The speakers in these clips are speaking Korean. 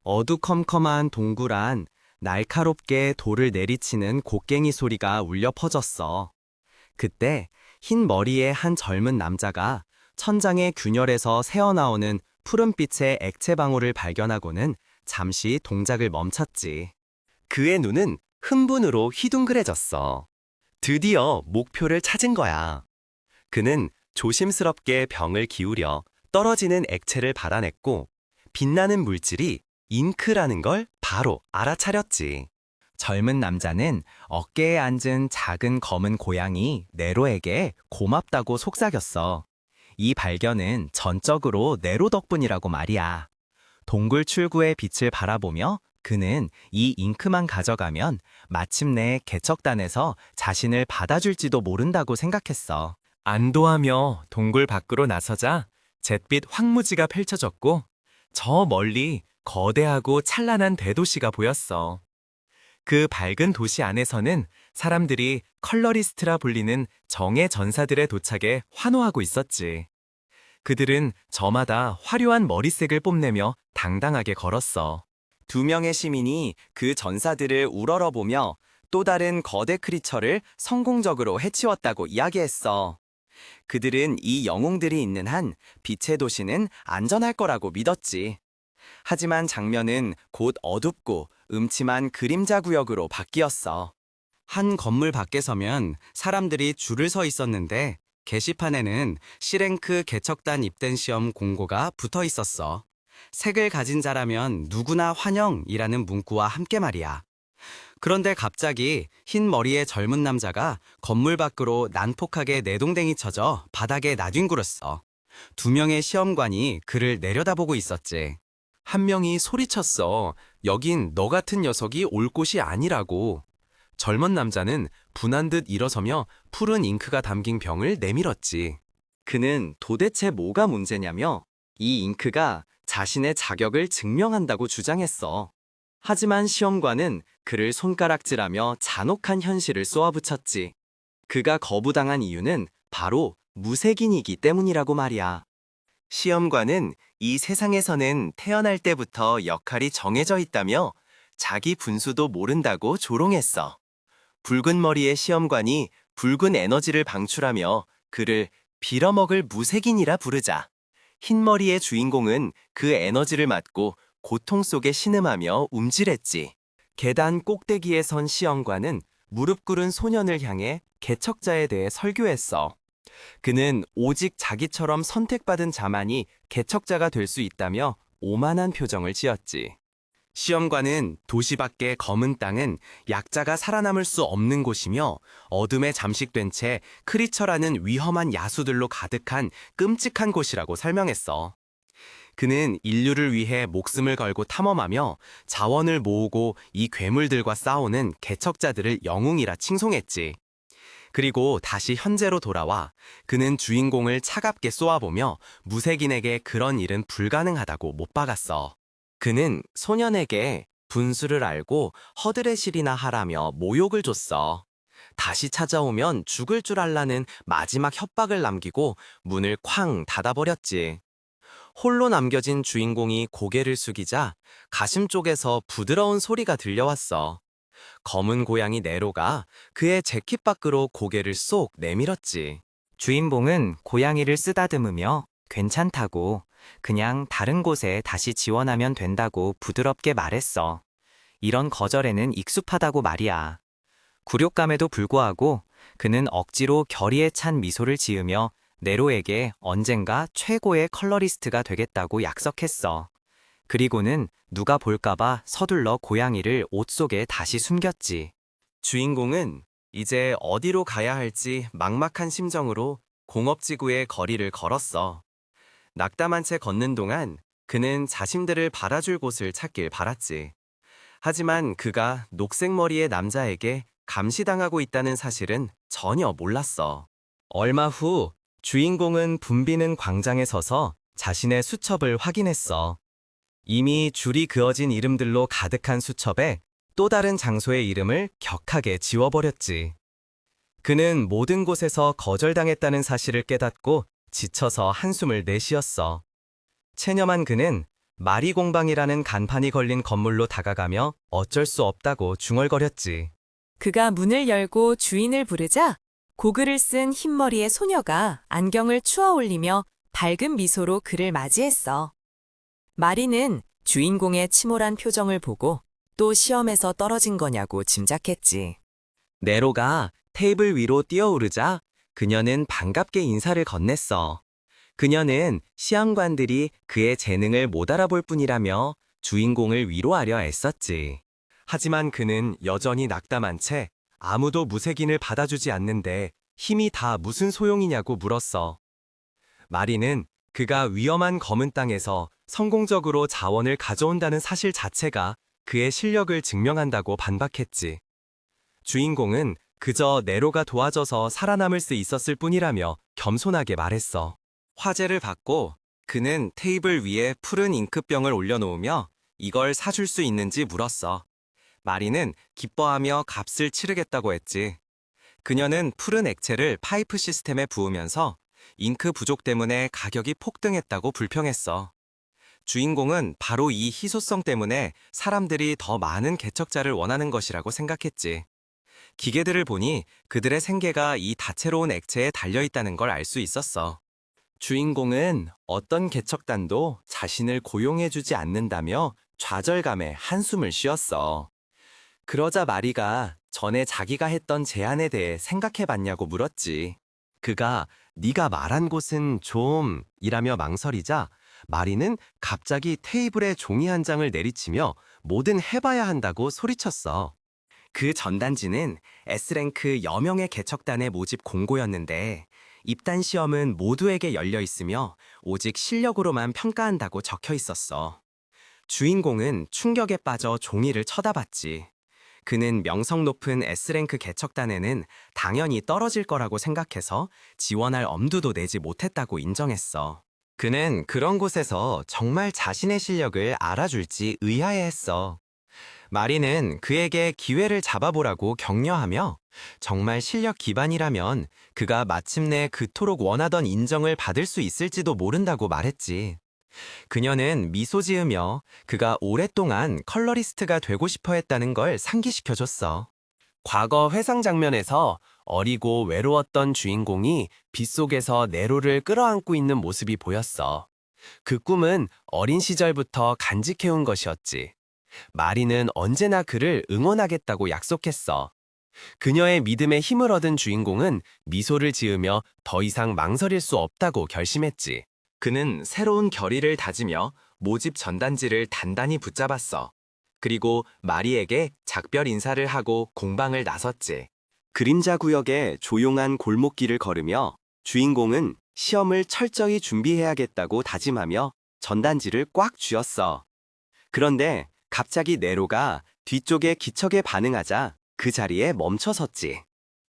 어두컴컴한 동굴 안 날카롭게 돌을 내리치는 곡괭이 소리가 울려 퍼졌어. 그때 흰 머리의 한 젊은 남자가 천장의 균열에서 새어나오는 푸른빛의 액체 방울을 발견하고는 잠시 동작을 멈췄지. 그의 눈은 흥분으로 휘둥그레졌어. 드디어 목표를 찾은 거야. 그는 조심스럽게 병을 기울여 떨어지는 액체를 받아냈고 빛나는 물질이 잉크라는 걸 바로 알아차렸지. 젊은 남자는 어깨에 앉은 작은 검은 고양이 네로에게 고맙다고 속삭였어. 이 발견은 전적으로 네로 덕분이라고 말이야. 동굴 출구의 빛을 바라보며 그는 이 잉크만 가져가면 마침내 개척단에서 자신을 받아줄지도 모른다고 생각했어. 안도하며 동굴 밖으로 나서자 잿빛 황무지가 펼쳐졌고 저 멀리 거대하고 찬란한 대도시가 보였어. 그 밝은 도시 안에서는 사람들이 컬러리스트라 불리는 정예 전사들의 도착에 환호하고 있었지. 그들은 저마다 화려한 머리색을 뽐내며 당당하게 걸었어. 두 명의 시민이 그 전사들을 우러러보며 또 다른 거대 크리처를 성공적으로 해치웠다고 이야기했어. 그들은 이 영웅들이 있는 한 빛의 도시는 안전할 거라고 믿었지. 하지만 장면은 곧 어둡고 음침한 그림자 구역으로 바뀌었어. 한 건물 밖에 서면 사람들이 줄을 서 있었는데 게시판에는 C랭크 개척단 입대 시험 공고가 붙어 있었어. 색을 가진 자라면 누구나 환영이라는 문구와 함께 말이야. 그런데 갑자기 흰 머리의 젊은 남자가 건물 밖으로 난폭하게 내동댕이 쳐져 바닥에 나뒹굴었어. 두 명의 시험관이 그를 내려다보고 있었지. 한 명이 소리쳤어. 여긴 너 같은 녀석이 올 곳이 아니라고. 젊은 남자는 분한 듯 일어서며 푸른 잉크가 담긴 병을 내밀었지. 그는 도대체 뭐가 문제냐며 이 잉크가 자신의 자격을 증명한다고 주장했어. 하지만 시험관은 그를 손가락질하며 잔혹한 현실을 쏘아붙였지. 그가 거부당한 이유는 바로 무색인이기 때문이라고 말이야. 시험관은 이 세상에서는 태어날 때부터 역할이 정해져 있다며 자기 분수도 모른다고 조롱했어. 붉은 머리의 시험관이 붉은 에너지를 방출하며 그를 빌어먹을 무색인이라 부르자. 흰 머리의 주인공은 그 에너지를 맞고 고통 속에 신음하며 움찔했지. 계단 꼭대기에 선 시험관은 무릎 꿇은 소년을 향해 개척자에 대해 설교했어. 그는 오직 자기처럼 선택받은 자만이 개척자가 될 수 있다며 오만한 표정을 지었지. 시험관은 도시 밖의 검은 땅은 약자가 살아남을 수 없는 곳이며 어둠에 잠식된 채 크리처라는 위험한 야수들로 가득한 끔찍한 곳이라고 설명했어. 그는 인류를 위해 목숨을 걸고 탐험하며 자원을 모으고 이 괴물들과 싸우는 개척자들을 영웅이라 칭송했지. 그리고 다시 현재로 돌아와 그는 주인공을 차갑게 쏘아보며 무색인에게 그런 일은 불가능하다고 못 박았어. 그는 소년에게 분수를 알고 허드렛일이나 하라며 모욕을 줬어. 다시 찾아오면 죽을 줄 알라는 마지막 협박을 남기고 문을 쾅 닫아버렸지. 홀로 남겨진 주인공이 고개를 숙이자 가심 쪽에서 부드러운 소리가 들려왔어. 검은 고양이 네로가 그의 재킷 밖으로 고개를 쏙 내밀었지. 주인공은 고양이를 쓰다듬으며 괜찮다고 그냥 다른 곳에 다시 지원하면 된다고 부드럽게 말했어. 이런 거절에는 익숙하다고 말이야. 굴욕감에도 불구하고 그는 억지로 결의에 찬 미소를 지으며 네로에게 언젠가 최고의 컬러리스트가 되겠다고 약속했어. 그리고는 누가 볼까봐 서둘러 고양이를 옷 속에 다시 숨겼지. 주인공은 이제 어디로 가야 할지 막막한 심정으로 공업지구의 거리를 걸었어. 낙담한 채 걷는 동안 그는 자신들을 받아줄 곳을 찾길 바랐지. 하지만 그가 녹색 머리의 남자에게 감시당하고 있다는 사실은 전혀 몰랐어. 얼마 후 주인공은 붐비는 광장에 서서 자신의 수첩을 확인했어. 이미 줄이 그어진 이름들로 가득한 수첩에 또 다른 장소의 이름을 격하게 지워버렸지. 그는 모든 곳에서 거절당했다는 사실을 깨닫고 지쳐서 한숨을 내쉬었어. 체념한 그는 마리공방이라는 간판이 걸린 건물로 다가가며 어쩔 수 없다고 중얼거렸지. 그가 문을 열고 주인을 부르자 고글을 쓴 흰머리의 소녀가 안경을 추어 올리며 밝은 미소로 그를 맞이했어. 마리는 주인공의 침울한 표정을 보고 또 시험에서 떨어진 거냐고 짐작했지. 네로가 테이블 위로 뛰어오르자 그녀는 반갑게 인사를 건넸어. 그녀는 시험관들이 그의 재능을 못 알아볼 뿐이라며 주인공을 위로하려 애썼지. 하지만 그는 여전히 낙담한 채 아무도 무색인을 받아주지 않는데 힘이 다 무슨 소용이냐고 물었어. 마리는 그가 위험한 검은 땅에서 성공적으로 자원을 가져온다는 사실 자체가 그의 실력을 증명한다고 반박했지. 주인공은 그저 네로가 도와줘서 살아남을 수 있었을 뿐이라며 겸손하게 말했어. 화제를 받고 그는 테이블 위에 푸른 잉크병을 올려놓으며 이걸 사줄 수 있는지 물었어. 마리는 기뻐하며 값을 치르겠다고 했지. 그녀는 푸른 액체를 파이프 시스템에 부으면서 잉크 부족 때문에 가격이 폭등했다고 불평했어. 주인공은 바로 이 희소성 때문에 사람들이 더 많은 개척자를 원하는 것이라고 생각했지. 기계들을 보니 그들의 생계가 이 다채로운 액체에 달려있다는 걸 알 수 있었어. 주인공은 어떤 개척단도 자신을 고용해주지 않는다며 좌절감에 한숨을 쉬었어. 그러자 마리가 전에 자기가 했던 제안에 대해 생각해봤냐고 물었지. 그가 네가 말한 곳은 좀 이라며 망설이자 마리는 갑자기 테이블에 종이 한 장을 내리치며 뭐든 해봐야 한다고 소리쳤어. 그 전단지는 S랭크 여명의 개척단의 모집 공고였는데 입단 시험은 모두에게 열려 있으며 오직 실력으로만 평가한다고 적혀 있었어. 주인공은 충격에 빠져 종이를 쳐다봤지. 그는 명성 높은 S랭크 개척단에는 당연히 떨어질 거라고 생각해서 지원할 엄두도 내지 못했다고 인정했어. 그는 그런 곳에서 정말 자신의 실력을 알아줄지 의아해했어. 마리는 그에게 기회를 잡아보라고 격려하며 정말 실력 기반이라면 그가 마침내 그토록 원하던 인정을 받을 수 있을지도 모른다고 말했지. 그녀는 미소 지으며 그가 오랫동안 컬러리스트가 되고 싶어 했다는 걸 상기시켜줬어. 과거 회상 장면에서 어리고 외로웠던 주인공이 빗속에서 네로를 끌어안고 있는 모습이 보였어. 그 꿈은 어린 시절부터 간직해온 것이었지. 마리는 언제나 그를 응원하겠다고 약속했어. 그녀의 믿음에 힘을 얻은 주인공은 미소를 지으며 더 이상 망설일 수 없다고 결심했지. 그는 새로운 결의를 다지며 모집 전단지를 단단히 붙잡았어. 그리고 마리에게 작별 인사를 하고 공방을 나섰지. 그림자 구역의 조용한 골목길을 걸으며 주인공은 시험을 철저히 준비해야겠다고 다짐하며 전단지를 꽉 쥐었어. 그런데 갑자기 네로가 뒤쪽에 기척에 반응하자 그 자리에 멈춰섰지.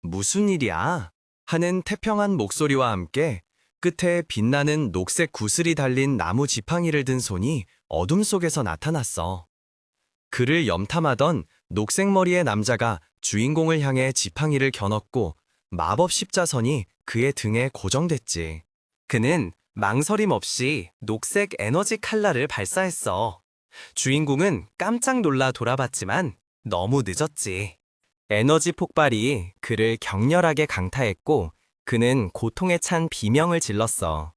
무슨 일이야? 하는 태평한 목소리와 함께 끝에 빛나는 녹색 구슬이 달린 나무 지팡이를 든 손이 어둠 속에서 나타났어. 그를 염탐하던 녹색 머리의 남자가 주인공을 향해 지팡이를 겨눴고 마법 십자선이 그의 등에 고정됐지. 그는 망설임 없이 녹색 에너지 칼날을 발사했어. 주인공은 깜짝 놀라 돌아봤지만 너무 늦었지. 에너지 폭발이 그를 격렬하게 강타했고 그는 고통에 찬 비명을 질렀어.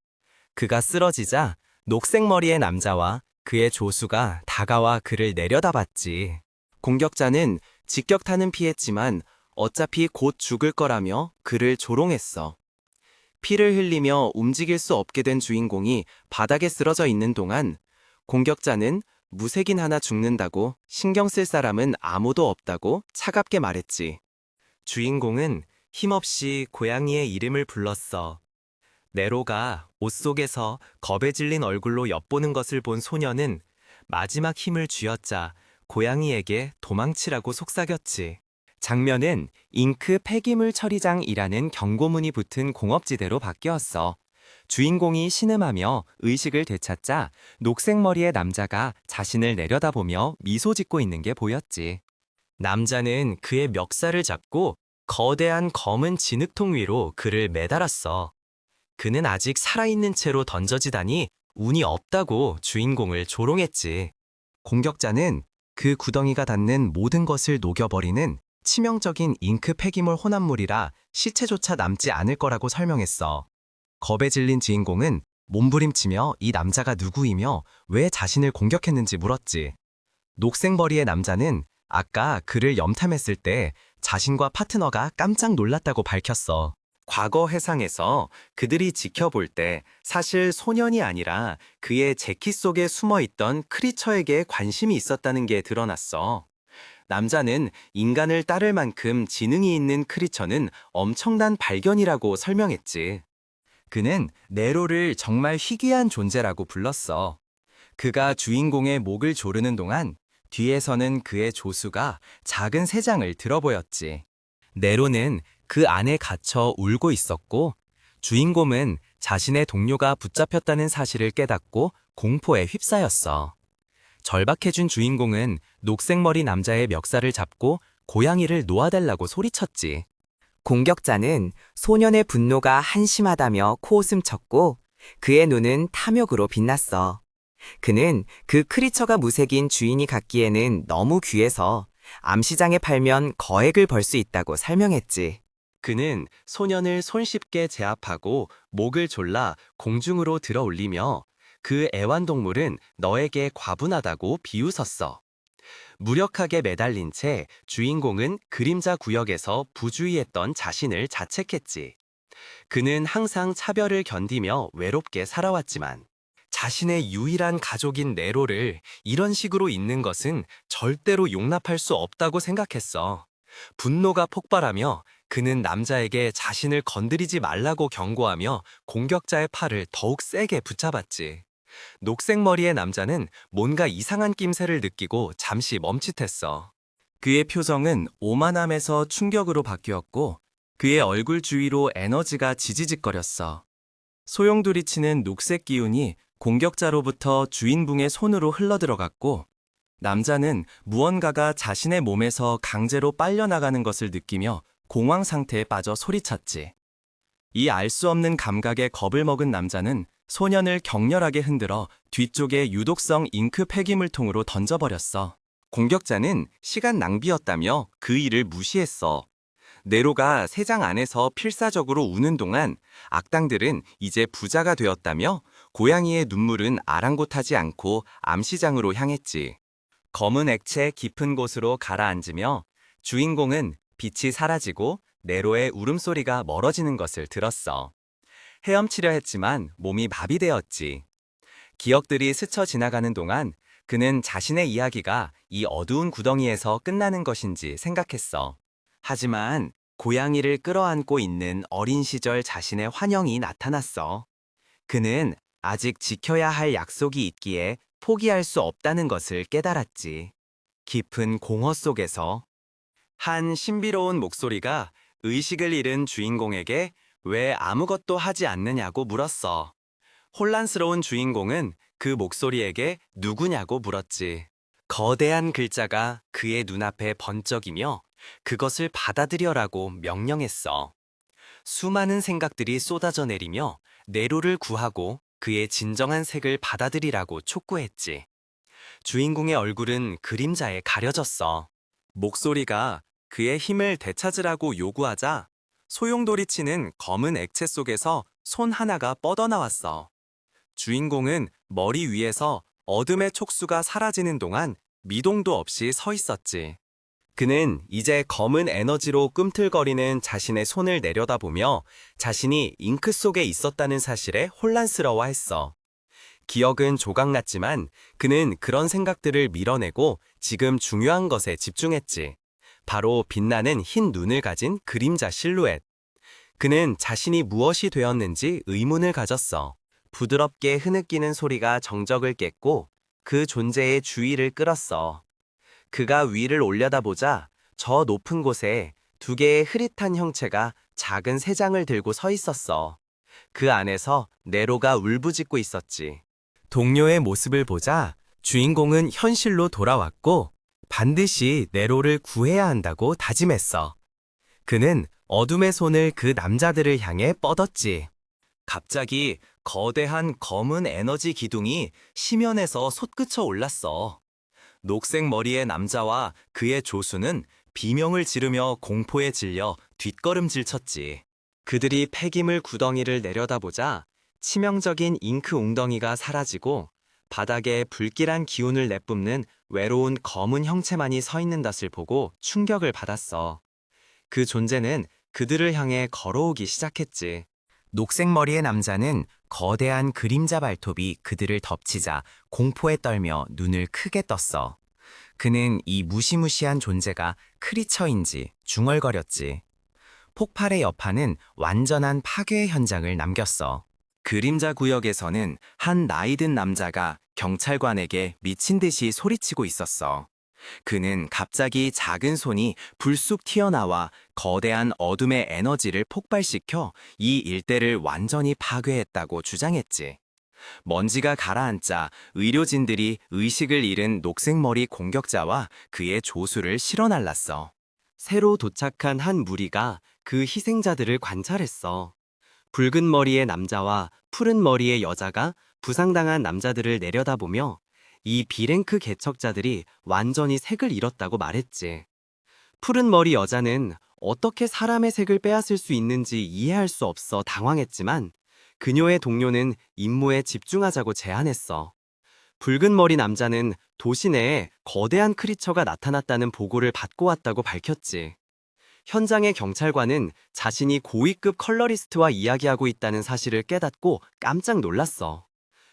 그가 쓰러지자 녹색 머리의 남자와 그의 조수가 다가와 그를 내려다봤지. 공격자는 직격탄은 피했지만 어차피 곧 죽을 거라며 그를 조롱했어. 피를 흘리며 움직일 수 없게 된 주인공이 바닥에 쓰러져 있는 동안 공격자는 무색인 하나 죽는다고 신경 쓸 사람은 아무도 없다고 차갑게 말했지. 주인공은 힘없이 고양이의 이름을 불렀어. 네로가 옷 속에서 겁에 질린 얼굴로 엿보는 것을 본 소녀는 마지막 힘을 쥐어짜 고양이에게 도망치라고 속삭였지. 장면은 잉크 폐기물 처리장이라는 경고문이 붙은 공업지대로 바뀌었어. 주인공이 신음하며 의식을 되찾자 녹색 머리의 남자가 자신을 내려다보며 미소 짓고 있는 게 보였지. 남자는 그의 멱살을 잡고 거대한 검은 진흙통 위로 그를 매달았어. 그는 아직 살아있는 채로 던져지다니 운이 없다고 주인공을 조롱했지. 공격자는 그 구덩이가 닿는 모든 것을 녹여버리는 치명적인 잉크 폐기물 혼합물이라 시체조차 남지 않을 거라고 설명했어. 겁에 질린 주인공은 몸부림치며 이 남자가 누구이며 왜 자신을 공격했는지 물었지. 녹색머리의 남자는 아까 그를 염탐했을 때 자신과 파트너가 깜짝 놀랐다고 밝혔어. 과거 회상에서 그들이 지켜볼 때 사실 소년이 아니라 그의 재킷 속에 숨어있던 크리처에게 관심이 있었다는 게 드러났어. 남자는 인간을 따를 만큼 지능이 있는 크리처는 엄청난 발견이라고 설명했지. 그는 네로를 정말 희귀한 존재라고 불렀어. 그가 주인공의 목을 조르는 동안 뒤에서는 그의 조수가 작은 새장을 들어보였지. 네로는 그 안에 갇혀 울고 있었고 주인공은 자신의 동료가 붙잡혔다는 사실을 깨닫고 공포에 휩싸였어. 절박해진 주인공은 녹색머리 남자의 멱살을 잡고 고양이를 놓아달라고 소리쳤지. 공격자는 소년의 분노가 한심하다며 코웃음 쳤고 그의 눈은 탐욕으로 빛났어. 그는 그 크리처가 무색인 주인이 갖기에는 너무 귀해서 암시장에 팔면 거액을 벌 수 있다고 설명했지. 그는 소년을 손쉽게 제압하고 목을 졸라 공중으로 들어 올리며 그 애완동물은 너에게 과분하다고 비웃었어. 무력하게 매달린 채 주인공은 그림자 구역에서 부주의했던 자신을 자책했지. 그는 항상 차별을 견디며 외롭게 살아왔지만 자신의 유일한 가족인 네로를 이런 식으로 잊는 것은 절대로 용납할 수 없다고 생각했어. 분노가 폭발하며 그는 남자에게 자신을 건드리지 말라고 경고하며 공격자의 팔을 더욱 세게 붙잡았지. 녹색머리의 남자는 뭔가 이상한 낌새를 느끼고 잠시 멈칫했어. 그의 표정은 오만함에서 충격으로 바뀌었고 그의 얼굴 주위로 에너지가 지지직거렸어. 소용돌이치는 녹색 기운이 공격자로부터 주인공의 손으로 흘러들어갔고 남자는 무언가가 자신의 몸에서 강제로 빨려나가는 것을 느끼며 공황 상태에 빠져 소리쳤지. 이 알 수 없는 감각에 겁을 먹은 남자는 소년을 격렬하게 흔들어 뒤쪽에 유독성 잉크 폐기물통으로 던져버렸어. 공격자는 시간 낭비였다며 그 일을 무시했어. 네로가 새장 안에서 필사적으로 우는 동안 악당들은 이제 부자가 되었다며 고양이의 눈물은 아랑곳하지 않고 암시장으로 향했지. 검은 액체 깊은 곳으로 가라앉으며 주인공은 빛이 사라지고 네로의 울음소리가 멀어지는 것을 들었어. 헤엄치려 했지만 몸이 마비되었지. 기억들이 스쳐 지나가는 동안 그는 자신의 이야기가 이 어두운 구덩이에서 끝나는 것인지 생각했어. 하지만 고양이를 끌어안고 있는 어린 시절 자신의 환영이 나타났어. 그는 아직 지켜야 할 약속이 있기에 포기할 수 없다는 것을 깨달았지. 깊은 공허 속에서 한 신비로운 목소리가 의식을 잃은 주인공에게 왜 아무것도 하지 않느냐고 물었어. 혼란스러운 주인공은 그 목소리에게 누구냐고 물었지. 거대한 글자가 그의 눈앞에 번쩍이며 그것을 받아들여라고 명령했어. 수많은 생각들이 쏟아져 내리며 네로를 구하고 그의 진정한 색을 받아들이라고 촉구했지. 주인공의 얼굴은 그림자에 가려졌어. 목소리가 그의 힘을 되찾으라고 요구하자 소용돌이치는 검은 액체 속에서 손 하나가 뻗어나왔어. 주인공은 머리 위에서 어둠의 촉수가 사라지는 동안 미동도 없이 서 있었지. 그는 이제 검은 에너지로 꿈틀거리는 자신의 손을 내려다보며 자신이 잉크 속에 있었다는 사실에 혼란스러워했어. 기억은 조각났지만 그는 그런 생각들을 밀어내고 지금 중요한 것에 집중했지. 바로 빛나는 흰 눈을 가진 그림자 실루엣. 그는 자신이 무엇이 되었는지 의문을 가졌어. 부드럽게 흐느끼는 소리가 정적을 깼고 그 존재의 주의를 끌었어. 그가 위를 올려다보자 저 높은 곳에 두 개의 흐릿한 형체가 작은 새장을 들고 서 있었어. 그 안에서 네로가 울부짖고 있었지. 동료의 모습을 보자 주인공은 현실로 돌아왔고 반드시 네로를 구해야 한다고 다짐했어. 그는 어둠의 손을 그 남자들을 향해 뻗었지. 갑자기 거대한 검은 에너지 기둥이 심연에서 솟구쳐 올랐어. 녹색 머리의 남자와 그의 조수는 비명을 지르며 공포에 질려 뒷걸음질 쳤지. 그들이 폐기물 구덩이를 내려다보자 치명적인 잉크 웅덩이가 사라지고 바닥에 불길한 기운을 내뿜는 외로운 검은 형체만이 서 있는 것을 보고 충격을 받았어. 그 존재는 그들을 향해 걸어오기 시작했지. 녹색 머리의 남자는 거대한 그림자 발톱이 그들을 덮치자 공포에 떨며 눈을 크게 떴어. 그는 이 무시무시한 존재가 크리처인지 중얼거렸지. 폭발의 여파는 완전한 파괴의 현장을 남겼어. 그림자 구역에서는 한 나이든 남자가 경찰관에게 미친 듯이 소리치고 있었어. 그는 갑자기 작은 손이 불쑥 튀어나와 거대한 어둠의 에너지를 폭발시켜 이 일대를 완전히 파괴했다고 주장했지. 먼지가 가라앉자 의료진들이 의식을 잃은 녹색머리 공격자와 그의 조수를 실어날랐어. 새로 도착한 한 무리가 그 희생자들을 관찰했어. 붉은 머리의 남자와 푸른 머리의 여자가 부상당한 남자들을 내려다보며 이 비랭크 개척자들이 완전히 색을 잃었다고 말했지. 푸른 머리 여자는 어떻게 사람의 색을 빼앗을 수 있는지 이해할 수 없어 당황했지만 그녀의 동료는 임무에 집중하자고 제안했어. 붉은 머리 남자는 도시 내에 거대한 크리처가 나타났다는 보고를 받고 왔다고 밝혔지. 현장의 경찰관은 자신이 고위급 컬러리스트와 이야기하고 있다는 사실을 깨닫고 깜짝 놀랐어.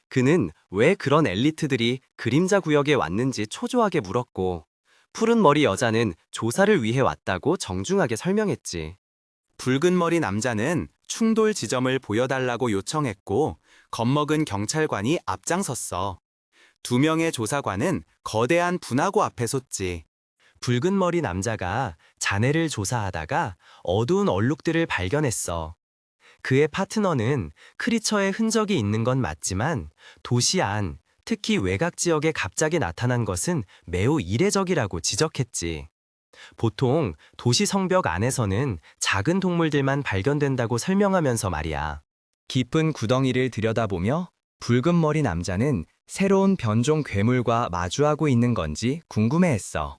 그는 왜 그런 엘리트들이 그림자 구역에 왔는지 초조하게 물었고, 푸른 머리 여자는 조사를 위해 왔다고 정중하게 설명했지. 붉은 머리 남자는 충돌 지점을 보여달라고 요청했고, 겁먹은 경찰관이 앞장섰어. 두 명의 조사관은 거대한 분화구 앞에 섰지. 붉은 머리 남자가 잔해를 조사하다가 어두운 얼룩들을 발견했어. 그의 파트너는 크리처의 흔적이 있는 건 맞지만 도시 안, 특히 외곽 지역에 갑자기 나타난 것은 매우 이례적이라고 지적했지. 보통 도시 성벽 안에서는 작은 동물들만 발견된다고 설명하면서 말이야. 깊은 구덩이를 들여다보며 붉은 머리 남자는 새로운 변종 괴물과 마주하고 있는 건지 궁금해했어.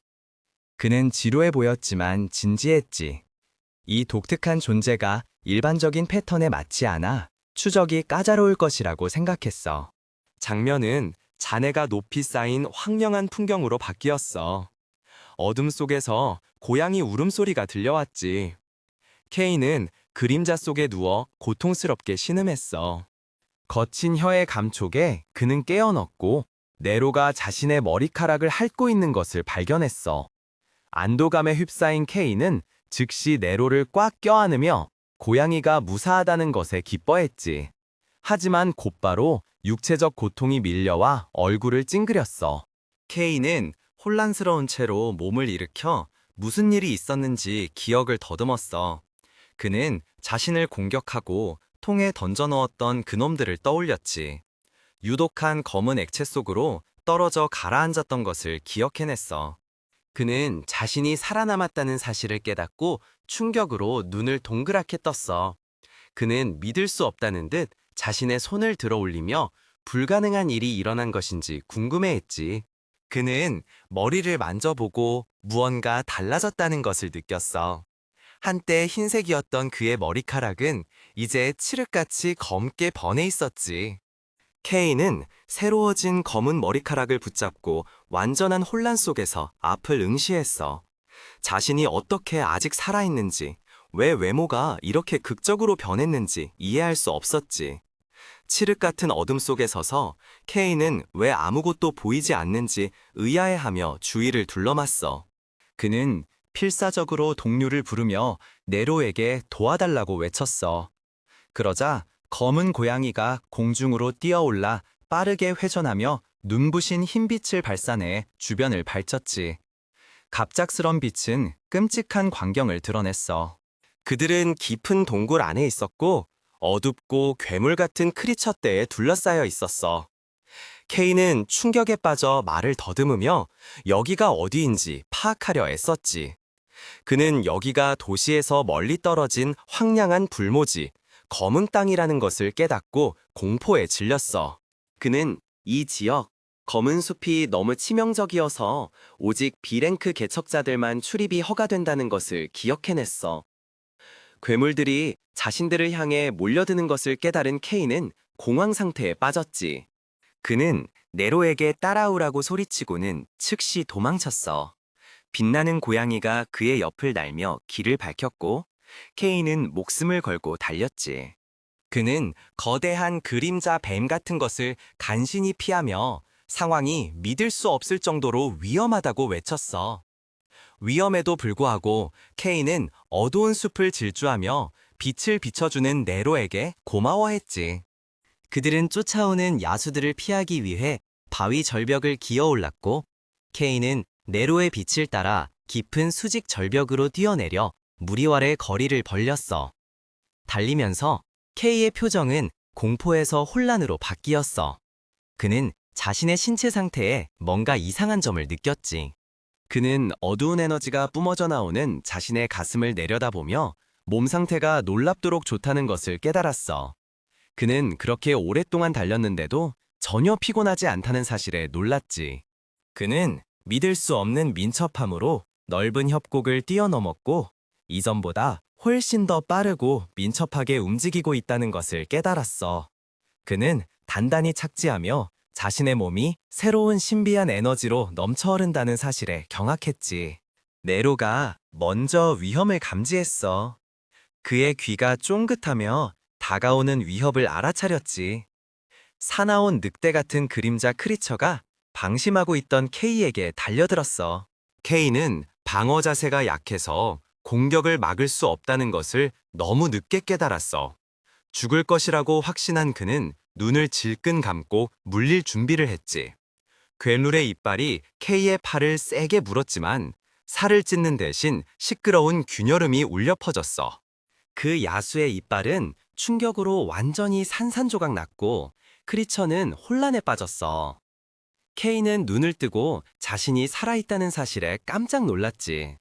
그는 지루해 보였지만 진지했지. 이 독특한 존재가 일반적인 패턴에 맞지 않아 추적이 까다로울 것이라고 생각했어. 장면은 잔해가 높이 쌓인 황량한 풍경으로 바뀌었어. 어둠 속에서 고양이 울음소리가 들려왔지. 케이는 그림자 속에 누워 고통스럽게 신음했어. 거친 혀의 감촉에 그는 깨어넣고 네로가 자신의 머리카락을 핥고 있는 것을 발견했어. 안도감에 휩싸인 케이는 즉시 네로를 꽉 껴안으며 고양이가 무사하다는 것에 기뻐했지. 하지만 곧바로 육체적 고통이 밀려와 얼굴을 찡그렸어. 케이는 혼란스러운 채로 몸을 일으켜 무슨 일이 있었는지 기억을 더듬었어. 그는 자신을 공격하고 통에 던져넣었던 그놈들을 떠올렸지. 유독한 검은 액체 속으로 떨어져 가라앉았던 것을 기억해냈어. 그는 자신이 살아남았다는 사실을 깨닫고 충격으로 눈을 동그랗게 떴어. 그는 믿을 수 없다는 듯 자신의 손을 들어 올리며 불가능한 일이 일어난 것인지 궁금해했지. 그는 머리를 만져보고 무언가 달라졌다는 것을 느꼈어. 한때 흰색이었던 그의 머리카락은 이제 칠흑같이 검게 번해 있었지. 케이는 새로워진 검은 머리카락을 붙잡고 완전한 혼란 속에서 앞을 응시했어. 자신이 어떻게 아직 살아있는지, 왜 외모가 이렇게 극적으로 변했는지 이해할 수 없었지. 칠흑 같은 어둠 속에 서서 케이는 왜 아무것도 보이지 않는지 의아해하며 주위를 둘러봤어. 그는 필사적으로 동료를 부르며 네로에게 도와달라고 외쳤어. 그러자 검은 고양이가 공중으로 뛰어올라 빠르게 회전하며 눈부신 흰빛을 발산해 주변을 밝혔지. 갑작스런 빛은 끔찍한 광경을 드러냈어. 그들은 깊은 동굴 안에 있었고 어둡고 괴물 같은 크리처 떼에 둘러싸여 있었어. 케이는 충격에 빠져 말을 더듬으며 여기가 어디인지 파악하려 애썼지. 그는 여기가 도시에서 멀리 떨어진 황량한 불모지, 검은 땅이라는 것을 깨닫고 공포에 질렸어. 그는 이 지역, 검은 숲이 너무 치명적이어서 오직 B랭크 개척자들만 출입이 허가된다는 것을 기억해냈어. 괴물들이 자신들을 향해 몰려드는 것을 깨달은 케인은 공황 상태에 빠졌지. 그는 네로에게 따라오라고 소리치고는 즉시 도망쳤어. 빛나는 고양이가 그의 옆을 날며 길을 밝혔고 케인은 목숨을 걸고 달렸지. 그는 거대한 그림자 뱀 같은 것을 간신히 피하며 상황이 믿을 수 없을 정도로 위험하다고 외쳤어. 위험에도 불구하고 케인은 어두운 숲을 질주하며 빛을 비춰주는 네로에게 고마워했지. 그들은 쫓아오는 야수들을 피하기 위해 바위 절벽을 기어 올랐고 케인은 네로의 빛을 따라 깊은 수직 절벽으로 뛰어내려 무리와의 거리를 벌렸어. 달리면서 K의 표정은 공포에서 혼란으로 바뀌었어. 그는 자신의 신체 상태에 뭔가 이상한 점을 느꼈지. 그는 어두운 에너지가 뿜어져 나오는 자신의 가슴을 내려다보며 몸 상태가 놀랍도록 좋다는 것을 깨달았어. 그는 그렇게 오랫동안 달렸는데도 전혀 피곤하지 않다는 사실에 놀랐지. 그는 믿을 수 없는 민첩함으로 넓은 협곡을 뛰어넘었고 이전보다 훨씬 더 빠르고 민첩하게 움직이고 있다는 것을 깨달았어. 그는 단단히 착지하며 자신의 몸이 새로운 신비한 에너지로 넘쳐 흐른다는 사실에 경악했지. 네로가 먼저 위험을 감지했어. 그의 귀가 쫑긋하며 다가오는 위협을 알아차렸지. 사나운 늑대 같은 그림자 크리처가 방심하고 있던 K에게 달려들었어. K는 방어 자세가 약해서 공격을 막을 수 없다는 것을 너무 늦게 깨달았어. 죽을 것이라고 확신한 그는 눈을 질끈 감고 물릴 준비를 했지. 괴물의 이빨이 K의 팔을 세게 물었지만 살을 찢는 대신 시끄러운 균열음이 울려 퍼졌어. 그 야수의 이빨은 충격으로 완전히 산산조각 났고 크리처는 혼란에 빠졌어. K는 눈을 뜨고 자신이 살아있다는 사실에 깜짝 놀랐지.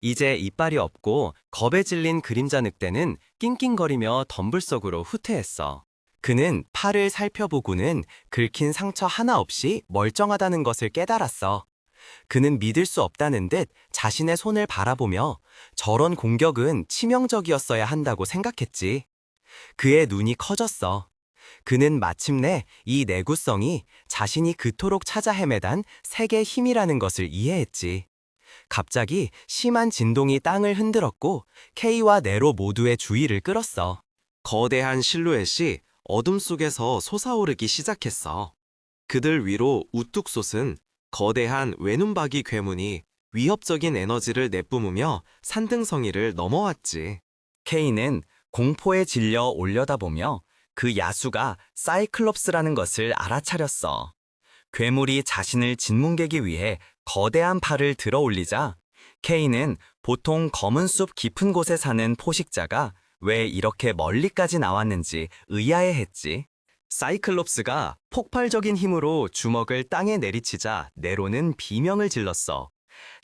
이제 이빨이 없고 겁에 질린 그림자 늑대는 낑낑거리며 덤불 속으로 후퇴했어. 그는 팔을 살펴보고는 긁힌 상처 하나 없이 멀쩡하다는 것을 깨달았어. 그는 믿을 수 없다는 듯 자신의 손을 바라보며 저런 공격은 치명적이었어야 한다고 생각했지. 그의 눈이 커졌어. 그는 마침내 이 내구성이 자신이 그토록 찾아 헤매단 색의 힘이라는 것을 이해했지. 갑자기 심한 진동이 땅을 흔들었고 K와 네로 모두의 주의를 끌었어. 거대한 실루엣이 어둠 속에서 솟아오르기 시작했어. 그들 위로 우뚝 솟은 거대한 외눈박이 괴문이 위협적인 에너지를 내뿜으며 산등성이를 넘어왔지. K는 공포에 질려 올려다보며 그 야수가 사이클롭스라는 것을 알아차렸어. 괴물이 자신을 짓뭉개기 위해 거대한 팔을 들어 올리자 K는 보통 검은 숲 깊은 곳에 사는 포식자가 왜 이렇게 멀리까지 나왔는지 의아해했지. 사이클롭스가 폭발적인 힘으로 주먹을 땅에 내리치자 네로는 비명을 질렀어.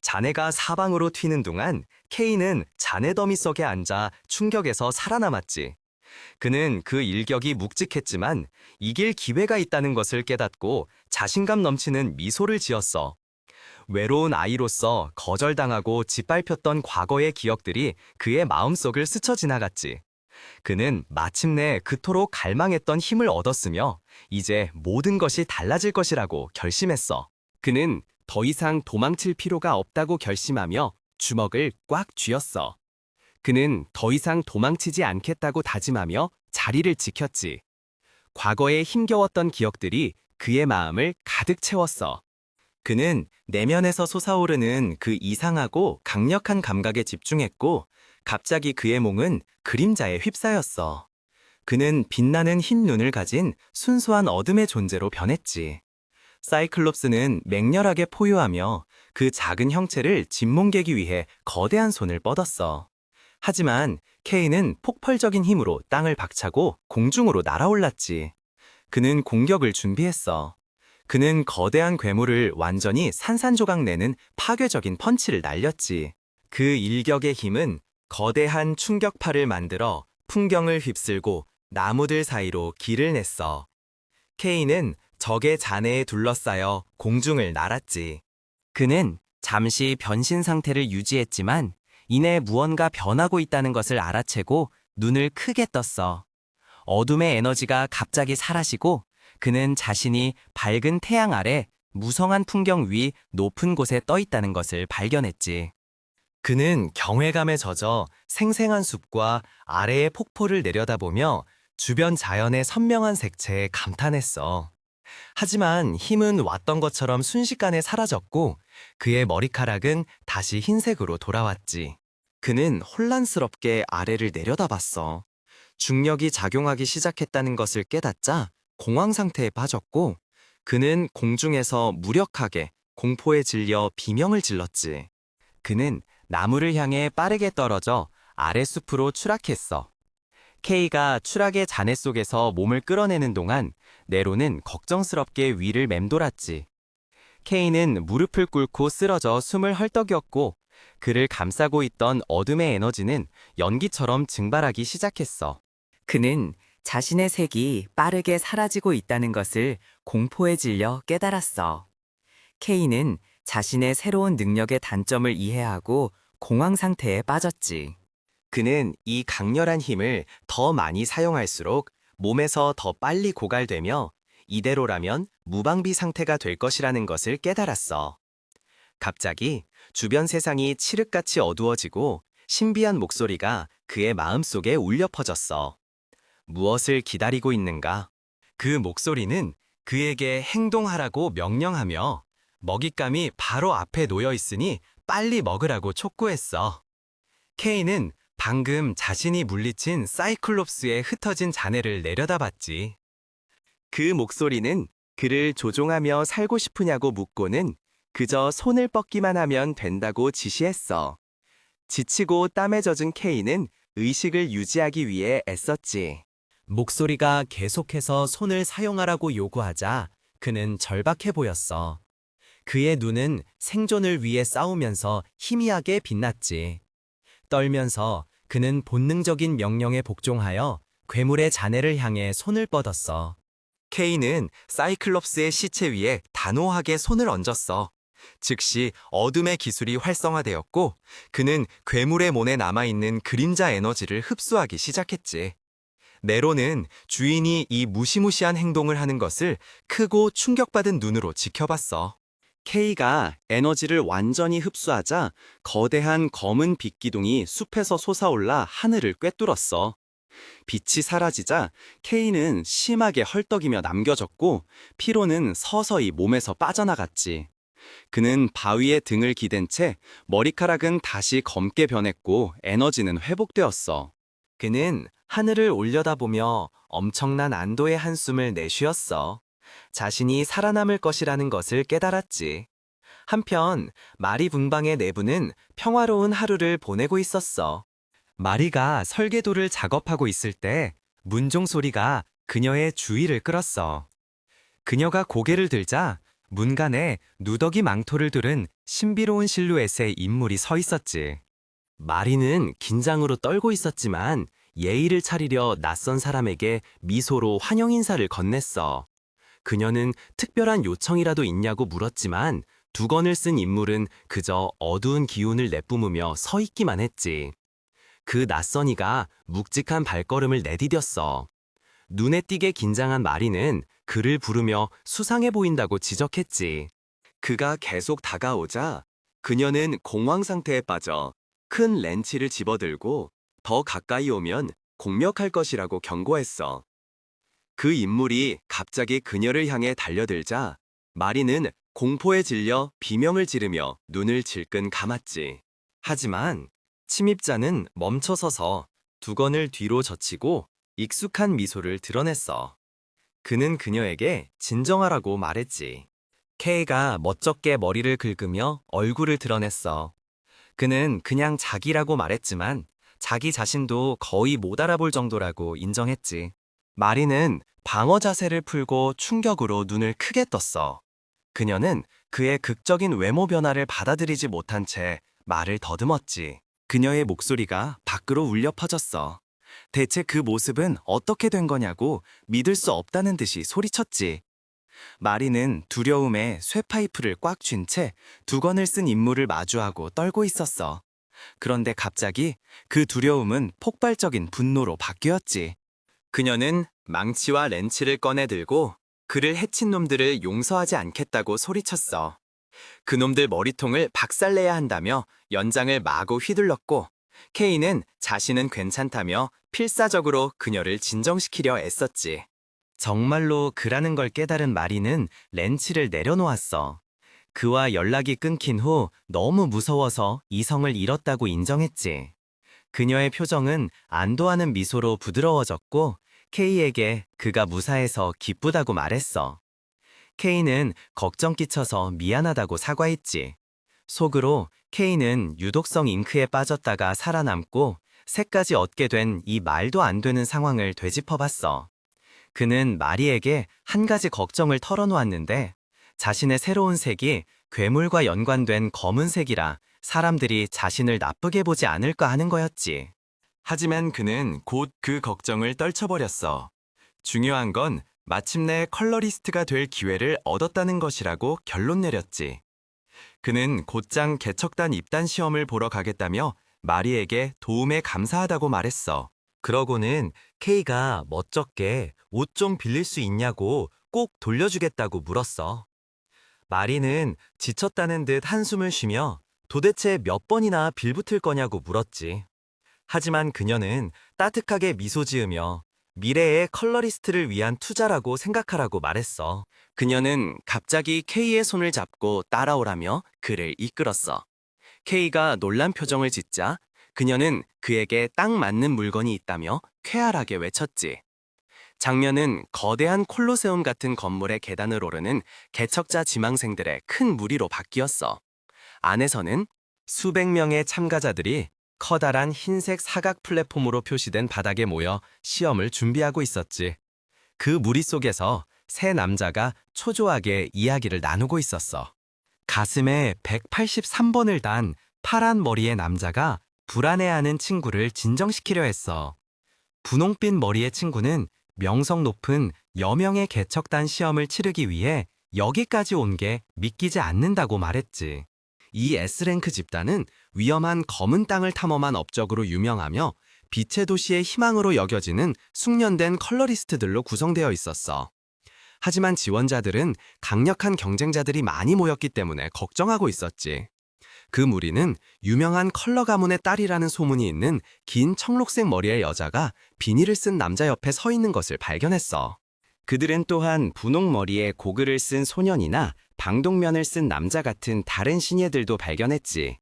자네가 사방으로 튀는 동안 K는 자네 더미 속에 앉아 충격에서 살아남았지. 그는 그 일격이 묵직했지만 이길 기회가 있다는 것을 깨닫고 자신감 넘치는 미소를 지었어. 외로운 아이로서 거절당하고 짓밟혔던 과거의 기억들이 그의 마음속을 스쳐 지나갔지. 그는 마침내 그토록 갈망했던 힘을 얻었으며 이제 모든 것이 달라질 것이라고 결심했어. 그는 더 이상 도망칠 필요가 없다고 결심하며 주먹을 꽉 쥐었어. 그는 더 이상 도망치지 않겠다고 다짐하며 자리를 지켰지. 과거에 힘겨웠던 기억들이 그의 마음을 가득 채웠어. 그는 내면에서 솟아오르는 그 이상하고 강력한 감각에 집중했고 갑자기 그의 몸은 그림자에 휩싸였어. 그는 빛나는 흰 눈을 가진 순수한 어둠의 존재로 변했지. 사이클롭스는 맹렬하게 포효하며 그 작은 형체를 짓뭉개기 위해 거대한 손을 뻗었어. 하지만 K는 폭발적인 힘으로 땅을 박차고 공중으로 날아올랐지. 그는 공격을 준비했어. 그는 거대한 괴물을 완전히 산산조각 내는 파괴적인 펀치를 날렸지. 그 일격의 힘은 거대한 충격파를 만들어 풍경을 휩쓸고 나무들 사이로 길을 냈어. 케이는 적의 잔해에 둘러싸여 공중을 날았지. 그는 잠시 변신 상태를 유지했지만 이내 무언가 변하고 있다는 것을 알아채고 눈을 크게 떴어. 어둠의 에너지가 갑자기 사라지고 그는 자신이 밝은 태양 아래 무성한 풍경 위 높은 곳에 떠 있다는 것을 발견했지. 그는 경외감에 젖어 생생한 숲과 아래의 폭포를 내려다보며 주변 자연의 선명한 색채에 감탄했어. 하지만 힘은 왔던 것처럼 순식간에 사라졌고 그의 머리카락은 다시 흰색으로 돌아왔지. 그는 혼란스럽게 아래를 내려다봤어. 중력이 작용하기 시작했다는 것을 깨닫자 공황 상태에 빠졌고 그는 공중에서 무력하게 공포에 질려 비명을 질렀지. 그는 나무를 향해 빠르게 떨어져 아랫숲으로 추락했어. 케이가 추락의 잔해 속에서 몸을 끌어내는 동안 네로는 걱정스럽게 위를 맴돌았지. 케이는 무릎을 꿇고 쓰러져 숨을 헐떡였고 그를 감싸고 있던 어둠의 에너지는 연기처럼 증발하기 시작했어. 그는 자신의 색이 빠르게 사라지고 있다는 것을 공포에 질려 깨달았어. 케이는 자신의 새로운 능력의 단점을 이해하고 공황 상태에 빠졌지. 그는 이 강렬한 힘을 더 많이 사용할수록 몸에서 더 빨리 고갈되며 이대로라면 무방비 상태가 될 것이라는 것을 깨달았어. 갑자기 주변 세상이 칠흑같이 어두워지고 신비한 목소리가 그의 마음속에 울려 퍼졌어. 무엇을 기다리고 있는가? 그 목소리는 그에게 행동하라고 명령하며 먹잇감이 바로 앞에 놓여 있으니 빨리 먹으라고 촉구했어. 케이는 방금 자신이 물리친 사이클롭스의 흩어진 잔해를 내려다봤지. 그 목소리는 그를 조종하며 살고 싶으냐고 묻고는 그저 손을 뻗기만 하면 된다고 지시했어. 지치고 땀에 젖은 케이는 의식을 유지하기 위해 애썼지. 목소리가 계속해서 손을 사용하라고 요구하자 그는 절박해 보였어. 그의 눈은 생존을 위해 싸우면서 희미하게 빛났지. 떨면서 그는 본능적인 명령에 복종하여 괴물의 잔해를 향해 손을 뻗었어. 케이는 사이클롭스의 시체 위에 단호하게 손을 얹었어. 즉시 어둠의 기술이 활성화되었고 그는 괴물의 몸에 남아있는 그림자 에너지를 흡수하기 시작했지. 네로는 주인이 이 무시무시한 행동을 하는 것을 크고 충격받은 눈으로 지켜봤어. 케이가 에너지를 완전히 흡수하자 거대한 검은 빛기둥이 숲에서 솟아올라 하늘을 꿰뚫었어. 빛이 사라지자 케이는 심하게 헐떡이며 남겨졌고 피로는 서서히 몸에서 빠져나갔지. 그는 바위에 등을 기댄 채 머리카락은 다시 검게 변했고 에너지는 회복되었어. 그는 하늘을 올려다보며 엄청난 안도의 한숨을 내쉬었어. 자신이 살아남을 것이라는 것을 깨달았지. 한편 마리 분방의 내부는 평화로운 하루를 보내고 있었어. 마리가 설계도를 작업하고 있을 때 문종 소리가 그녀의 주의를 끌었어. 그녀가 고개를 들자 문간에 누더기 망토를 두른 신비로운 실루엣의 인물이 서 있었지. 마리는 긴장으로 떨고 있었지만 예의를 차리려 낯선 사람에게 미소로 환영 인사를 건넸어. 그녀는 특별한 요청이라도 있냐고 물었지만 두건을 쓴 인물은 그저 어두운 기운을 내뿜으며 서 있기만 했지. 그 낯선 이가 묵직한 발걸음을 내디뎠어. 눈에 띄게 긴장한 마리는 그를 부르며 수상해 보인다고 지적했지. 그가 계속 다가오자 그녀는 공황 상태에 빠져 큰 렌치를 집어들고 더 가까이 오면 공격할 것이라고 경고했어. 그 인물이 갑자기 그녀를 향해 달려들자 마리는 공포에 질려 비명을 지르며 눈을 질끈 감았지. 하지만 침입자는 멈춰서서 두건을 뒤로 젖히고 익숙한 미소를 드러냈어. 그는 그녀에게 진정하라고 말했지. 케이가 멋쩍게 머리를 긁으며 얼굴을 드러냈어. 그는 그냥 자기라고 말했지만 자기 자신도 거의 못 알아볼 정도라고 인정했지. 마리는 방어 자세를 풀고 충격으로 눈을 크게 떴어. 그녀는 그의 극적인 외모 변화를 받아들이지 못한 채 말을 더듬었지. 그녀의 목소리가 밖으로 울려 퍼졌어. 대체 그 모습은 어떻게 된 거냐고 믿을 수 없다는 듯이 소리쳤지. 마리는 두려움에 쇠파이프를 꽉 쥔 채 두건을 쓴 인물을 마주하고 떨고 있었어. 그런데 갑자기 그 두려움은 폭발적인 분노로 바뀌었지. 그녀는 망치와 렌치를 꺼내 들고 그를 해친 놈들을 용서하지 않겠다고 소리쳤어. 그놈들 머리통을 박살내야 한다며 연장을 마구 휘둘렀고, 케이는 자신은 괜찮다며 필사적으로 그녀를 진정시키려 애썼지. 정말로 그라는 걸 깨달은 마리는 렌치를 내려놓았어. 그와 연락이 끊긴 후 너무 무서워서 이성을 잃었다고 인정했지. 그녀의 표정은 안도하는 미소로 부드러워졌고, 케이에게 그가 무사해서 기쁘다고 말했어. 케이는 걱정 끼쳐서 미안하다고 사과했지. 속으로 케이는 유독성 잉크에 빠졌다가 살아남고 새까지 얻게 된 이 말도 안 되는 상황을 되짚어봤어. 그는 마리에게 한 가지 걱정을 털어놓았는데, 자신의 새로운 색이 괴물과 연관된 검은색이라 사람들이 자신을 나쁘게 보지 않을까 하는 거였지. 하지만 그는 곧 그 걱정을 떨쳐버렸어. 중요한 건 마침내 컬러리스트가 될 기회를 얻었다는 것이라고 결론 내렸지. 그는 곧장 개척단 입단 시험을 보러 가겠다며 마리에게 도움에 감사하다고 말했어. 그러고는 케이가 멋쩍게 옷 좀 빌릴 수 있냐고 꼭 돌려주겠다고 물었어. 마리는 지쳤다는 듯 한숨을 쉬며 도대체 몇 번이나 빌붙을 거냐고 물었지. 하지만 그녀는 따뜻하게 미소 지으며 미래의 컬러리스트를 위한 투자라고 생각하라고 말했어. 그녀는 갑자기 케이의 손을 잡고 따라오라며 그를 이끌었어. 케이가 놀란 표정을 짓자 그녀는 그에게 딱 맞는 물건이 있다며 쾌활하게 외쳤지. 장면은 거대한 콜로세움 같은 건물의 계단을 오르는 개척자 지망생들의 큰 무리로 바뀌었어. 안에서는 수백 명의 참가자들이 커다란 흰색 사각 플랫폼으로 표시된 바닥에 모여 시험을 준비하고 있었지. 그 무리 속에서 세 남자가 초조하게 이야기를 나누고 있었어. 가슴에 183번을 단 파란 머리의 남자가 불안해하는 친구를 진정시키려 했어. 분홍빛 머리의 친구는 명성 높은 여명의 개척단 시험을 치르기 위해 여기까지 온 게 믿기지 않는다고 말했지. 이 S랭크 집단은 위험한 검은 땅을 탐험한 업적으로 유명하며 빛의 도시의 희망으로 여겨지는 숙련된 컬러리스트들로 구성되어 있었어. 하지만 지원자들은 강력한 경쟁자들이 많이 모였기 때문에 걱정하고 있었지. 그 무리는 유명한 컬러 가문의 딸이라는 소문이 있는 긴 청록색 머리의 여자가 비닐을 쓴 남자 옆에 서 있는 것을 발견했어. 그들은 또한 분홍 머리에 고글을 쓴 소년이나 방독면을 쓴 남자 같은 다른 신예들도 발견했지.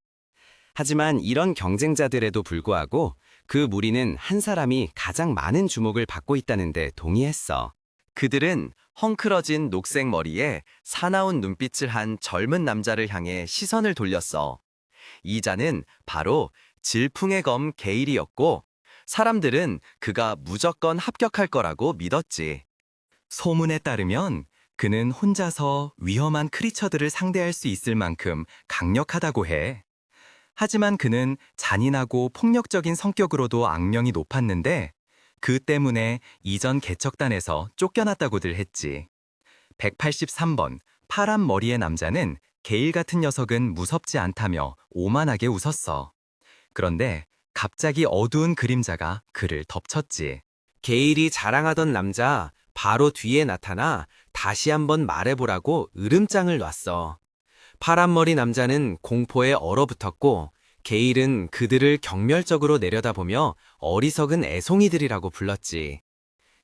하지만 이런 경쟁자들에도 불구하고 그 무리는 한 사람이 가장 많은 주목을 받고 있다는 데 동의했어. 그들은 헝클어진 녹색 머리에 사나운 눈빛을 한 젊은 남자를 향해 시선을 돌렸어. 이 자는 바로 질풍의 검 게일이었고, 사람들은 그가 무조건 합격할 거라고 믿었지. 소문에 따르면 그는 혼자서 위험한 크리처들을 상대할 수 있을 만큼 강력하다고 해. 하지만 그는 잔인하고 폭력적인 성격으로도 악명이 높았는데, 그 때문에 이전 개척단에서 쫓겨났다고들 했지. 183번 파란 머리의 남자는 게일 같은 녀석은 무섭지 않다며 오만하게 웃었어. 그런데 갑자기 어두운 그림자가 그를 덮쳤지. 게일이 자랑하던 남자 바로 뒤에 나타나 다시 한번 말해보라고 으름장을 놨어. 파란머리 남자는 공포에 얼어붙었고, 게일은 그들을 경멸적으로 내려다보며 어리석은 애송이들이라고 불렀지.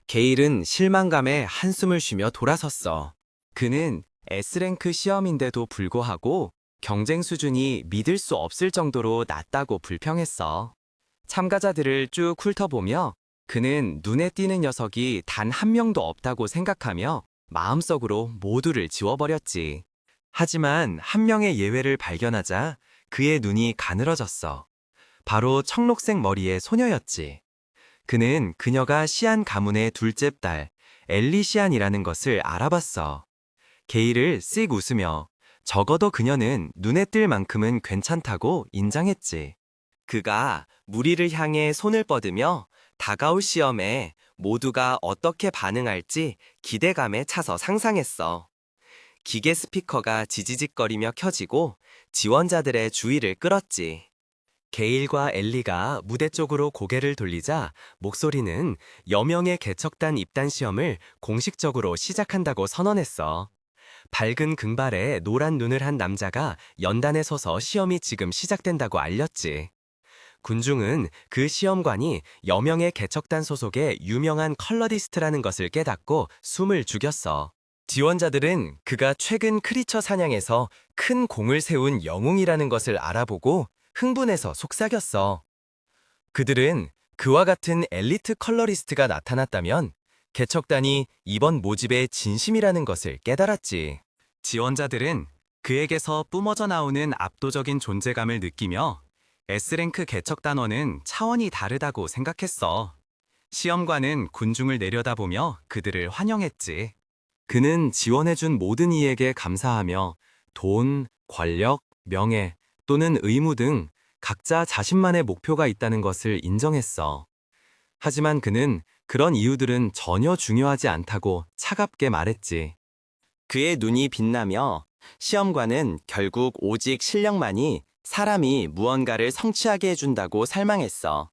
게일은 실망감에 한숨을 쉬며 돌아섰어. 그는 S랭크 시험인데도 불구하고 경쟁 수준이 믿을 수 없을 정도로 낮다고 불평했어. 참가자들을 쭉 훑어보며 그는 눈에 띄는 녀석이 단 한 명도 없다고 생각하며 마음속으로 모두를 지워버렸지. 하지만 한 명의 예외를 발견하자 그의 눈이 가늘어졌어. 바로 청록색 머리의 소녀였지. 그는 그녀가 시안 가문의 둘째 딸 엘리 시안이라는 것을 알아봤어. 게일을 씩 웃으며 적어도 그녀는 눈에 띌 만큼은 괜찮다고 인정했지. 그가 무리를 향해 손을 뻗으며 다가올 시험에 모두가 어떻게 반응할지 기대감에 차서 상상했어. 기계 스피커가 지지직거리며 켜지고 지원자들의 주의를 끌었지. 게일과 엘리가 무대 쪽으로 고개를 돌리자 목소리는 여명의 개척단 입단 시험을 공식적으로 시작한다고 선언했어. 밝은 금발에 노란 눈을 한 남자가 연단에 서서 시험이 지금 시작된다고 알렸지. 군중은 그 시험관이 여명의 개척단 소속의 유명한 컬러리스트라는 것을 깨닫고 숨을 죽였어. 지원자들은 그가 최근 크리처 사냥에서 큰 공을 세운 영웅이라는 것을 알아보고 흥분해서 속삭였어. 그들은 그와 같은 엘리트 컬러리스트가 나타났다면 개척단이 이번 모집의 진심이라는 것을 깨달았지. 지원자들은 그에게서 뿜어져 나오는 압도적인 존재감을 느끼며 S랭크 개척단원은 차원이 다르다고 생각했어. 시험관은 군중을 내려다보며 그들을 환영했지. 그는 지원해준 모든 이에게 감사하며 돈, 권력, 명예 또는 의무 등 각자 자신만의 목표가 있다는 것을 인정했어. 하지만 그는 그런 이유들은 전혀 중요하지 않다고 차갑게 말했지. 그의 눈이 빛나며 시험관은 결국 오직 실력만이 사람이 무언가를 성취하게 해준다고 설명했어.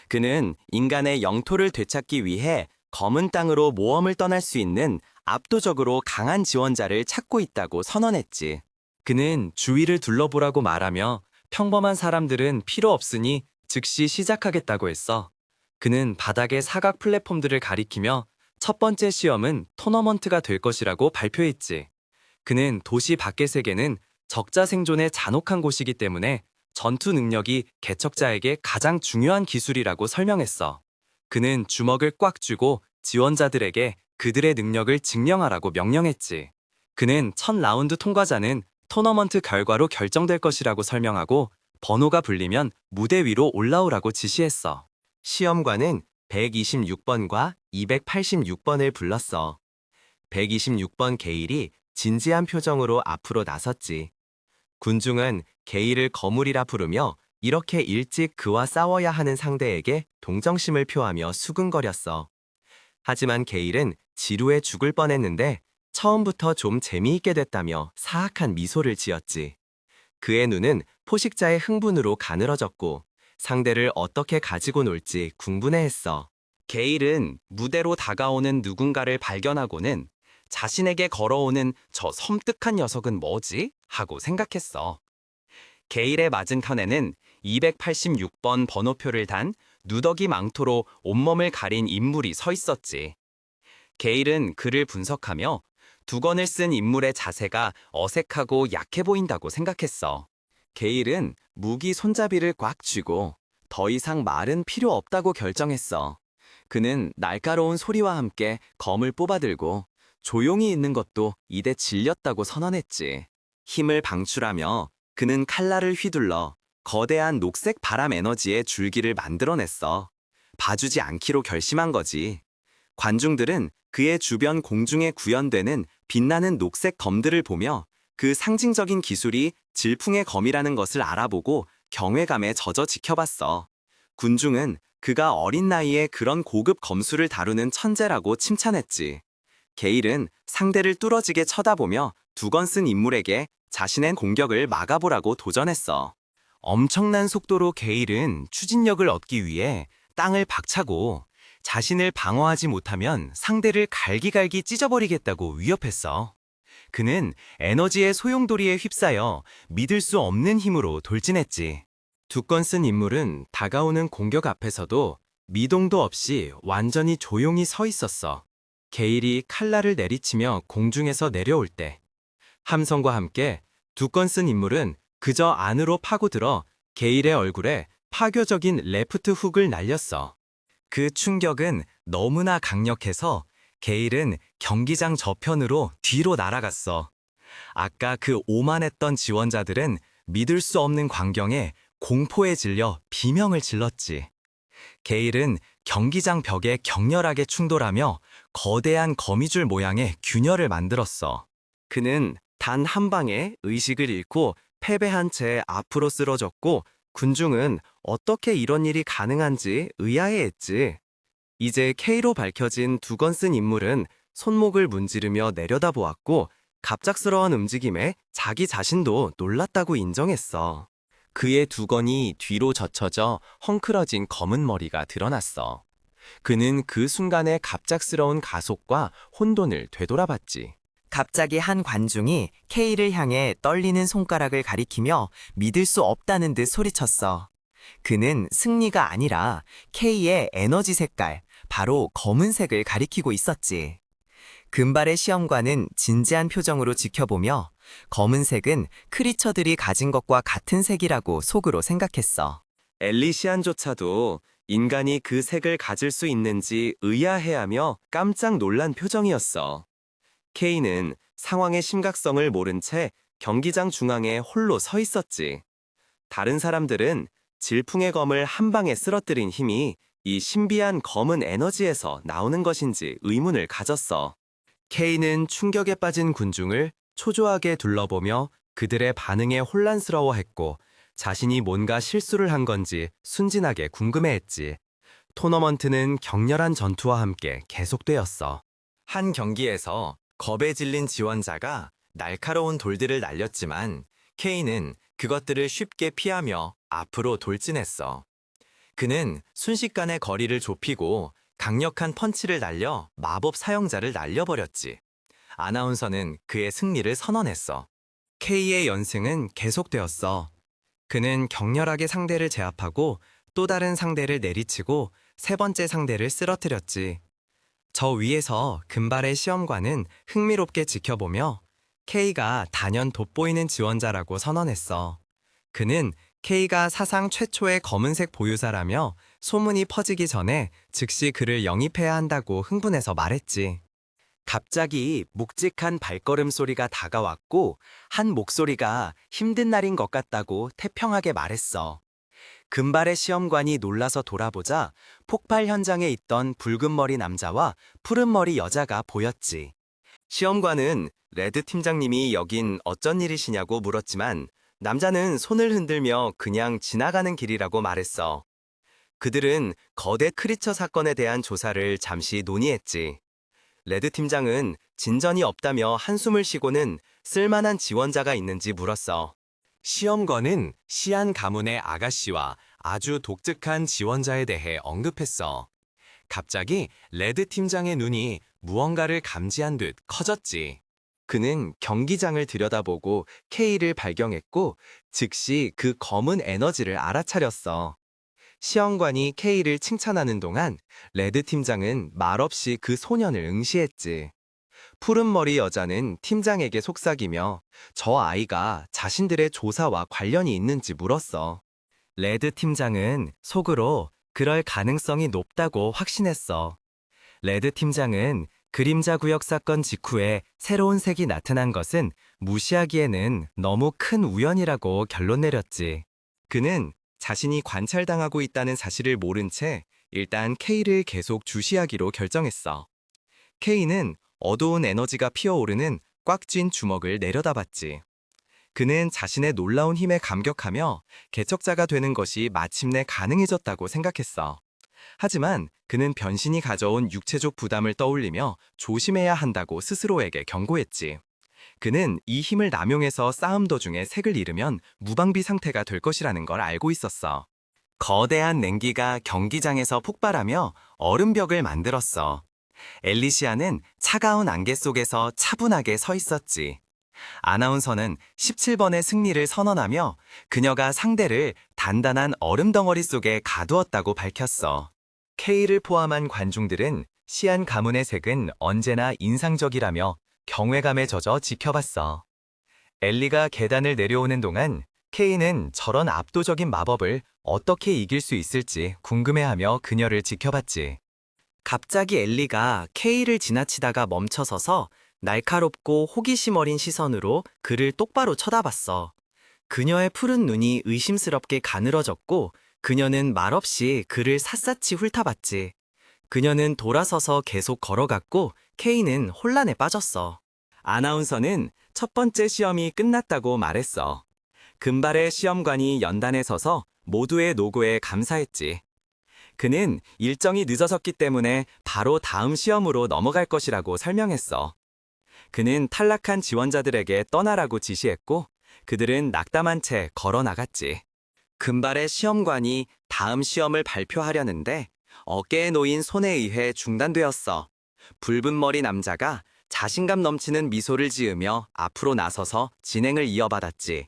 그는 인간의 영토를 되찾기 위해 검은 땅으로 모험을 떠날 수 있는 압도적으로 강한 지원자를 찾고 있다고 선언했지. 그는 주위를 둘러보라고 말하며 평범한 사람들은 필요 없으니 즉시 시작하겠다고 했어. 그는 바닥의 사각 플랫폼들을 가리키며 첫 번째 시험은 토너먼트가 될 것이라고 발표했지. 그는 도시 밖의 세계는 적자 생존의 잔혹한 곳이기 때문에 전투 능력이 개척자에게 가장 중요한 기술이라고 설명했어. 그는 주먹을 꽉 쥐고 지원자들에게 그들의 능력을 증명하라고 명령했지. 그는 첫 라운드 통과자는 토너먼트 결과로 결정될 것이라고 설명하고 번호가 불리면 무대 위로 올라오라고 지시했어. 시험관은 126번과 286번을 불렀어. 126번 게일이 진지한 표정으로 앞으로 나섰지. 군중은 게일을 거물이라 부르며 이렇게 일찍 그와 싸워야 하는 상대에게 동정심을 표하며 수근거렸어. 하지만 게일은 지루해 죽을 뻔했는데 처음부터 좀 재미있게 됐다며 사악한 미소를 지었지. 그의 눈은 포식자의 흥분으로 가늘어졌고 상대를 어떻게 가지고 놀지 궁분해했어. 게일은 무대로 다가오는 누군가를 발견하고는 자신에게 걸어오는 저 섬뜩한 녀석은 뭐지? 하고 생각했어. 게일의 맞은편에는 286번 번호표를 단 누더기 망토로 온몸을 가린 인물이 서 있었지. 게일은 그를 분석하며 두건을 쓴 인물의 자세가 어색하고 약해 보인다고 생각했어. 게일은 무기 손잡이를 꽉 쥐고 더 이상 말은 필요 없다고 결정했어. 그는 날카로운 소리와 함께 검을 뽑아들고 조용히 있는 것도 이대 질렸다고 선언했지. 힘을 방출하며 그는 칼날을 휘둘러 거대한 녹색 바람 에너지의 줄기를 만들어냈어. 봐주지 않기로 결심한 거지. 관중들은 그의 주변 공중에 구현되는 빛나는 녹색 검들을 보며 그 상징적인 기술이 질풍의 검이라는 것을 알아보고 경외감에 젖어 지켜봤어. 군중은 그가 어린 나이에 그런 고급 검술을 다루는 천재라고 칭찬했지. 게일은 상대를 뚫어지게 쳐다보며 두건 쓴 인물에게 자신의 공격을 막아보라고 도전했어. 엄청난 속도로 게일은 추진력을 얻기 위해 땅을 박차고 자신을 방어하지 못하면 상대를 갈기갈기 찢어버리겠다고 위협했어. 그는 에너지의 소용돌이에 휩싸여 믿을 수 없는 힘으로 돌진했지. 두 건 쓴 인물은 다가오는 공격 앞에서도 미동도 없이 완전히 조용히 서 있었어. 게일이 칼날을 내리치며 공중에서 내려올 때 함성과 함께 두 건 쓴 인물은 그저 안으로 파고들어 게일의 얼굴에 파괴적인 레프트 훅을 날렸어. 그 충격은 너무나 강력해서 게일은 경기장 저편으로 뒤로 날아갔어. 아까 그 오만했던 지원자들은 믿을 수 없는 광경에 공포에 질려 비명을 질렀지. 게일은 경기장 벽에 격렬하게 충돌하며 거대한 거미줄 모양의 균열을 만들었어. 그는 단 한 방에 의식을 잃고 패배한 채 앞으로 쓰러졌고 군중은 어떻게 이런 일이 가능한지 의아해했지. 이제 K로 밝혀진 두건쓴 인물은 손목을 문지르며 내려다보았고 갑작스러운 움직임에 자기 자신도 놀랐다고 인정했어. 그의 두건이 뒤로 젖혀져 헝클어진 검은 머리가 드러났어. 그는 그 순간의 갑작스러운 가속과 혼돈을 되돌아봤지. 갑자기 한 관중이 K를 향해 떨리는 손가락을 가리키며 믿을 수 없다는 듯 소리쳤어. 그는 승리가 아니라 K의 에너지 색깔, 바로 검은색을 가리키고 있었지. 금발의 시험관은 진지한 표정으로 지켜보며 검은색은 크리처들이 가진 것과 같은 색이라고 속으로 생각했어. 엘리시안조차도 인간이 그 색을 가질 수 있는지 의아해하며 깜짝 놀란 표정이었어. K는 상황의 심각성을 모른 채 경기장 중앙에 홀로 서 있었지. 다른 사람들은 질풍의 검을 한 방에 쓰러뜨린 힘이 이 신비한 검은 에너지에서 나오는 것인지 의문을 가졌어. K는 충격에 빠진 군중을 초조하게 둘러보며 그들의 반응에 혼란스러워했고 자신이 뭔가 실수를 한 건지 순진하게 궁금해했지. 토너먼트는 격렬한 전투와 함께 계속되었어. 한 경기에서 겁에 질린 지원자가 날카로운 돌들을 날렸지만 K는 그것들을 쉽게 피하며 앞으로 돌진했어. 그는 순식간에 거리를 좁히고 강력한 펀치를 날려 마법 사용자를 날려버렸지. 아나운서는 그의 승리를 선언했어. K의 연승은 계속되었어. 그는 격렬하게 상대를 제압하고 또 다른 상대를 내리치고 세 번째 상대를 쓰러뜨렸지. 저 위에서 금발의 시험관은 흥미롭게 지켜보며 K가 단연 돋보이는 지원자라고 선언했어. 그는 K가 사상 최초의 검은색 보유자라며 소문이 퍼지기 전에 즉시 그를 영입해야 한다고 흥분해서 말했지. 갑자기 묵직한 발걸음 소리가 다가왔고 한 목소리가 힘든 날인 것 같다고 태평하게 말했어. 금발의 시험관이 놀라서 돌아보자 폭발 현장에 있던 붉은 머리 남자와 푸른 머리 여자가 보였지. 시험관은 레드 팀장님이 여긴 어쩐 일이시냐고 물었지만 남자는 손을 흔들며 그냥 지나가는 길이라고 말했어. 그들은 거대 크리처 사건에 대한 조사를 잠시 논의했지. 레드 팀장은 진전이 없다며 한숨을 쉬고는 쓸만한 지원자가 있는지 물었어. 시험관은 시안 가문의 아가씨와 아주 독특한 지원자에 대해 언급했어. 갑자기 레드 팀장의 눈이 무언가를 감지한 듯 커졌지. 그는 경기장을 들여다보고 K를 발견했고 즉시 그 검은 에너지를 알아차렸어. 시험관이 K를 칭찬하는 동안 레드 팀장은 말없이 그 소년을 응시했지. 푸른 머리 여자는 팀장에게 속삭이며 저 아이가 자신들의 조사와 관련이 있는지 물었어. 레드 팀장은 속으로 그럴 가능성이 높다고 확신했어. 레드 팀장은 그림자 구역 사건 직후에 새로운 색이 나타난 것은 무시하기에는 너무 큰 우연이라고 결론 내렸지. 그는 자신이 관찰당하고 있다는 사실을 모른 채 일단 K를 계속 주시하기로 결정했어. K는 어두운 에너지가 피어오르는 꽉 쥔 주먹을 내려다봤지. 그는 자신의 놀라운 힘에 감격하며 개척자가 되는 것이 마침내 가능해졌다고 생각했어. 하지만 그는 변신이 가져온 육체적 부담을 떠올리며 조심해야 한다고 스스로에게 경고했지. 그는 이 힘을 남용해서 싸움 도중에 색을 잃으면 무방비 상태가 될 것이라는 걸 알고 있었어. 거대한 냉기가 경기장에서 폭발하며 얼음벽을 만들었어. 엘리시아는 차가운 안개 속에서 차분하게 서 있었지. 아나운서는 17번의 승리를 선언하며 그녀가 상대를 단단한 얼음 덩어리 속에 가두었다고 밝혔어. K를 포함한 관중들은 시안 가문의 색은 언제나 인상적이라며 경외감에 젖어 지켜봤어. 엘리가 계단을 내려오는 동안 K는 저런 압도적인 마법을 어떻게 이길 수 있을지 궁금해하며 그녀를 지켜봤지. 갑자기 엘리가 K를 지나치다가 멈춰서서 날카롭고 호기심 어린 시선으로 그를 똑바로 쳐다봤어. 그녀의 푸른 눈이 의심스럽게 가늘어졌고 그녀는 말없이 그를 샅샅이 훑어봤지. 그녀는 돌아서서 계속 걸어갔고 K는 혼란에 빠졌어. 아나운서는 첫 번째 시험이 끝났다고 말했어. 금발의 시험관이 연단에 서서 모두의 노고에 감사했지. 그는 일정이 늦어졌기 때문에 바로 다음 시험으로 넘어갈 것이라고 설명했어. 그는 탈락한 지원자들에게 떠나라고 지시했고, 그들은 낙담한 채 걸어 나갔지. 금발의 시험관이 다음 시험을 발표하려는데 어깨에 놓인 손에 의해 중단되었어. 붉은 머리 남자가 자신감 넘치는 미소를 지으며 앞으로 나서서 진행을 이어받았지.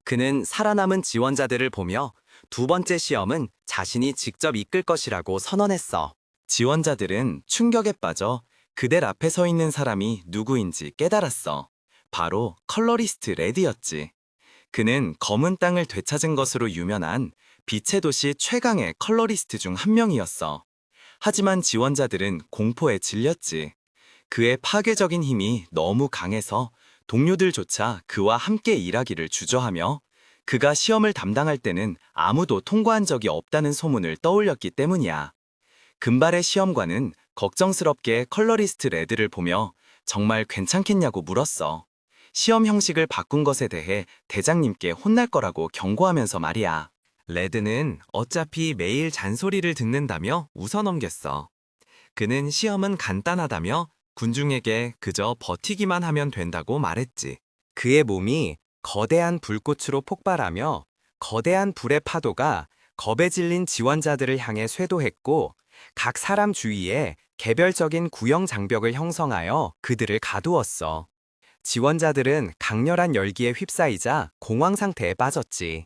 그는 살아남은 지원자들을 보며 두 번째 시험은 자신이 직접 이끌 것이라고 선언했어. 지원자들은 충격에 빠져 그들 앞에 서 있는 사람이 누구인지 깨달았어. 바로 컬러리스트 레드였지. 그는 검은 땅을 되찾은 것으로 유명한 빛의 도시 최강의 컬러리스트 중 한 명이었어. 하지만 지원자들은 공포에 질렸지. 그의 파괴적인 힘이 너무 강해서 동료들조차 그와 함께 일하기를 주저하며 그가 시험을 담당할 때는 아무도 통과한 적이 없다는 소문을 떠올렸기 때문이야. 금발의 시험관은 걱정스럽게 컬러리스트 레드를 보며 정말 괜찮겠냐고 물었어. 시험 형식을 바꾼 것에 대해 대장님께 혼날 거라고 경고하면서 말이야. 레드는 어차피 매일 잔소리를 듣는다며 웃어넘겼어. 그는 시험은 간단하다며 군중에게 그저 버티기만 하면 된다고 말했지. 그의 몸이 거대한 불꽃으로 폭발하며 거대한 불의 파도가 겁에 질린 지원자들을 향해 쇄도했고, 각 사람 주위에 개별적인 구형 장벽을 형성하여 그들을 가두었어. 지원자들은 강렬한 열기에 휩싸이자 공황 상태에 빠졌지.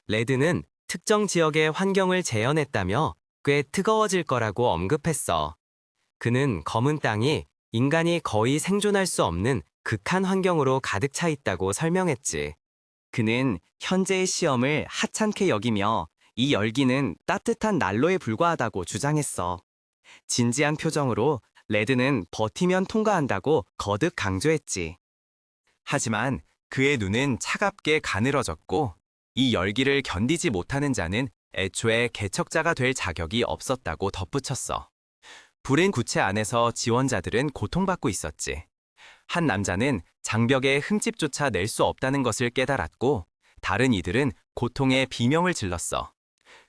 레드는 특정 지역의 환경을 재현했다며 꽤 뜨거워질 거라고 언급했어. 그는 검은 땅이 인간이 거의 생존할 수 없는 극한 환경으로 가득 차 있다고 설명했지. 그는 현재의 시험을 하찮게 여기며 이 열기는 따뜻한 난로에 불과하다고 주장했어. 진지한 표정으로 레드는 버티면 통과한다고 거듭 강조했지. 하지만 그의 눈은 차갑게 가늘어졌고, 이 열기를 견디지 못하는 자는 애초에 개척자가 될 자격이 없었다고 덧붙였어. 불인 구체 안에서 지원자들은 고통받고 있었지. 한 남자는 장벽에 흠집조차 낼 수 없다는 것을 깨달았고, 다른 이들은 고통에 비명을 질렀어.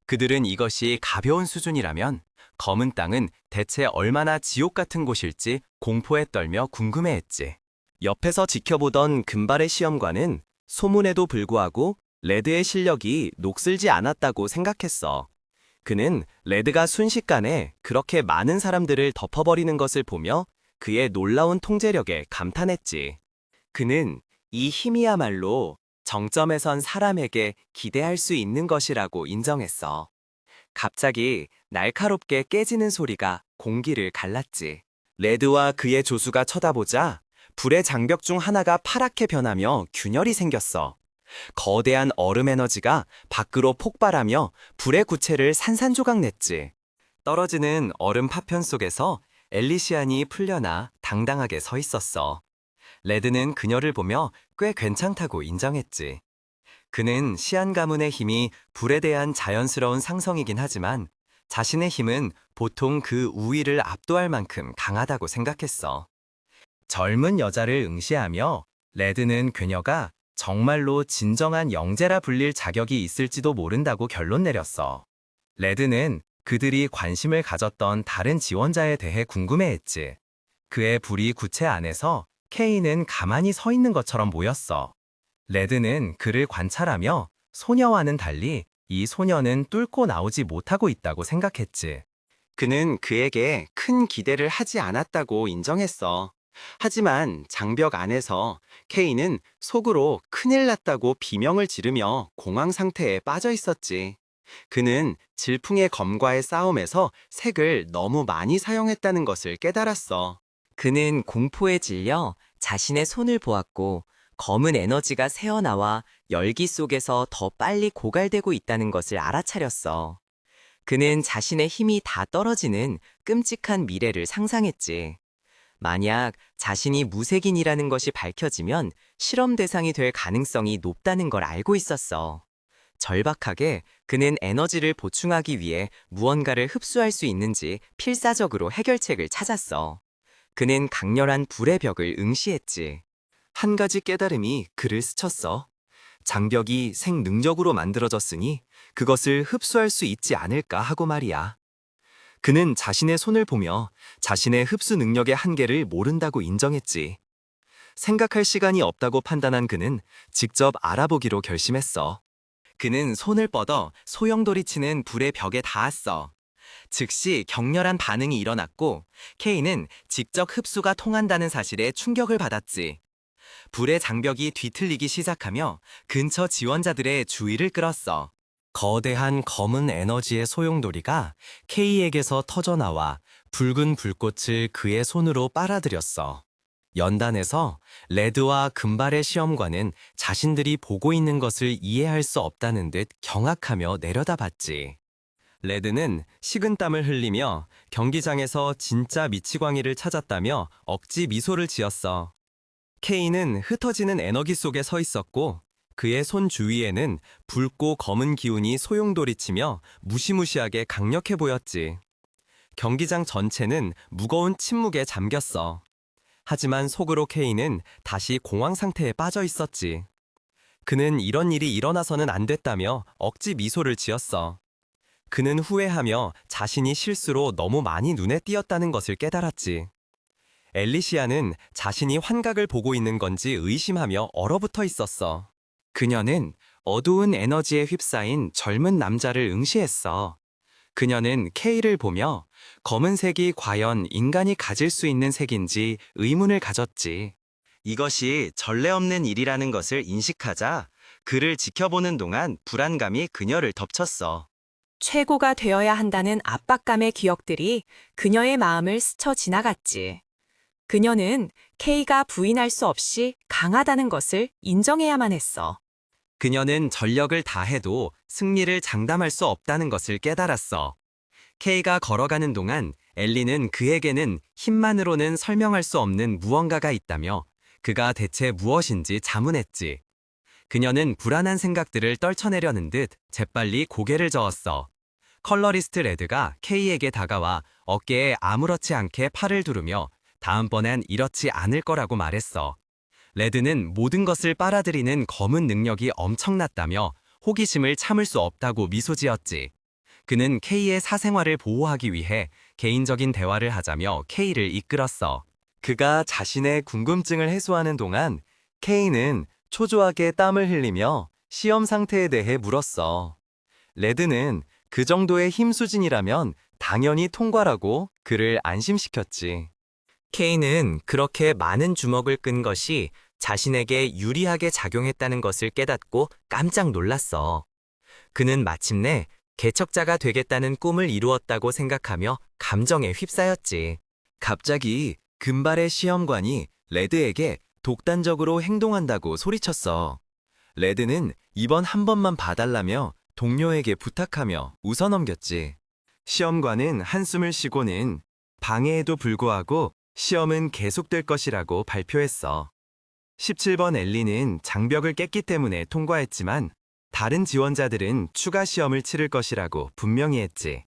그들은 이것이 가벼운 수준이라면 검은 땅은 대체 얼마나 지옥 같은 곳일지 공포에 떨며 궁금해했지. 옆에서 지켜보던 금발의 시험관은 소문에도 불구하고 레드의 실력이 녹슬지 않았다고 생각했어. 그는 레드가 순식간에 그렇게 많은 사람들을 덮어버리는 것을 보며 그의 놀라운 통제력에 감탄했지. 그는 이 힘이야말로 정점에 선 사람에게 기대할 수 있는 것이라고 인정했어. 갑자기 날카롭게 깨지는 소리가 공기를 갈랐지. 레드와 그의 조수가 쳐다보자 불의 장벽 중 하나가 파랗게 변하며 균열이 생겼어. 거대한 얼음 에너지가 밖으로 폭발하며 불의 구체를 산산조각 냈지. 떨어지는 얼음 파편 속에서 엘리시안이 풀려나 당당하게 서 있었어. 레드는 그녀를 보며 꽤 괜찮다고 인정했지. 그는 시안 가문의 힘이 불에 대한 자연스러운 상성이긴 하지만 자신의 힘은 보통 그 우위를 압도할 만큼 강하다고 생각했어. 젊은 여자를 응시하며 레드는 그녀가 정말로 진정한 영재라 불릴 자격이 있을지도 모른다고 결론 내렸어. 레드는 그들이 관심을 가졌던 다른 지원자에 대해 궁금해했지. 그의 불이 구체 안에서 케이는 가만히 서 있는 것처럼 보였어. 레드는 그를 관찰하며 소녀와는 달리 이 소녀는 뚫고 나오지 못하고 있다고 생각했지. 그는 그에게 큰 기대를 하지 않았다고 인정했어. 하지만 장벽 안에서 케이는 속으로 큰일 났다고 비명을 지르며 공황 상태에 빠져 있었지. 그는 질풍의 검과의 싸움에서 색을 너무 많이 사용했다는 것을 깨달았어. 그는 공포에 질려 자신의 손을 보았고 검은 에너지가 새어나와 열기 속에서 더 빨리 고갈되고 있다는 것을 알아차렸어. 그는 자신의 힘이 다 떨어지는 끔찍한 미래를 상상했지. 만약 자신이 무색인이라는 것이 밝혀지면 실험 대상이 될 가능성이 높다는 걸 알고 있었어. 절박하게 그는 에너지를 보충하기 위해 무언가를 흡수할 수 있는지 필사적으로 해결책을 찾았어. 그는 강렬한 불의 벽을 응시했지. 한 가지 깨달음이 그를 스쳤어. 장벽이 생능력으로 만들어졌으니 그것을 흡수할 수 있지 않을까 하고 말이야. 그는 자신의 손을 보며 자신의 흡수 능력의 한계를 모른다고 인정했지. 생각할 시간이 없다고 판단한 그는 직접 알아보기로 결심했어. 그는 손을 뻗어 소용돌이치는 불의 벽에 닿았어. 즉시 격렬한 반응이 일어났고 K는 직접 흡수가 통한다는 사실에 충격을 받았지. 불의 장벽이 뒤틀리기 시작하며 근처 지원자들의 주의를 끌었어. 거대한 검은 에너지의 소용돌이가 K에게서 터져나와 붉은 불꽃을 그의 손으로 빨아들였어. 연단에서 레드와 금발의 시험관은 자신들이 보고 있는 것을 이해할 수 없다는 듯 경악하며 내려다봤지. 레드는 식은땀을 흘리며 경기장에서 진짜 미치광이를 찾았다며 억지 미소를 지었어. K는 흩어지는 에너지 속에 서 있었고 그의 손 주위에는 붉고 검은 기운이 소용돌이치며 무시무시하게 강력해 보였지. 경기장 전체는 무거운 침묵에 잠겼어. 하지만 속으로 K는 다시 공황 상태에 빠져 있었지. 그는 이런 일이 일어나서는 안 됐다며 억지 미소를 지었어. 그는 후회하며 자신이 실수로 너무 많이 눈에 띄었다는 것을 깨달았지. 엘리시아는 자신이 환각을 보고 있는 건지 의심하며 얼어붙어 있었어. 그녀는 어두운 에너지에 휩싸인 젊은 남자를 응시했어. 그녀는 K를 보며 검은색이 과연 인간이 가질 수 있는 색인지 의문을 가졌지. 이것이 전례 없는 일이라는 것을 인식하자 그를 지켜보는 동안 불안감이 그녀를 덮쳤어. 최고가 되어야 한다는 압박감의 기억들이 그녀의 마음을 스쳐 지나갔지. 그녀는 K가 부인할 수 없이 강하다는 것을 인정해야만 했어. 그녀는 전력을 다해도 승리를 장담할 수 없다는 것을 깨달았어. K가 걸어가는 동안 엘리는 그에게는 힘만으로는 설명할 수 없는 무언가가 있다며 그가 대체 무엇인지 자문했지. 그녀는 불안한 생각들을 떨쳐내려는 듯 재빨리 고개를 저었어. 컬러리스트 레드가 K에게 다가와 어깨에 아무렇지 않게 팔을 두르며 다음번엔 이렇지 않을 거라고 말했어. 레드는 모든 것을 빨아들이는 검은 능력이 엄청났다며 호기심을 참을 수 없다고 미소 지었지. 그는 K의 사생활을 보호하기 위해 개인적인 대화를 하자며 K를 이끌었어. 그가 자신의 궁금증을 해소하는 동안 K는 초조하게 땀을 흘리며 시험 상태에 대해 물었어. 레드는 그 정도의 힘 수준이라면 당연히 통과라고 그를 안심시켰지. K는 그렇게 많은 주먹을 끈 것이 자신에게 유리하게 작용했다는 것을 깨닫고 깜짝 놀랐어. 그는 마침내 개척자가 되겠다는 꿈을 이루었다고 생각하며 감정에 휩싸였지. 갑자기 금발의 시험관이 레드에게 독단적으로 행동한다고 소리쳤어. 레드는 이번 한 번만 봐달라며 동료에게 부탁하며 웃어넘겼지. 시험관은 한숨을 쉬고는 방해에도 불구하고 시험은 계속될 것이라고 발표했어. 17번 엘리는 장벽을 깼기 때문에 통과했지만 다른 지원자들은 추가 시험을 치를 것이라고 분명히 했지.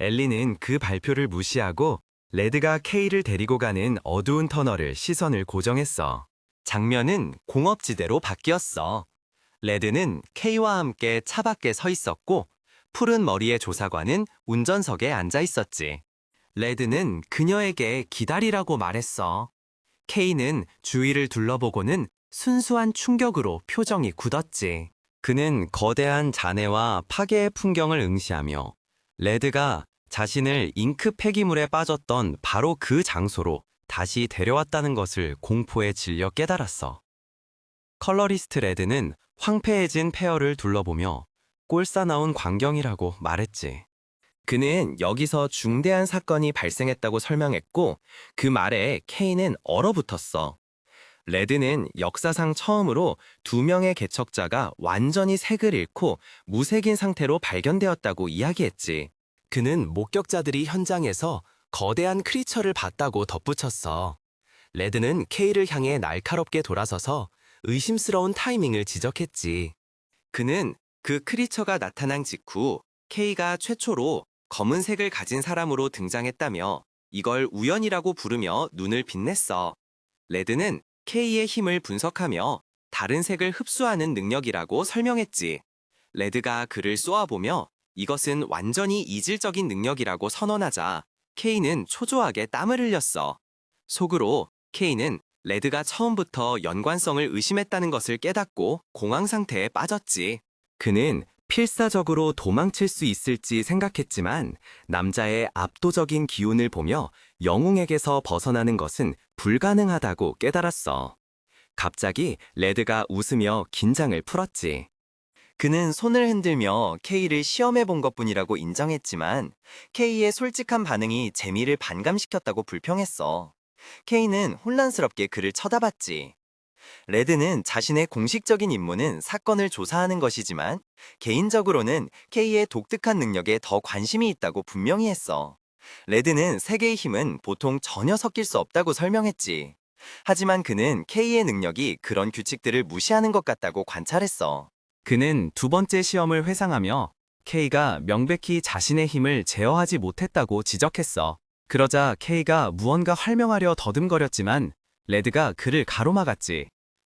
엘리는 그 발표를 무시하고 레드가 K를 데리고 가는 어두운 터널을 시선을 고정했어. 장면은 공업지대로 바뀌었어. 레드는 K와 함께 차 밖에 서 있었고 푸른 머리의 조사관은 운전석에 앉아 있었지. 레드는 그녀에게 기다리라고 말했어. K는 주위를 둘러보고는 순수한 충격으로 표정이 굳었지. 그는 거대한 잔해와 파괴의 풍경을 응시하며 레드가 자신을 잉크 폐기물에 빠졌던 바로 그 장소로 다시 데려왔다는 것을 공포에 질려 깨달았어. 컬러리스트 레드는 황폐해진 폐허를 둘러보며 꼴사나운 광경이라고 말했지. 그는 여기서 중대한 사건이 발생했다고 설명했고 그 말에 K는 얼어붙었어. 레드는 역사상 처음으로 2명의 개척자가 완전히 색을 잃고 무색인 상태로 발견되었다고 이야기했지. 그는 목격자들이 현장에서 거대한 크리처를 봤다고 덧붙였어. 레드는 K를 향해 날카롭게 돌아서서 의심스러운 타이밍을 지적했지. 그는 그 크리처가 나타난 직후 K가 최초로 검은색을 가진 사람으로 등장했다며 이걸 우연이라고 부르며 눈을 빛냈어. 레드는 K의 힘을 분석하며 다른 색을 흡수하는 능력이라고 설명했지. 레드가 그를 쏘아보며 이것은 완전히 이질적인 능력이라고 선언하자 K는 초조하게 땀을 흘렸어. 속으로 K는 레드가 처음부터 연관성을 의심했다는 것을 깨닫고 공황 상태에 빠졌지. 그는 필사적으로 도망칠 수 있을지 생각했지만 남자의 압도적인 기운을 보며 영웅에게서 벗어나는 것은 불가능하다고 깨달았어. 갑자기 레드가 웃으며 긴장을 풀었지. 그는 손을 흔들며 K를 시험해 본 것뿐이라고 인정했지만 K의 솔직한 반응이 재미를 반감시켰다고 불평했어. K는 혼란스럽게 그를 쳐다봤지. 레드는 자신의 공식적인 임무는 사건을 조사하는 것이지만 개인적으로는 K의 독특한 능력에 더 관심이 있다고 분명히 했어. 레드는 세계의 힘은 보통 전혀 섞일 수 없다고 설명했지. 하지만 그는 K의 능력이 그런 규칙들을 무시하는 것 같다고 관찰했어. 그는 두 번째 시험을 회상하며 K가 명백히 자신의 힘을 제어하지 못했다고 지적했어. 그러자 K가 무언가 설명하려 더듬거렸지만 레드가 그를 가로막았지.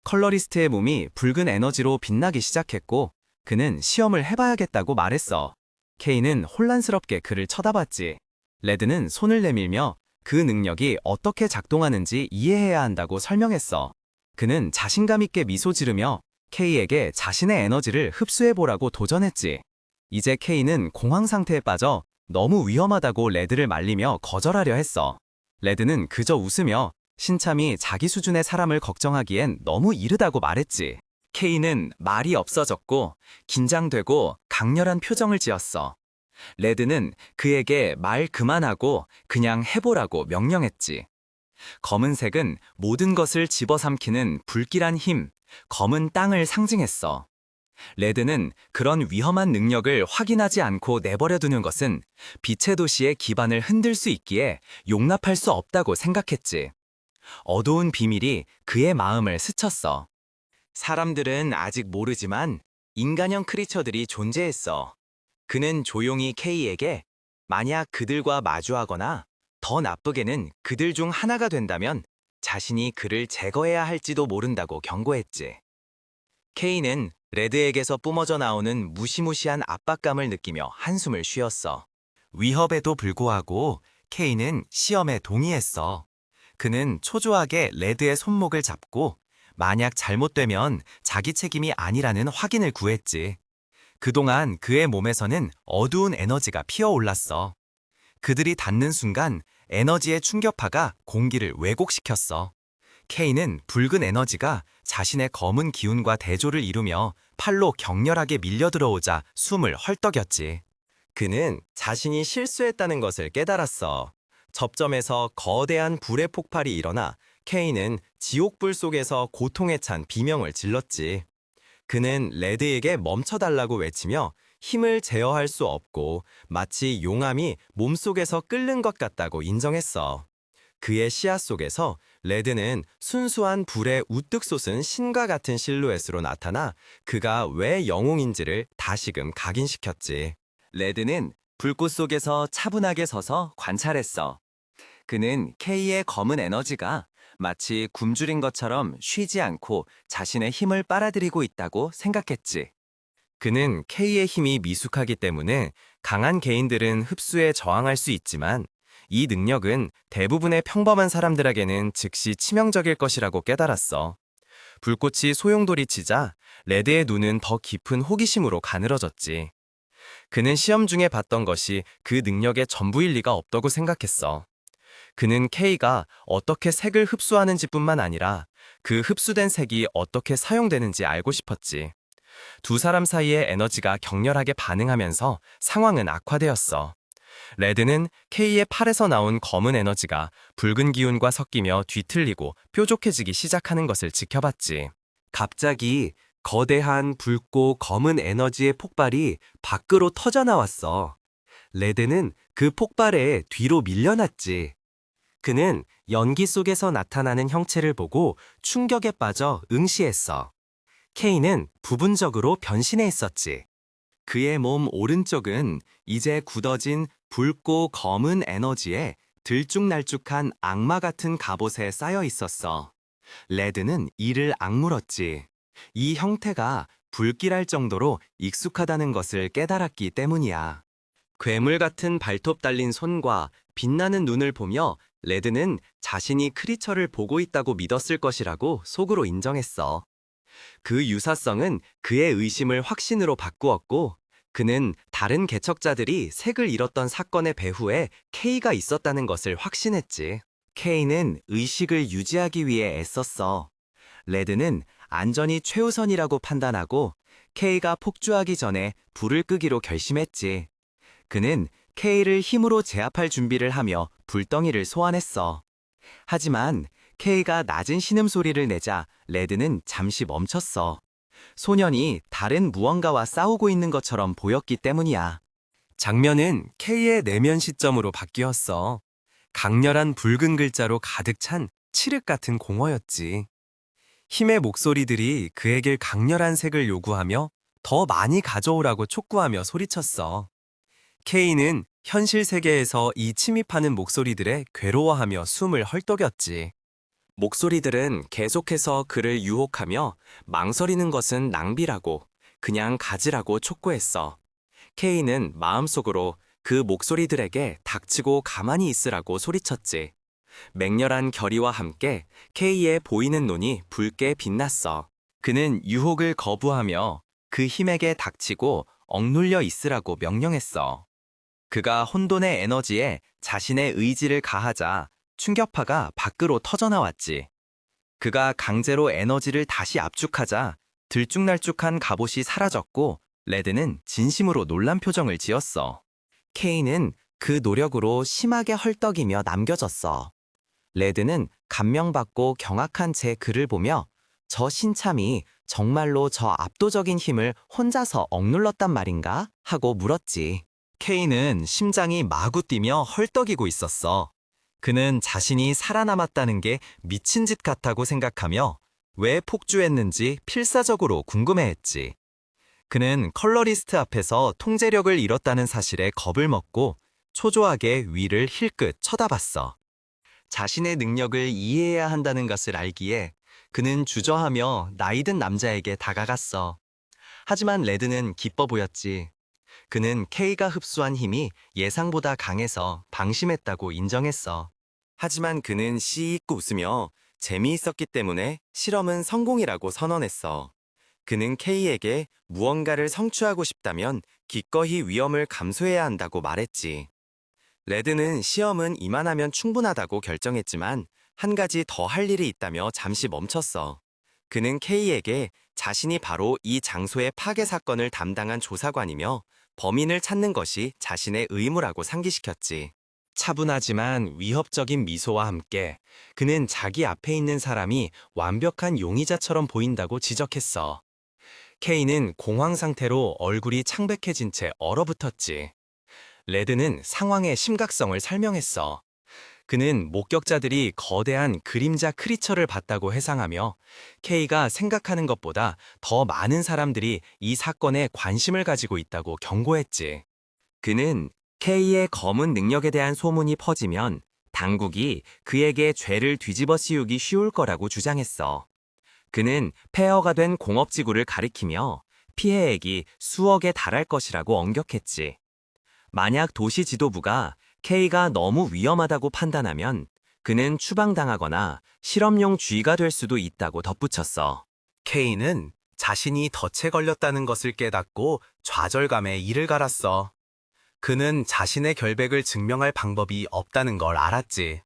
컬러리스트의 몸이 붉은 에너지로 빛나기 시작했고 그는 시험을 해봐야겠다고 말했어. K는 혼란스럽게 그를 쳐다봤지. 레드는 손을 내밀며 그 능력이 어떻게 작동하는지 이해해야 한다고 설명했어. 그는 자신감 있게 미소 지르며 K에게 자신의 에너지를 흡수해보라고 도전했지. 이제 K는 공황 상태에 빠져 너무 위험하다고 레드를 말리며 거절하려 했어. 레드는 그저 웃으며 신참이 자기 수준의 사람을 걱정하기엔 너무 이르다고 말했지. K는 말이 없어졌고 긴장되고 강렬한 표정을 지었어. 레드는 그에게 말 그만하고 그냥 해보라고 명령했지. 검은색은 모든 것을 집어삼키는 불길한 힘, 검은 땅을 상징했어. 레드는 그런 위험한 능력을 확인하지 않고 내버려두는 것은 빛의 도시의 기반을 흔들 수 있기에 용납할 수 없다고 생각했지. 어두운 비밀이 그의 마음을 스쳤어. 사람들은 아직 모르지만 인간형 크리처들이 존재했어. 그는 조용히 K에게 만약 그들과 마주하거나 더 나쁘게는 그들 중 하나가 된다면 자신이 그를 제거해야 할지도 모른다고 경고했지. K는 레드에게서 뿜어져 나오는 무시무시한 압박감을 느끼며 한숨을 쉬었어. 위협에도 불구하고 K는 시험에 동의했어. 그는 초조하게 레드의 손목을 잡고 만약 잘못되면 자기 책임이 아니라는 확인을 구했지. 그동안 그의 몸에서는 어두운 에너지가 피어올랐어. 그들이 닿는 순간 에너지의 충격파가 공기를 왜곡시켰어. K는 붉은 에너지가 자신의 검은 기운과 대조를 이루며 팔로 격렬하게 밀려들어오자 숨을 헐떡였지. 그는 자신이 실수했다는 것을 깨달았어. 접점에서 거대한 불의 폭발이 일어나 K는 지옥불 속에서 고통에 찬 비명을 질렀지. 그는 레드에게 멈춰달라고 외치며 힘을 제어할 수 없고 마치 용암이 몸속에서 끓는 것 같다고 인정했어. 그의 시야 속에서 레드는 순수한 불에 우뚝 솟은 신과 같은 실루엣으로 나타나 그가 왜 영웅인지를 다시금 각인시켰지. 레드는 불꽃 속에서 차분하게 서서 관찰했어. 그는 K의 검은 에너지가 마치 굶주린 것처럼 쉬지 않고 자신의 힘을 빨아들이고 있다고 생각했지. 그는 K의 힘이 미숙하기 때문에 강한 개인들은 흡수에 저항할 수 있지만 이 능력은 대부분의 평범한 사람들에게는 즉시 치명적일 것이라고 깨달았어. 불꽃이 소용돌이치자 레드의 눈은 더 깊은 호기심으로 가늘어졌지. 그는 시험 중에 봤던 것이 그 능력의 전부일 리가 없다고 생각했어. 그는 K가 어떻게 색을 흡수하는지뿐만 아니라 그 흡수된 색이 어떻게 사용되는지 알고 싶었지. 두 사람 사이의 에너지가 격렬하게 반응하면서 상황은 악화되었어. 레드는 K의 팔에서 나온 검은 에너지가 붉은 기운과 섞이며 뒤틀리고 뾰족해지기 시작하는 것을 지켜봤지. 갑자기 거대한 붉고 검은 에너지의 폭발이 밖으로 터져나왔어. 레드는 그 폭발에 뒤로 밀려났지. 그는 연기 속에서 나타나는 형체를 보고 충격에 빠져 응시했어. K는 부분적으로 변신해 있었지. 그의 몸 오른쪽은 이제 굳어진 붉고 검은 에너지에 들쭉날쭉한 악마 같은 갑옷에 쌓여 있었어. 레드는 이를 악물었지. 이 형태가 불길할 정도로 익숙하다는 것을 깨달았기 때문이야. 괴물 같은 발톱 달린 손과 빛나는 눈을 보며 레드는 자신이 크리처를 보고 있다고 믿었을 것이라고 속으로 인정했어. 그 유사성은 그의 의심을 확신으로 바꾸었고, 그는 다른 개척자들이 색을 잃었던 사건의 배후에 K가 있었다는 것을 확신했지. K는 의식을 유지하기 위해 애썼어. 레드는 안전이 최우선이라고 판단하고 K가 폭주하기 전에 불을 끄기로 결심했지. 그는 K를 힘으로 제압할 준비를 하며 불덩이를 소환했어. 하지만 K가 낮은 신음소리를 내자 레드는 잠시 멈췄어. 소년이 다른 무언가와 싸우고 있는 것처럼 보였기 때문이야. 장면은 K의 내면 시점으로 바뀌었어. 강렬한 붉은 글자로 가득 찬 칠흑 같은 공허였지. 힘의 목소리들이 그에게 강렬한 색을 요구하며 더 많이 가져오라고 촉구하며 소리쳤어. K는 현실 세계에서 이 침입하는 목소리들에 괴로워하며 숨을 헐떡였지. 목소리들은 계속해서 그를 유혹하며 망설이는 것은 낭비라고, 그냥 가지라고 촉구했어. K는 마음속으로 그 목소리들에게 닥치고 가만히 있으라고 소리쳤지. 맹렬한 결의와 함께 K의 보이는 눈이 붉게 빛났어. 그는 유혹을 거부하며 그 힘에게 닥치고 억눌려 있으라고 명령했어. 그가 혼돈의 에너지에 자신의 의지를 가하자 충격파가 밖으로 터져나왔지. 그가 강제로 에너지를 다시 압축하자 들쭉날쭉한 갑옷이 사라졌고 레드는 진심으로 놀란 표정을 지었어. K는 그 노력으로 심하게 헐떡이며 남겨졌어. 레드는 감명받고 경악한 제 글을 보며 저 신참이 정말로 저 압도적인 힘을 혼자서 억눌렀단 말인가? 하고 물었지. K는 심장이 마구 뛰며 헐떡이고 있었어. 그는 자신이 살아남았다는 게 미친 짓 같다고 생각하며 왜 폭주했는지 필사적으로 궁금해했지. 그는 컬러리스트 앞에서 통제력을 잃었다는 사실에 겁을 먹고 초조하게 위를 힐끗 쳐다봤어. 자신의 능력을 이해해야 한다는 것을 알기에 그는 주저하며 나이든 남자에게 다가갔어. 하지만 레드는 기뻐 보였지. 그는 K가 흡수한 힘이 예상보다 강해서 방심했다고 인정했어. 하지만 그는 씨익고 웃으며 재미있었기 때문에 실험은 성공이라고 선언했어. 그는 K에게 무언가를 성취하고 싶다면 기꺼이 위험을 감수해야 한다고 말했지. 레드는 시험은 이만하면 충분하다고 결정했지만 한 가지 더 할 일이 있다며 잠시 멈췄어. 그는 K에게 자신이 바로 이 장소의 파괴 사건을 담당한 조사관이며 범인을 찾는 것이 자신의 의무라고 상기시켰지. 차분하지만 위협적인 미소와 함께 그는 자기 앞에 있는 사람이 완벽한 용의자처럼 보인다고 지적했어. K는 공황 상태로 얼굴이 창백해진 채 얼어붙었지. 레드는 상황의 심각성을 설명했어. 그는 목격자들이 거대한 그림자 크리처를 봤다고 회상하며 K가 생각하는 것보다 더 많은 사람들이 이 사건에 관심을 가지고 있다고 경고했지. 그는 K의 검은 능력에 대한 소문이 퍼지면 당국이 그에게 죄를 뒤집어 씌우기 쉬울 거라고 주장했어. 그는 폐허가 된 공업지구를 가리키며 피해액이 수억에 달할 것이라고 언격했지. 만약 도시 지도부가 K가 너무 위험하다고 판단하면 그는 추방당하거나 실험용 쥐가 될 수도 있다고 덧붙였어. K는 자신이 덫에 걸렸다는 것을 깨닫고 좌절감에 이를 갈았어. 그는 자신의 결백을 증명할 방법이 없다는 걸 알았지.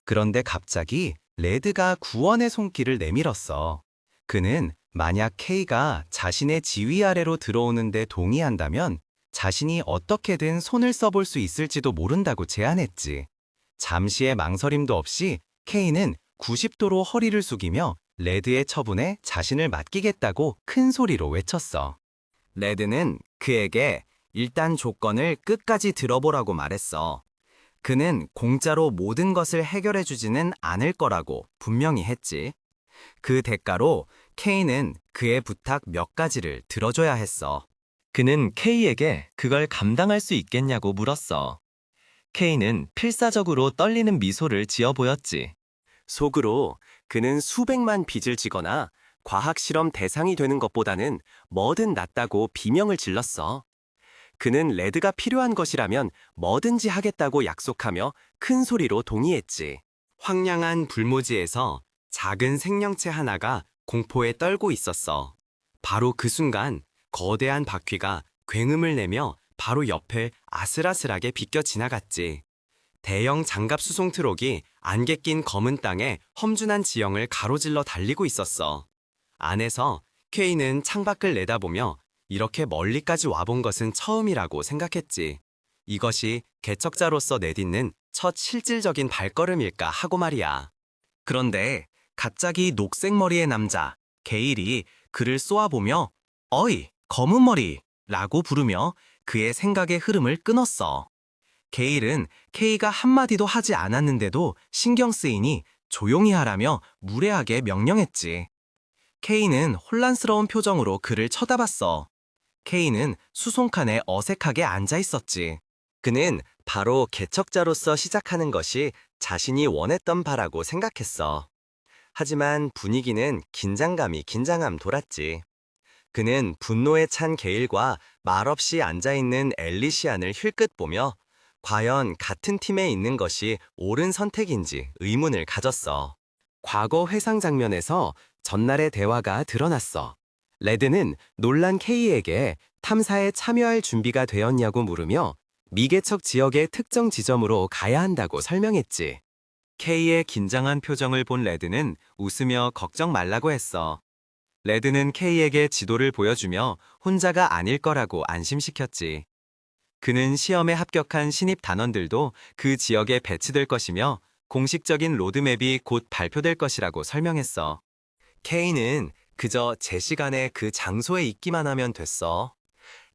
그런데 갑자기 레드가 구원의 손길을 내밀었어. 그는 만약 K가 자신의 지휘 아래로 들어오는데 동의한다면 자신이 어떻게든 손을 써볼 수 있을지도 모른다고 제안했지. 잠시의 망설임도 없이 K는 90도로 허리를 숙이며 레드의 처분에 자신을 맡기겠다고 큰 소리로 외쳤어. 레드는 그에게 일단 조건을 끝까지 들어보라고 말했어. 그는 공짜로 모든 것을 해결해주지는 않을 거라고 분명히 했지. 그 대가로 K는 그의 부탁 몇 가지를 들어줘야 했어. 그는 K에게 그걸 감당할 수 있겠냐고 물었어. K는 필사적으로 떨리는 미소를 지어 보였지. 속으로 그는 수백만 빚을 지거나 과학 실험 대상이 되는 것보다는 뭐든 낫다고 비명을 질렀어. 그는 레드가 필요한 것이라면 뭐든지 하겠다고 약속하며 큰 소리로 동의했지. 황량한 불모지에서 작은 생명체 하나가 공포에 떨고 있었어. 바로 그 순간 거대한 바퀴가 굉음을 내며 바로 옆을 아슬아슬하게 비껴 지나갔지. 대형 장갑 수송 트럭이 안개 낀 검은 땅에 험준한 지형을 가로질러 달리고 있었어. 안에서 케이는 창밖을 내다보며 이렇게 멀리까지 와본 것은 처음이라고 생각했지. 이것이 개척자로서 내딛는 첫 실질적인 발걸음일까 하고 말이야. 그런데 갑자기 녹색머리의 남자, 게일이 그를 쏘아보며 어이, 검은머리! 라고 부르며 그의 생각의 흐름을 끊었어. 게일은 케이가 한마디도 하지 않았는데도 신경 쓰이니 조용히 하라며 무례하게 명령했지. 케이는 혼란스러운 표정으로 그를 쳐다봤어. 케이는 수송칸에 어색하게 앉아 있었지. 그는 바로 개척자로서 시작하는 것이 자신이 원했던 바라고 생각했어. 하지만 분위기는 긴장감 돌았지. 그는 분노에 찬 게일과 말없이 앉아있는 엘리시안을 힐끗 보며 과연 같은 팀에 있는 것이 옳은 선택인지 의문을 가졌어. 과거 회상 장면에서 전날의 대화가 드러났어. 레드는 놀란 케이에게 탐사에 참여할 준비가 되었냐고 물으며 미개척 지역의 특정 지점으로 가야 한다고 설명했지. 케이의 긴장한 표정을 본 레드는 웃으며 걱정 말라고 했어. 레드는 케이에게 지도를 보여주며 혼자가 아닐 거라고 안심시켰지. 그는 시험에 합격한 신입 단원들도 그 지역에 배치될 것이며 공식적인 로드맵이 곧 발표될 것이라고 설명했어. 케이는 그저 제 시간에 그 장소에 있기만 하면 됐어.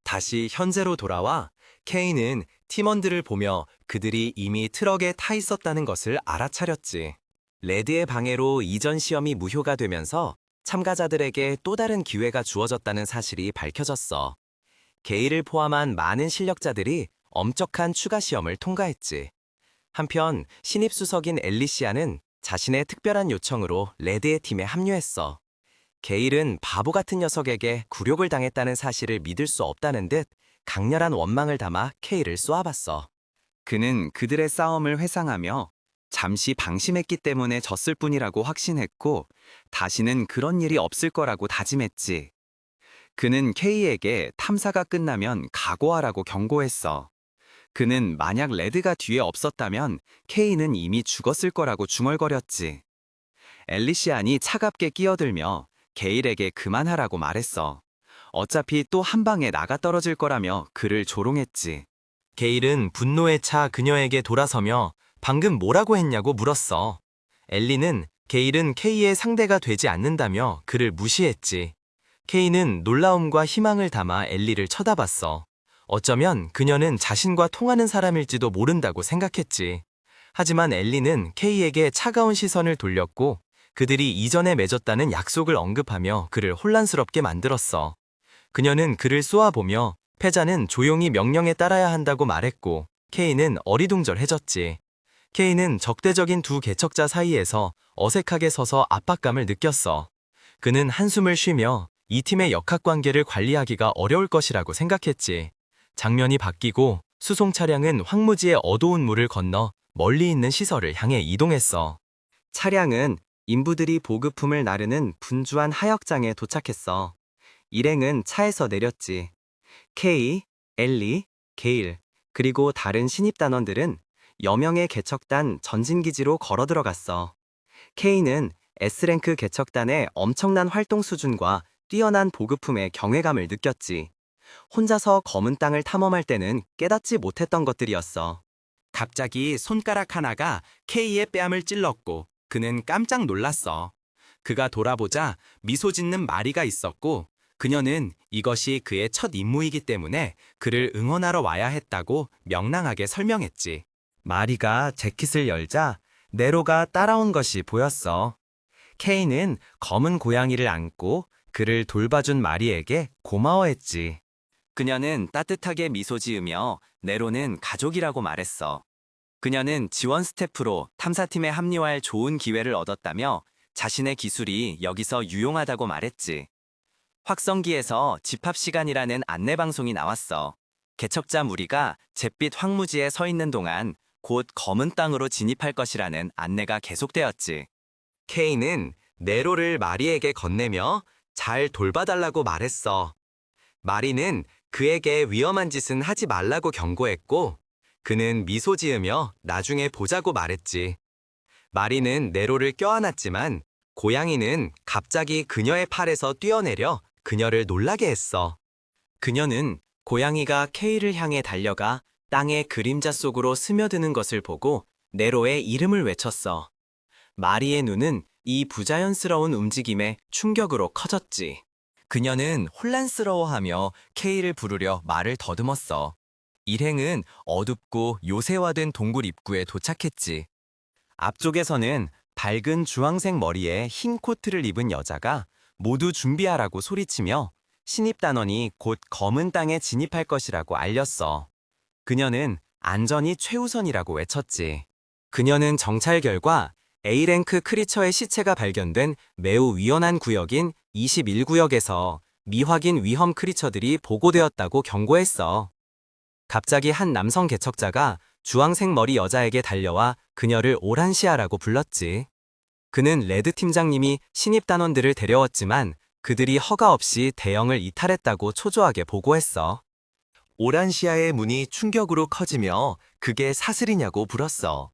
다시 현재로 돌아와 케이는 팀원들을 보며 그들이 이미 트럭에 타 있었다는 것을 알아차렸지. 레드의 방해로 이전 시험이 무효가 되면서 참가자들에게 또 다른 기회가 주어졌다는 사실이 밝혀졌어. 게일을 포함한 많은 실력자들이 엄격한 추가 시험을 통과했지. 한편 신입 수석인 엘리시아는 자신의 특별한 요청으로 레드의 팀에 합류했어. 게일은 바보 같은 녀석에게 굴욕을 당했다는 사실을 믿을 수 없다는 듯 강렬한 원망을 담아 케이를 쏘아봤어. 그는 그들의 싸움을 회상하며 잠시 방심했기 때문에 졌을 뿐이라고 확신했고 다시는 그런 일이 없을 거라고 다짐했지. 그는 케이에게 탐사가 끝나면 각오하라고 경고했어. 그는 만약 레드가 뒤에 없었다면 케이는 이미 죽었을 거라고 중얼거렸지. 엘리시안이 차갑게 끼어들며 게일에게 그만하라고 말했어. 어차피 또 한 방에 나가 떨어질 거라며 그를 조롱했지. 게일은 분노에 차 그녀에게 돌아서며 방금 뭐라고 했냐고 물었어. 엘리는 게일은 케이의 상대가 되지 않는다며 그를 무시했지. 케이는 놀라움과 희망을 담아 엘리를 쳐다봤어. 어쩌면 그녀는 자신과 통하는 사람일지도 모른다고 생각했지. 하지만 엘리는 케이에게 차가운 시선을 돌렸고 그들이 이전에 맺었다는 약속을 언급하며 그를 혼란스럽게 만들었어. 그녀는 그를 쏘아보며 패자는 조용히 명령에 따라야 한다고 말했고 케이는 어리둥절해졌지. 케이는 적대적인 두 개척자 사이에서 어색하게 서서 압박감을 느꼈어. 그는 한숨을 쉬며 이 팀의 역학관계를 관리하기가 어려울 것이라고 생각했지. 장면이 바뀌고 수송 차량은 황무지의 어두운 물을 건너 멀리 있는 시설을 향해 이동했어. 차량은 인부들이 보급품을 나르는 분주한 하역장에 도착했어. 일행은 차에서 내렸지. 케이, 엘리, 게일, 그리고 다른 신입단원들은 여명의 개척단 전진기지로 걸어 들어갔어. 케이는 S랭크 개척단의 엄청난 활동 수준과 뛰어난 보급품에 경외감을 느꼈지. 혼자서 검은 땅을 탐험할 때는 깨닫지 못했던 것들이었어. 갑자기 손가락 하나가 케이의 뺨을 찔렀고 그는 깜짝 놀랐어. 그가 돌아보자 미소 짓는 마리가 있었고 그녀는 이것이 그의 첫 임무이기 때문에 그를 응원하러 와야 했다고 명랑하게 설명했지. 마리가 재킷을 열자 네로가 따라온 것이 보였어. 케이는 검은 고양이를 안고 그를 돌봐준 마리에게 고마워했지. 그녀는 따뜻하게 미소 지으며 네로는 가족이라고 말했어. 그녀는 지원 스태프로 탐사팀에 합류할 좋은 기회를 얻었다며 자신의 기술이 여기서 유용하다고 말했지. 확성기에서 집합시간이라는 안내방송이 나왔어. 개척자 무리가 잿빛 황무지에 서 있는 동안 곧 검은 땅으로 진입할 것이라는 안내가 계속되었지. 케이는 네로를 마리에게 건네며 잘 돌봐달라고 말했어. 마리는 그에게 위험한 짓은 하지 말라고 경고했고, 그는 미소 지으며 나중에 보자고 말했지. 마리는 네로를 껴안았지만 고양이는 갑자기 그녀의 팔에서 뛰어내려 그녀를 놀라게 했어. 그녀는 고양이가 케이를 향해 달려가 땅의 그림자 속으로 스며드는 것을 보고 네로의 이름을 외쳤어. 마리의 눈은 이 부자연스러운 움직임에 충격으로 커졌지. 그녀는 혼란스러워하며 케이를 부르려 말을 더듬었어. 일행은 어둡고 요새화된 동굴 입구에 도착했지. 앞쪽에서는 밝은 주황색 머리에 흰 코트를 입은 여자가 모두 준비하라고 소리치며 신입단원이 곧 검은 땅에 진입할 것이라고 알렸어. 그녀는 안전이 최우선이라고 외쳤지. 그녀는 정찰 결과 A랭크 크리처의 시체가 발견된 매우 위험한 구역인 21구역에서 미확인 위험 크리처들이 보고되었다고 경고했어. 갑자기 한 남성 개척자가 주황색 머리 여자에게 달려와 그녀를 오란시아라고 불렀지. 그는 레드 팀장님이 신입단원들을 데려왔지만 그들이 허가 없이 대형을 이탈했다고 초조하게 보고했어. 오란시아의 문이 충격으로 커지며 그게 사슬이냐고 물었어.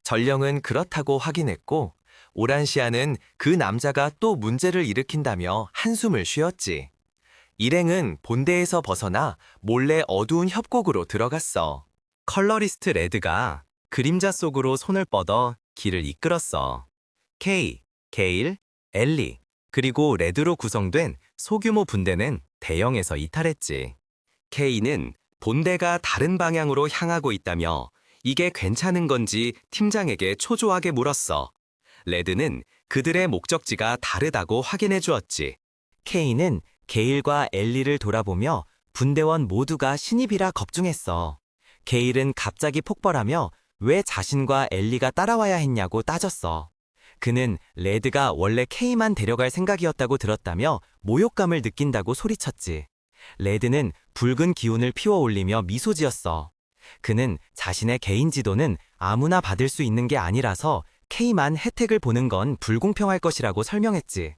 전령은 그렇다고 확인했고 오란시아는 그 남자가 또 문제를 일으킨다며 한숨을 쉬었지. 일행은 본대에서 벗어나 몰래 어두운 협곡으로 들어갔어. 컬러리스트 레드가 그림자 속으로 손을 뻗어 길을 이끌었어. 케이, 게일, 엘리, 그리고 레드로 구성된 소규모 분대는 대형에서 이탈했지. 케이는 본대가 다른 방향으로 향하고 있다며 이게 괜찮은 건지 팀장에게 초조하게 물었어. 레드는 그들의 목적지가 다르다고 확인해 주었지. 케이는 게일과 엘리를 돌아보며 분대원 모두가 신입이라 겁중했어. 게일은 갑자기 폭발하며 왜 자신과 엘리가 따라와야 했냐고 따졌어. 그는 레드가 원래 케이만 데려갈 생각이었다고 들었다며 모욕감을 느낀다고 소리쳤지. 레드는 붉은 기운을 피워올리며 미소 지었어. 그는 자신의 개인 지도는 아무나 받을 수 있는 게 아니라서 케이만 혜택을 보는 건 불공평할 것이라고 설명했지.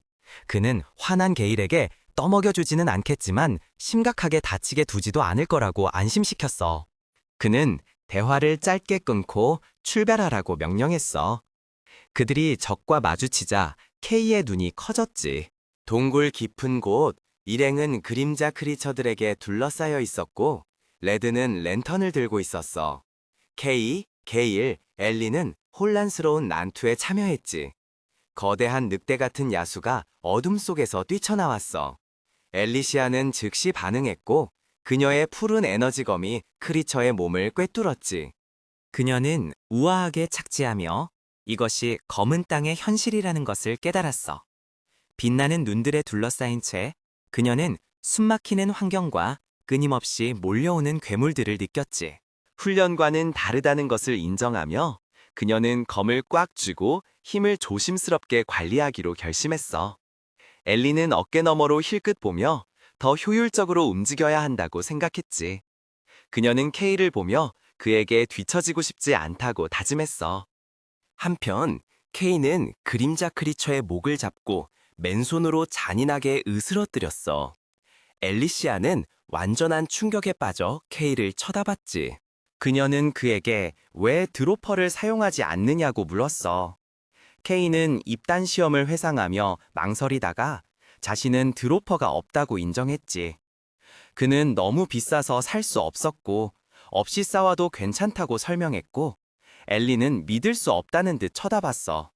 그는 화난 게일에게 떠먹여주지는 않겠지만 심각하게 다치게 두지도 않을 거라고 안심시켰어. 그는 대화를 짧게 끊고 출발하라고 명령했어. 그들이 적과 마주치자 케이의 눈이 커졌지. 동굴 깊은 곳, 일행은 그림자 크리처들에게 둘러싸여 있었고 레드는 랜턴을 들고 있었어. 케이, 게일, 엘리는 혼란스러운 난투에 참여했지. 거대한 늑대 같은 야수가 어둠 속에서 뛰쳐나왔어. 엘리시아는 즉시 반응했고 그녀의 푸른 에너지검이 크리처의 몸을 꿰뚫었지. 그녀는 우아하게 착지하며 이것이 검은 땅의 현실이라는 것을 깨달았어. 빛나는 눈들에 둘러싸인 채 그녀는 숨막히는 환경과 끊임없이 몰려오는 괴물들을 느꼈지. 훈련과는 다르다는 것을 인정하며 그녀는 검을 꽉 쥐고 힘을 조심스럽게 관리하기로 결심했어. 엘리는 어깨너머로 힐끗 보며 더 효율적으로 움직여야 한다고 생각했지. 그녀는 케이를 보며 그에게 뒤처지고 싶지 않다고 다짐했어. 한편 케이는 그림자 크리처의 목을 잡고 맨손으로 잔인하게 으스러뜨렸어. 엘리시아는 완전한 충격에 빠져 케이를 쳐다봤지. 그녀는 그에게 왜 드로퍼를 사용하지 않느냐고 물었어. 케이는 입단 시험을 회상하며 망설이다가 자신은 드로퍼가 없다고 인정했지. 그는 너무 비싸서 살 수 없었고 없이 싸워도 괜찮다고 설명했고 엘리는 믿을 수 없다는 듯 쳐다봤어.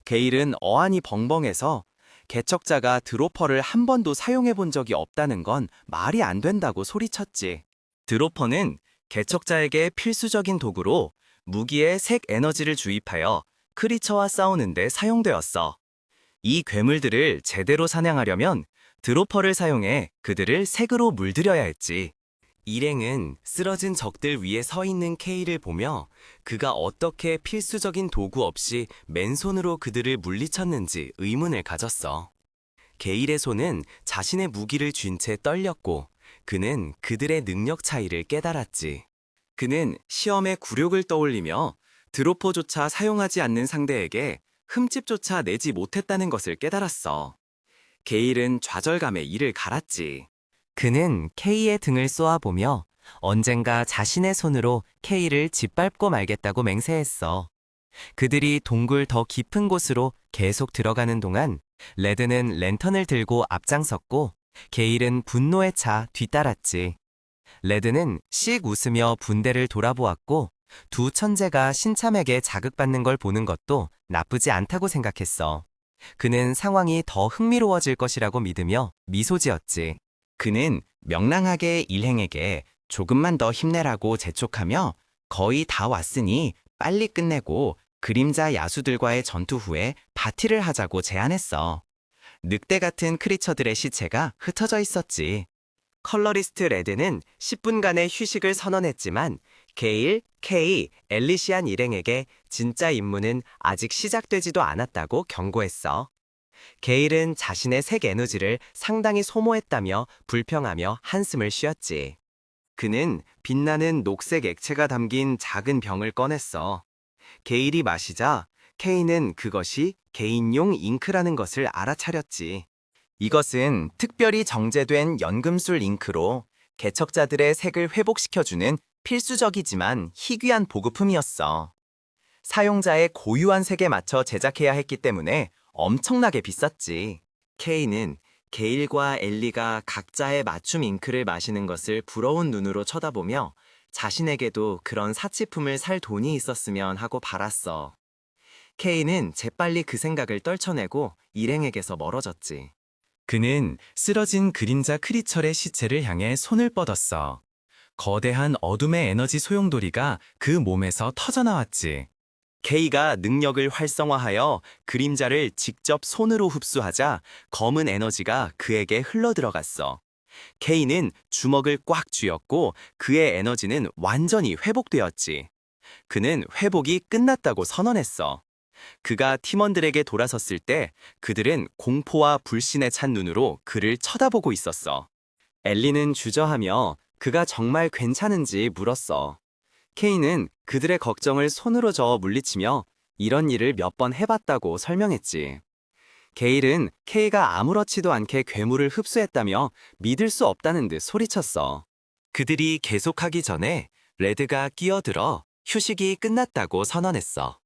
게일은 어안이 벙벙해서 개척자가 드로퍼를 한 번도 사용해 본 적이 없다는 건 말이 안 된다고 소리쳤지. 드로퍼는 개척자에게 필수적인 도구로 무기에 색 에너지를 주입하여 크리처와 싸우는 데 사용되었어. 이 괴물들을 제대로 사냥하려면 드로퍼를 사용해 그들을 색으로 물들여야 했지. 일행은 쓰러진 적들 위에 서 있는 K를 보며 그가 어떻게 필수적인 도구 없이 맨손으로 그들을 물리쳤는지 의문을 가졌어. 게일의 손은 자신의 무기를 쥔 채 떨렸고 그는 그들의 능력 차이를 깨달았지. 그는 시험의 굴욕을 떠올리며 드로퍼조차 사용하지 않는 상대에게 흠집조차 내지 못했다는 것을 깨달았어. 게일은 좌절감에 이를 갈았지. 그는 K의 등을 쏘아보며 언젠가 자신의 손으로 K를 짓밟고 말겠다고 맹세했어. 그들이 동굴 더 깊은 곳으로 계속 들어가는 동안 레드는 랜턴을 들고 앞장섰고 게일은 분노에 차 뒤따랐지. 레드는 씩 웃으며 분대를 돌아보았고 두 천재가 신참에게 자극받는 걸 보는 것도 나쁘지 않다고 생각했어. 그는 상황이 더 흥미로워질 것이라고 믿으며 미소 지었지. 그는 명랑하게 일행에게 조금만 더 힘내라고 재촉하며 거의 다 왔으니 빨리 끝내고 그림자 야수들과의 전투 후에 파티를 하자고 제안했어. 늑대 같은 크리처들의 시체가 흩어져 있었지. 컬러리스트 레드는 10분간의 휴식을 선언했지만 게일, K, 엘리시안 일행에게 진짜 임무는 아직 시작되지도 않았다고 경고했어. 게일은 자신의 색 에너지를 상당히 소모했다며 불평하며 한숨을 쉬었지. 그는 빛나는 녹색 액체가 담긴 작은 병을 꺼냈어. 게일이 마시자 K는 그것이 개인용 잉크라는 것을 알아차렸지. 이것은 특별히 정제된 연금술 잉크로 개척자들의 색을 회복시켜주는 필수적이지만 희귀한 보급품이었어. 사용자의 고유한 색에 맞춰 제작해야 했기 때문에 엄청나게 비쌌지. K는 게일과 엘리가 각자의 맞춤 잉크를 마시는 것을 부러운 눈으로 쳐다보며 자신에게도 그런 사치품을 살 돈이 있었으면 하고 바랐어. K는 재빨리 그 생각을 떨쳐내고 일행에게서 멀어졌지. 그는 쓰러진 그림자 크리처의 시체를 향해 손을 뻗었어. 거대한 어둠의 에너지 소용돌이가 그 몸에서 터져나왔지. K가 능력을 활성화하여 그림자를 직접 손으로 흡수하자 검은 에너지가 그에게 흘러들어갔어. K는 주먹을 꽉 쥐었고 그의 에너지는 완전히 회복되었지. 그는 회복이 끝났다고 선언했어. 그가 팀원들에게 돌아섰을 때 그들은 공포와 불신에 찬 눈으로 그를 쳐다보고 있었어. 엘리는 주저하며 그가 정말 괜찮은지 물었어. K는 그들의 걱정을 손으로 저어 물리치며 이런 일을 몇 번 해봤다고 설명했지. 게일은 K가 아무렇지도 않게 괴물을 흡수했다며 믿을 수 없다는 듯 소리쳤어. 그들이 계속하기 전에 레드가 끼어들어 휴식이 끝났다고 선언했어.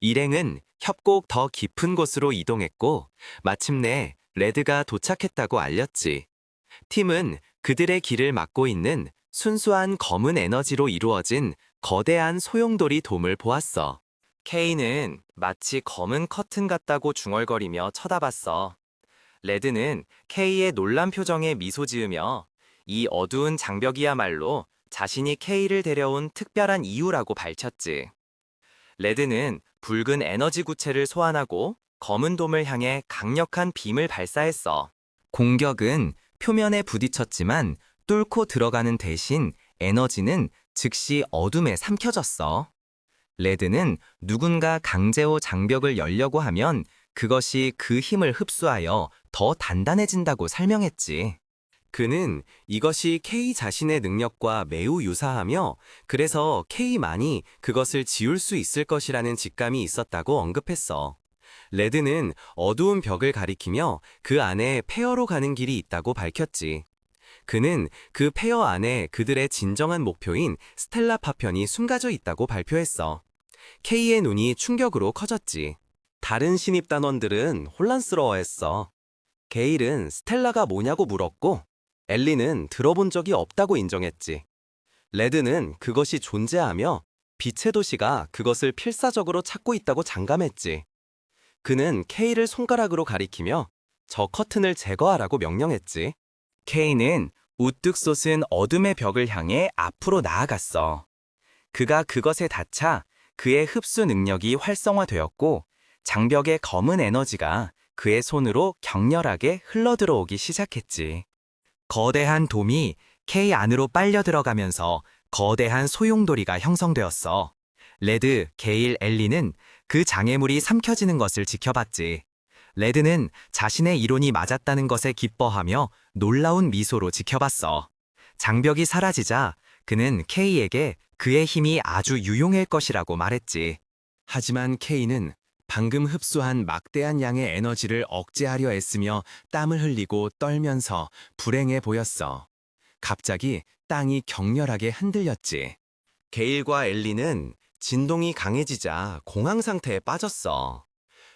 일행은 협곡 더 깊은 곳으로 이동했고 마침내 레드가 도착했다고 알렸지. 팀은 그들의 길을 막고 있는 순수한 검은 에너지로 이루어진 거대한 소용돌이 돔을 보았어. K는 마치 검은 커튼 같다고 중얼거리며 쳐다봤어. 레드는 K의 놀란 표정에 미소 지으며 이 어두운 장벽이야말로 자신이 K를 데려온 특별한 이유라고 밝혔지. 레드는 붉은 에너지 구체를 소환하고 검은 돔을 향해 강력한 빔을 발사했어. 공격은 표면에 부딪혔지만 뚫고 들어가는 대신 에너지는 즉시 어둠에 삼켜졌어. 레드는 누군가 강제로 장벽을 열려고 하면 그것이 그 힘을 흡수하여 더 단단해진다고 설명했지. 그는 이것이 K 자신의 능력과 매우 유사하며 그래서 K만이 그것을 지울 수 있을 것이라는 직감이 있었다고 언급했어. 레드는 어두운 벽을 가리키며 그 안에 폐허로 가는 길이 있다고 밝혔지. 그는 그 폐허 안에 그들의 진정한 목표인 스텔라 파편이 숨겨져 있다고 발표했어. K의 눈이 충격으로 커졌지. 다른 신입 단원들은 혼란스러워했어. 게일은 스텔라가 뭐냐고 물었고 엘리는 들어본 적이 없다고 인정했지. 레드는 그것이 존재하며 빛의 도시가 그것을 필사적으로 찾고 있다고 장담했지. 그는 K를 손가락으로 가리키며 저 커튼을 제거하라고 명령했지. K는 우뚝 솟은 어둠의 벽을 향해 앞으로 나아갔어. 그가 그것에 닿자 그의 흡수 능력이 활성화되었고 장벽의 검은 에너지가 그의 손으로 격렬하게 흘러들어오기 시작했지. 거대한 돔이 K 안으로 빨려 들어가면서 거대한 소용돌이가 형성되었어. 레드, 게일, 엘리는 그 장애물이 삼켜지는 것을 지켜봤지. 레드는 자신의 이론이 맞았다는 것에 기뻐하며 놀라운 미소로 지켜봤어. 장벽이 사라지자 그는 K에게 그의 힘이 아주 유용할 것이라고 말했지. 하지만 K는 방금 흡수한 막대한 양의 에너지를 억제하려 애쓰며 땀을 흘리고 떨면서 불행해 보였어. 갑자기 땅이 격렬하게 흔들렸지. 게일과 엘리는 진동이 강해지자 공황 상태에 빠졌어.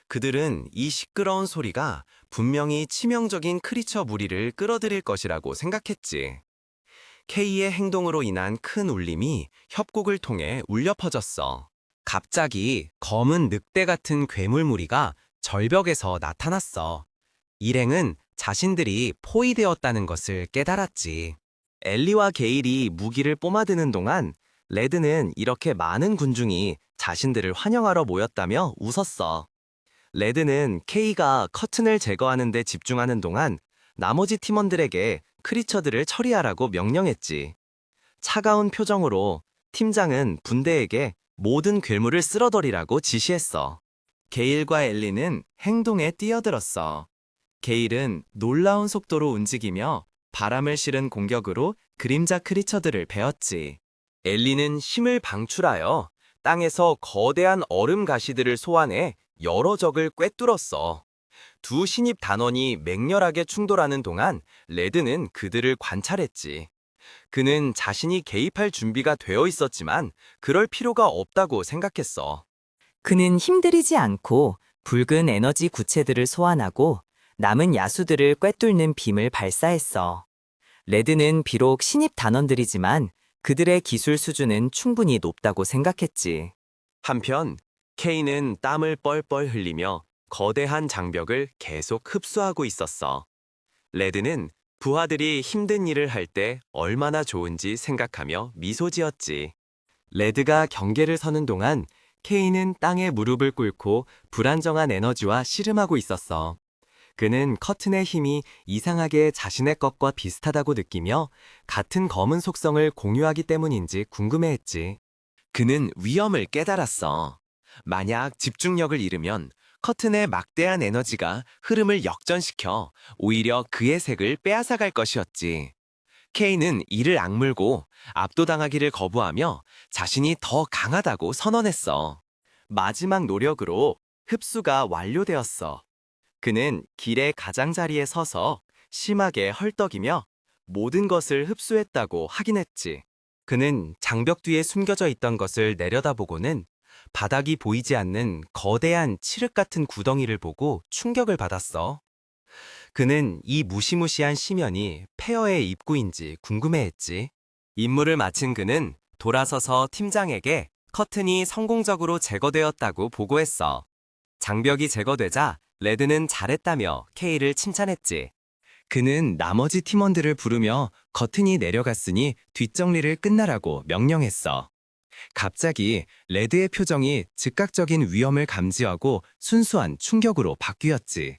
그들은 이 시끄러운 소리가 분명히 치명적인 크리처 무리를 끌어들일 것이라고 생각했지. K의 행동으로 인한 큰 울림이 협곡을 통해 울려 퍼졌어. 갑자기 검은 늑대 같은 괴물 무리가 절벽에서 나타났어. 일행은 자신들이 포위되었다는 것을 깨달았지. 엘리와 게일이 무기를 뽀마드는 동안 레드는 이렇게 많은 군중이 자신들을 환영하러 모였다며 웃었어. 레드는 K가 커튼을 제거하는 데 집중하는 동안 나머지 팀원들에게 크리처들을 처리하라고 명령했지. 차가운 표정으로 팀장은 분대에게 모든 괴물을 쓸어버리라고 지시했어. 게일과 엘리는 행동에 뛰어들었어. 게일은 놀라운 속도로 움직이며 바람을 실은 공격으로 그림자 크리처들을 베었지. 엘리는 힘을 방출하여 땅에서 거대한 얼음 가시들을 소환해 여러 적을 꿰뚫었어. 두 신입 단원이 맹렬하게 충돌하는 동안 레드는 그들을 관찰했지. 그는 자신이 개입할 준비가 되어 있었지만 그럴 필요가 없다고 생각했어. 그는 힘들이지 않고 붉은 에너지 구체들을 소환하고 남은 야수들을 꿰뚫는 빔을 발사했어. 레드는 비록 신입 단원들이지만 그들의 기술 수준은 충분히 높다고 생각했지. 한편 K는 땀을 뻘뻘 흘리며 거대한 장벽을 계속 흡수하고 있었어. 레드는 부하들이 힘든 일을 할 때 얼마나 좋은지 생각하며 미소 지었지. 레드가 경계를 서는 동안 K는 땅에 무릎을 꿇고 불안정한 에너지와 씨름하고 있었어. 그는 커튼의 힘이 이상하게 자신의 것과 비슷하다고 느끼며 같은 검은 속성을 공유하기 때문인지 궁금해했지. 그는 위험을 깨달았어. 만약 집중력을 잃으면 커튼의 막대한 에너지가 흐름을 역전시켜 오히려 그의 색을 빼앗아갈 것이었지. K는 이를 악물고 압도당하기를 거부하며 자신이 더 강하다고 선언했어. 마지막 노력으로 흡수가 완료되었어. 그는 길의 가장자리에 서서 심하게 헐떡이며 모든 것을 흡수했다고 확인했지. 그는 장벽 뒤에 숨겨져 있던 것을 내려다보고는 바닥이 보이지 않는 거대한 칠흑 같은 구덩이를 보고 충격을 받았어. 그는 이 무시무시한 심연이 폐허의 입구인지 궁금해했지. 임무를 마친 그는 돌아서서 팀장에게 커튼이 성공적으로 제거되었다고 보고했어. 장벽이 제거되자 레드는 잘했다며 K를 칭찬했지. 그는 나머지 팀원들을 부르며 커튼이 내려갔으니 뒷정리를 끝나라고 명령했어. 갑자기 레드의 표정이 즉각적인 위험을 감지하고 순수한 충격으로 바뀌었지.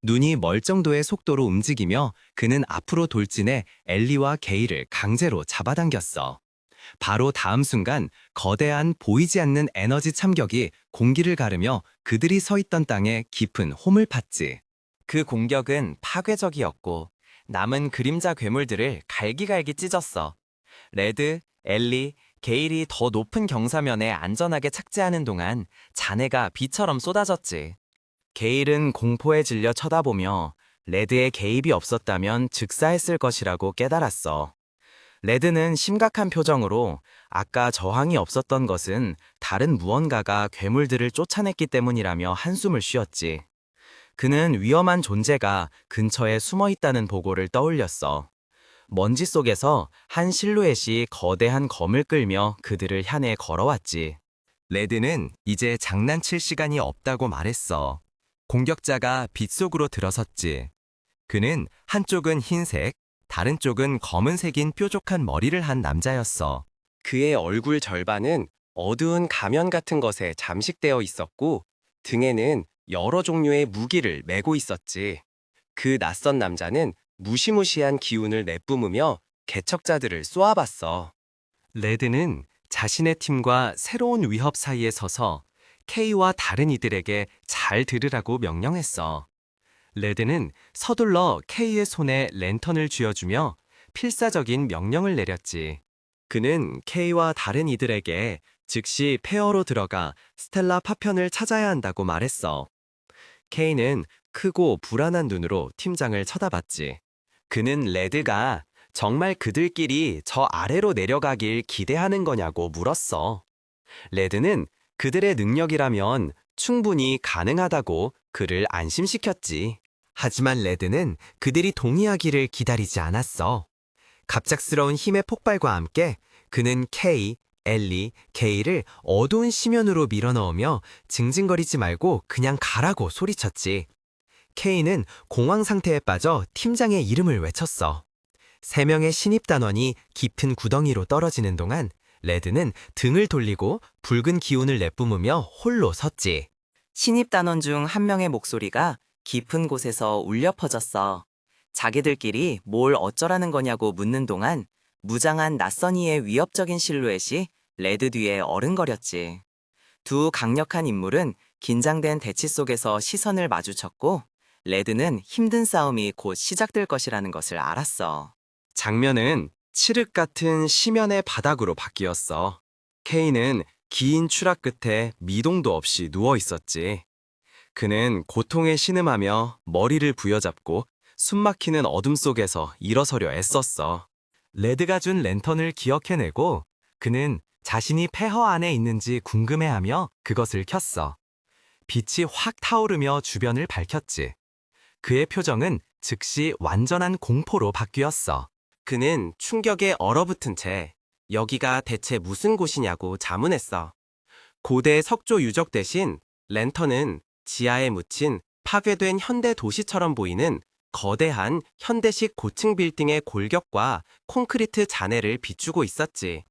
눈이 멀 정도의 속도로 움직이며 그는 앞으로 돌진해 엘리와 게일을 강제로 잡아당겼어. 바로 다음 순간 거대한 보이지 않는 에너지 참격이 공기를 가르며 그들이 서 있던 땅에 깊은 홈을 팠지. 그 공격은 파괴적이었고 남은 그림자 괴물들을 갈기갈기 찢었어. 레드, 엘리, 게일이 더 높은 경사면에 안전하게 착지하는 동안 잔해가 비처럼 쏟아졌지. 게일은 공포에 질려 쳐다보며 레드의 개입이 없었다면 즉사했을 것이라고 깨달았어. 레드는 심각한 표정으로 아까 저항이 없었던 것은 다른 무언가가 괴물들을 쫓아냈기 때문이라며 한숨을 쉬었지. 그는 위험한 존재가 근처에 숨어 있다는 보고를 떠올렸어. 먼지 속에서 한 실루엣이 거대한 검을 끌며 그들을 향해 걸어왔지. 레드는 이제 장난칠 시간이 없다고 말했어. 공격자가 빛 속으로 들어섰지. 그는 한쪽은 흰색, 다른 쪽은 검은색인 뾰족한 머리를 한 남자였어. 그의 얼굴 절반은 어두운 가면 같은 것에 잠식되어 있었고 등에는 여러 종류의 무기를 메고 있었지. 그 낯선 남자는 무시무시한 기운을 내뿜으며 개척자들을 쏘아봤어. 레드는 자신의 팀과 새로운 위협 사이에 서서 K와 다른 이들에게 잘 들으라고 명령했어. 레드는 서둘러 K의 손에 랜턴을 쥐어주며 필사적인 명령을 내렸지. 그는 K와 다른 이들에게 즉시 폐허로 들어가 스텔라 파편을 찾아야 한다고 말했어. K는 크고 불안한 눈으로 팀장을 쳐다봤지. 그는 레드가 정말 그들끼리 저 아래로 내려가길 기대하는 거냐고 물었어. 레드는 그들의 능력이라면 충분히 가능하다고 그를 안심시켰지. 하지만 레드는 그들이 동의하기를 기다리지 않았어. 갑작스러운 힘의 폭발과 함께 그는 K, 엘리, 게이를 어두운 심연으로 밀어넣으며 징징거리지 말고 그냥 가라고 소리쳤지. K는 공황 상태에 빠져 팀장의 이름을 외쳤어. 세 명의 신입단원이 깊은 구덩이로 떨어지는 동안 레드는 등을 돌리고 붉은 기운을 내뿜으며 홀로 섰지. 신입단원 중 한 명의 목소리가 깊은 곳에서 울려 퍼졌어. 자기들끼리 뭘 어쩌라는 거냐고 묻는 동안 무장한 낯선 이의 위협적인 실루엣이 레드 뒤에 어른거렸지. 두 강력한 인물은 긴장된 대치 속에서 시선을 마주쳤고 레드는 힘든 싸움이 곧 시작될 것이라는 것을 알았어. 장면은 칠흑 같은 심연의 바닥으로 바뀌었어. K는 긴 추락 끝에 미동도 없이 누워 있었지. 그는 고통에 신음하며 머리를 부여잡고 숨막히는 어둠 속에서 일어서려 애썼어. 레드가 준 랜턴을 기억해내고 그는 자신이 폐허 안에 있는지 궁금해하며 그것을 켰어. 빛이 확 타오르며 주변을 밝혔지. 그의 표정은 즉시 완전한 공포로 바뀌었어. 그는 충격에 얼어붙은 채 여기가 대체 무슨 곳이냐고 자문했어. 고대 석조 유적 대신 랜턴은 지하에 묻힌 파괴된 현대 도시처럼 보이는 거대한 현대식 고층 빌딩의 골격과 콘크리트 잔해를 비추고 있었지.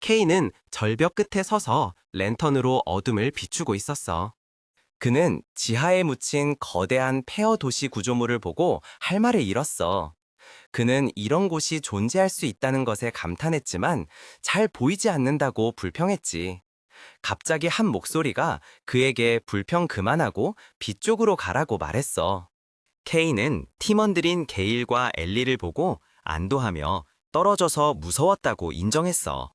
K는 절벽 끝에 서서 랜턴으로 어둠을 비추고 있었어. 그는 지하에 묻힌 거대한 폐허 도시 구조물을 보고 할 말을 잃었어. 그는 이런 곳이 존재할 수 있다는 것에 감탄했지만 잘 보이지 않는다고 불평했지. 갑자기 한 목소리가 그에게 불평 그만하고 빛 쪽으로 가라고 말했어. K는 팀원들인 게일과 엘리를 보고 안도하며 떨어져서 무서웠다고 인정했어.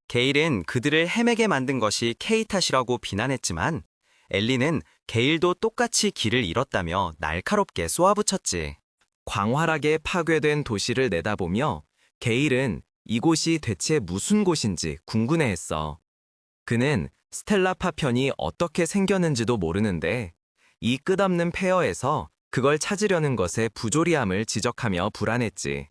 게일은 그들을 헤매게 만든 것이 K 탓이라고 비난했지만 엘리는 게일도 똑같이 길을 잃었다며 날카롭게 쏘아붙였지. 광활하게 파괴된 도시를 내다보며 게일은 이곳이 대체 무슨 곳인지 궁금해했어. 그는 스텔라 파편이 어떻게 생겼는지도 모르는데 이 끝없는 폐허에서 그걸 찾으려는 것의 부조리함을 지적하며 불안했지.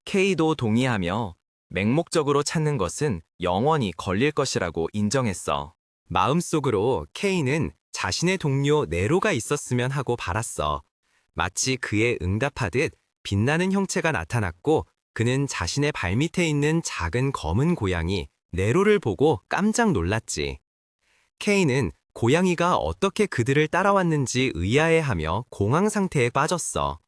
K도 동의하며 맹목적으로 찾는 것은 영원히 걸릴 것이라고 인정했어. 마음속으로 K는 자신의 동료 네로가 있었으면 하고 바랐어. 마치 그에 응답하듯 빛나는 형체가 나타났고 그는 자신의 발밑에 있는 작은 검은 고양이 네로를 보고 깜짝 놀랐지. K는 고양이가 어떻게 그들을 따라왔는지 의아해하며 공황 상태에 빠졌어.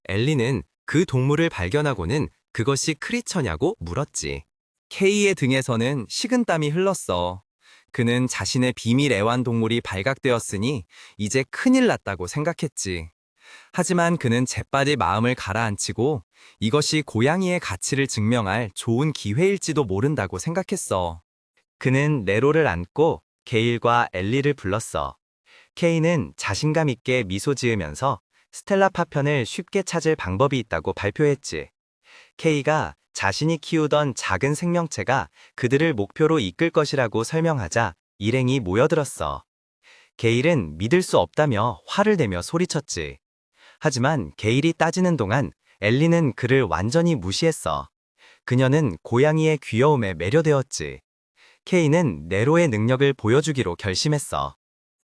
엘리는 그 동물을 발견하고는 그것이 크리처냐고 물었지. K의 등에서는 식은땀이 흘렀어. 그는 자신의 비밀 애완동물이 발각되었으니 이제 큰일 났다고 생각했지. 하지만 그는 재빨리 마음을 가라앉히고 이것이 고양이의 가치를 증명할 좋은 기회일지도 모른다고 생각했어. 그는 네로를 안고 게일과 엘리를 불렀어. K는 자신감 있게 미소 지으면서 스텔라 파편을 쉽게 찾을 방법이 있다고 발표했지. K가 자신이 키우던 작은 생명체가 그들을 목표로 이끌 것이라고 설명하자 일행이 모여들었어. 게일은 믿을 수 없다며 화를 내며 소리쳤지. 하지만 게일이 따지는 동안 엘리는 그를 완전히 무시했어. 그녀는 고양이의 귀여움에 매료되었지. K는 네로의 능력을 보여주기로 결심했어.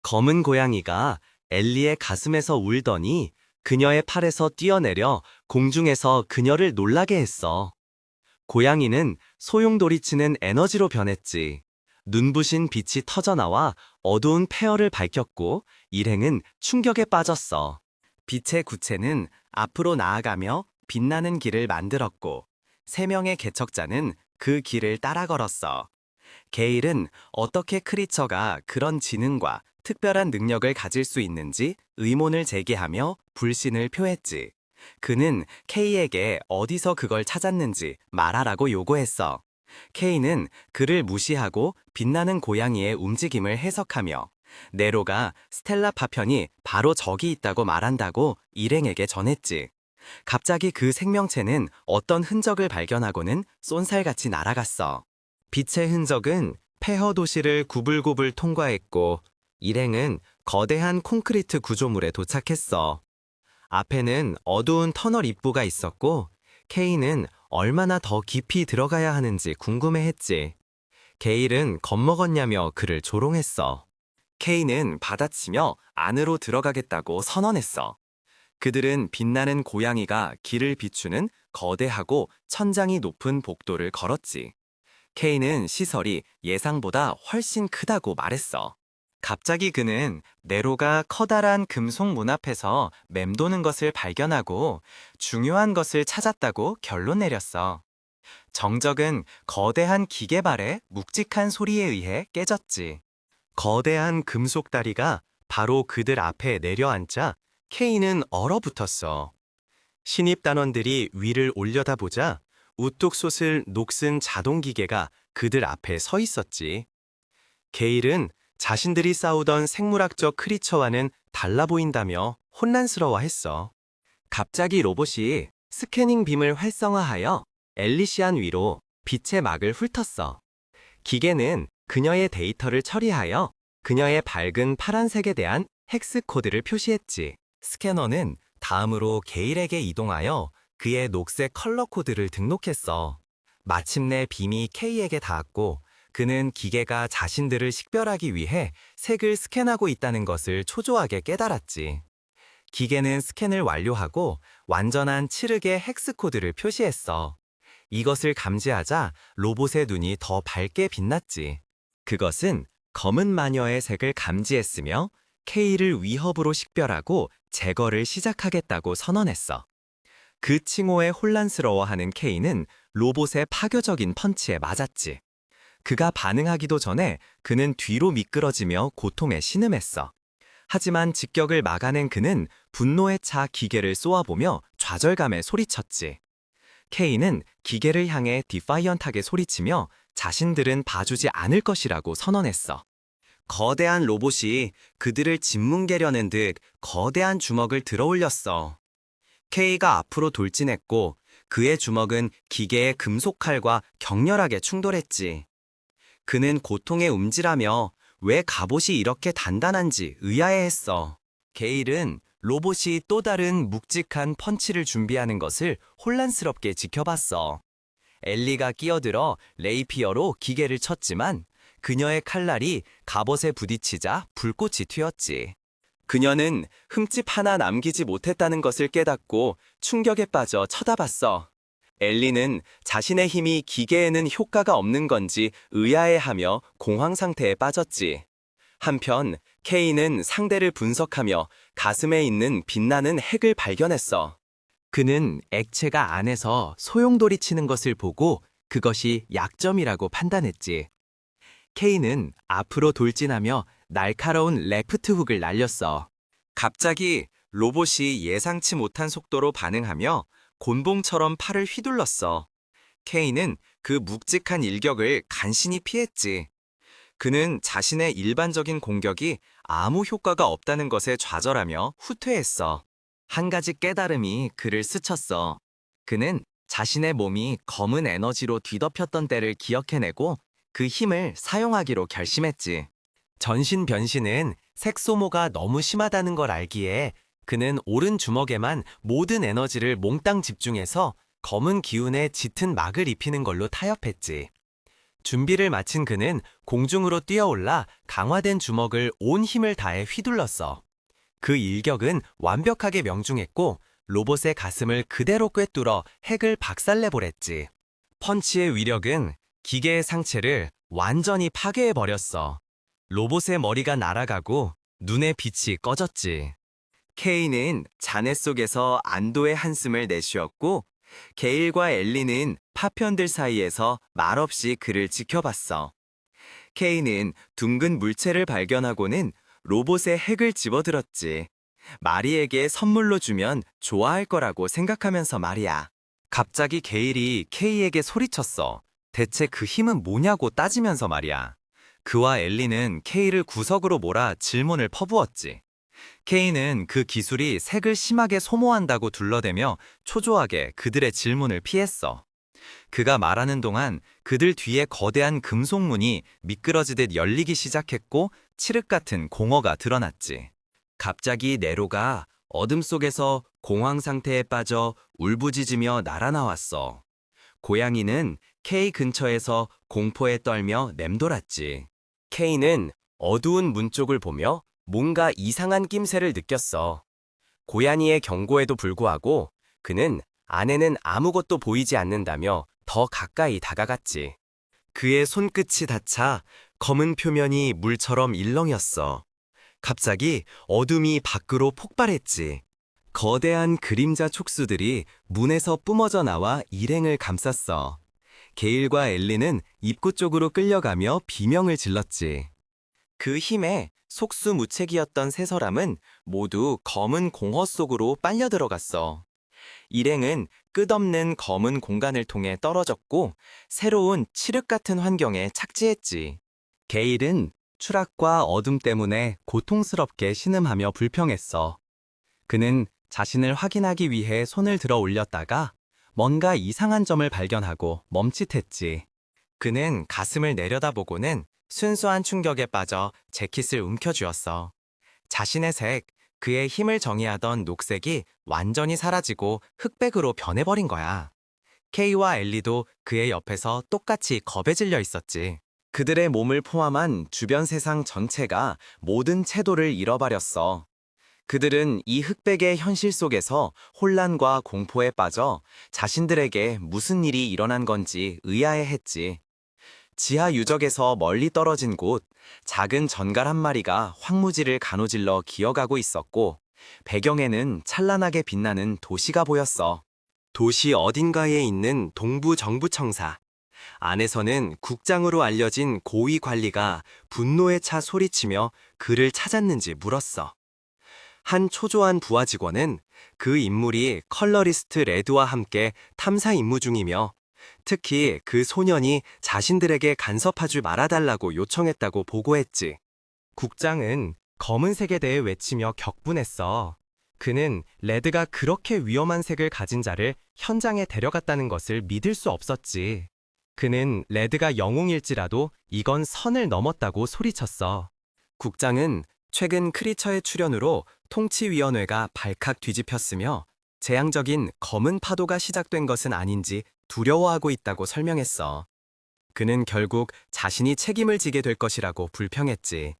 검은 고양이가 엘리의 가슴에서 울더니 그녀의 팔에서 뛰어내려 공중에서 그녀를 놀라게 했어. 고양이는 소용돌이치는 에너지로 변했지. 눈부신 빛이 터져나와 어두운 폐허를 밝혔고 일행은 충격에 빠졌어. 빛의 구체는 앞으로 나아가며 빛나는 길을 만들었고 3명의 개척자는 그 길을 따라 걸었어. 게일은 어떻게 크리처가 그런 지능과 특별한 능력을 가질 수 있는지 의문을 제기하며 불신을 표했지. 그는 K에게 어디서 그걸 찾았는지 말하라고 요구했어. K는 그를 무시하고 빛나는 고양이의 움직임을 해석하며 네로가 스텔라 파편이 바로 저기 있다고 말한다고 일행에게 전했지. 갑자기 그 생명체는 어떤 흔적을 발견하고는 쏜살같이 날아갔어. 빛의 흔적은 폐허 도시를 구불구불 통과했고 일행은 거대한 콘크리트 구조물에 도착했어. 앞에는 어두운 터널 입구가 있었고 케이는 얼마나 더 깊이 들어가야 하는지 궁금해했지. 게일은 겁먹었냐며 그를 조롱했어. 케이는 받아치며 안으로 들어가겠다고 선언했어. 그들은 빛나는 고양이가 길을 비추는 거대하고 천장이 높은 복도를 걸었지. 케이는 시설이 예상보다 훨씬 크다고 말했어. 갑자기 그는 네로가 커다란 금속 문 앞에서 맴도는 것을 발견하고 중요한 것을 찾았다고 결론 내렸어. 정적은 거대한 기계발의 묵직한 소리에 의해 깨졌지. 거대한 금속 다리가 바로 그들 앞에 내려앉자 케이는 얼어붙었어. 신입 단원들이 위를 올려다보자 우뚝 솟을 녹슨 자동기계가 그들 앞에 서 있었지. 게일은 자신들이 싸우던 생물학적 크리처와는 달라 보인다며 혼란스러워했어. 갑자기 로봇이 스캐닝 빔을 활성화하여 엘리시안 위로 빛의 막을 훑었어. 기계는 그녀의 데이터를 처리하여 그녀의 밝은 파란색에 대한 헥스 코드를 표시했지. 스캐너는 다음으로 게일에게 이동하여 그의 녹색 컬러 코드를 등록했어. 마침내 빔이 K에게 닿았고 그는 기계가 자신들을 식별하기 위해 색을 스캔하고 있다는 것을 초조하게 깨달았지. 기계는 스캔을 완료하고 완전한 칠흑의 헥스 코드를 표시했어. 이것을 감지하자 로봇의 눈이 더 밝게 빛났지. 그것은 검은 마녀의 색을 감지했으며 K를 위협으로 식별하고 제거를 시작하겠다고 선언했어. 그 칭호에 혼란스러워하는 K는 로봇의 파괴적인 펀치에 맞았지. 그가 반응하기도 전에 그는 뒤로 미끄러지며 고통에 신음했어. 하지만 직격을 막아낸 그는 분노에 차 기계를 쏘아보며 좌절감에 소리쳤지. K는 기계를 향해 디파이언트하게 소리치며 자신들은 봐주지 않을 것이라고 선언했어. 거대한 로봇이 그들을 짓뭉개려는 듯 거대한 주먹을 들어올렸어. K가 앞으로 돌진했고 그의 주먹은 기계의 금속칼과 격렬하게 충돌했지. 그는 고통에 움찔하며 왜 갑옷이 이렇게 단단한지 의아해했어. 게일은 로봇이 또 다른 묵직한 펀치를 준비하는 것을 혼란스럽게 지켜봤어. 엘리가 끼어들어 레이피어로 기계를 쳤지만 그녀의 칼날이 갑옷에 부딪히자 불꽃이 튀었지. 그녀는 흠집 하나 남기지 못했다는 것을 깨닫고 충격에 빠져 쳐다봤어. 엘리는 자신의 힘이 기계에는 효과가 없는 건지 의아해하며 공황 상태에 빠졌지. 한편 케이는 상대를 분석하며 가슴에 있는 빛나는 핵을 발견했어. 그는 액체가 안에서 소용돌이 치는 것을 보고 그것이 약점이라고 판단했지. 케이는 앞으로 돌진하며 날카로운 레프트 훅을 날렸어. 갑자기 로봇이 예상치 못한 속도로 반응하며 곤봉처럼 팔을 휘둘렀어. 케이는 그 묵직한 일격을 간신히 피했지. 그는 자신의 일반적인 공격이 아무 효과가 없다는 것에 좌절하며 후퇴했어. 한 가지 깨달음이 그를 스쳤어. 그는 자신의 몸이 검은 에너지로 뒤덮였던 때를 기억해내고 그 힘을 사용하기로 결심했지. 전신 변신은 색소모가 너무 심하다는 걸 알기에 그는 오른 주먹에만 모든 에너지를 몽땅 집중해서 검은 기운에 짙은 막을 입히는 걸로 타협했지. 준비를 마친 그는 공중으로 뛰어올라 강화된 주먹을 온 힘을 다해 휘둘렀어. 그 일격은 완벽하게 명중했고 로봇의 가슴을 그대로 꿰뚫어 핵을 박살내보랬지. 펀치의 위력은 기계의 상체를 완전히 파괴해버렸어. 로봇의 머리가 날아가고 눈의 빛이 꺼졌지. 케이는 잔해 속에서 안도의 한숨을 내쉬었고 게일과 엘리는 파편들 사이에서 말없이 그를 지켜봤어. 케이는 둥근 물체를 발견하고는 로봇의 핵을 집어들었지. 마리에게 선물로 주면 좋아할 거라고 생각하면서 말이야. 갑자기 게일이 케이에게 소리쳤어. 대체 그 힘은 뭐냐고 따지면서 말이야. 그와 엘리는 케이를 구석으로 몰아 질문을 퍼부었지. 케이는 그 기술이 색을 심하게 소모한다고 둘러대며 초조하게 그들의 질문을 피했어. 그가 말하는 동안 그들 뒤에 거대한 금속문이 미끄러지듯 열리기 시작했고 칠흑 같은 공허가 드러났지. 갑자기 네로가 어둠 속에서 공황 상태에 빠져 울부짖으며 날아나왔어. 고양이는 케이 근처에서 공포에 떨며 맴돌았지. 케이는 어두운 문 쪽을 보며 뭔가 이상한 낌새를 느꼈어. 고양이의 경고에도 불구하고 그는 안에는 아무것도 보이지 않는다며 더 가까이 다가갔지. 그의 손끝이 닿자 검은 표면이 물처럼 일렁였어. 갑자기 어둠이 밖으로 폭발했지. 거대한 그림자 촉수들이 문에서 뿜어져 나와 일행을 감쌌어. 게일과 엘리는 입구 쪽으로 끌려가며 비명을 질렀지. 그 힘에 속수무책이었던 세 사람은 모두 검은 공허 속으로 빨려 들어갔어. 일행은 끝없는 검은 공간을 통해 떨어졌고 새로운 칠흑 같은 환경에 착지했지. 게일은 추락과 어둠 때문에 고통스럽게 신음하며 불평했어. 그는 자신을 확인하기 위해 손을 들어 올렸다가 뭔가 이상한 점을 발견하고 멈칫했지. 그는 가슴을 내려다보고는 순수한 충격에 빠져 재킷을 움켜쥐었어. 자신의 색, 그의 힘을 정의하던 녹색이 완전히 사라지고 흑백으로 변해버린 거야. 케이와 엘리도 그의 옆에서 똑같이 겁에 질려 있었지. 그들의 몸을 포함한 주변 세상 전체가 모든 채도를 잃어버렸어. 그들은 이 흑백의 현실 속에서 혼란과 공포에 빠져 자신들에게 무슨 일이 일어난 건지 의아해했지. 지하 유적에서 멀리 떨어진 곳, 작은 전갈 한 마리가 황무지를 가로질러 기어가고 있었고, 배경에는 찬란하게 빛나는 도시가 보였어. 도시 어딘가에 있는 동부 정부청사. 안에서는 국장으로 알려진 고위 관리가 분노에 차 소리치며 그를 찾았는지 물었어. 한 초조한 부하 직원은 그 인물이 컬러리스트 레드와 함께 탐사 임무 중이며 특히 그 소년이 자신들에게 간섭하지 말아달라고 요청했다고 보고했지. 국장은 검은색에 대해 외치며 격분했어. 그는 레드가 그렇게 위험한 색을 가진 자를 현장에 데려갔다는 것을 믿을 수 없었지. 그는 레드가 영웅일지라도 이건 선을 넘었다고 소리쳤어. 국장은 최근 크리처의 출현으로 통치위원회가 발칵 뒤집혔으며 재앙적인 검은 파도가 시작된 것은 아닌지 두려워하고 있다고 설명했어. 그는 결국 자신이 책임을 지게 될 것이라고 불평했지.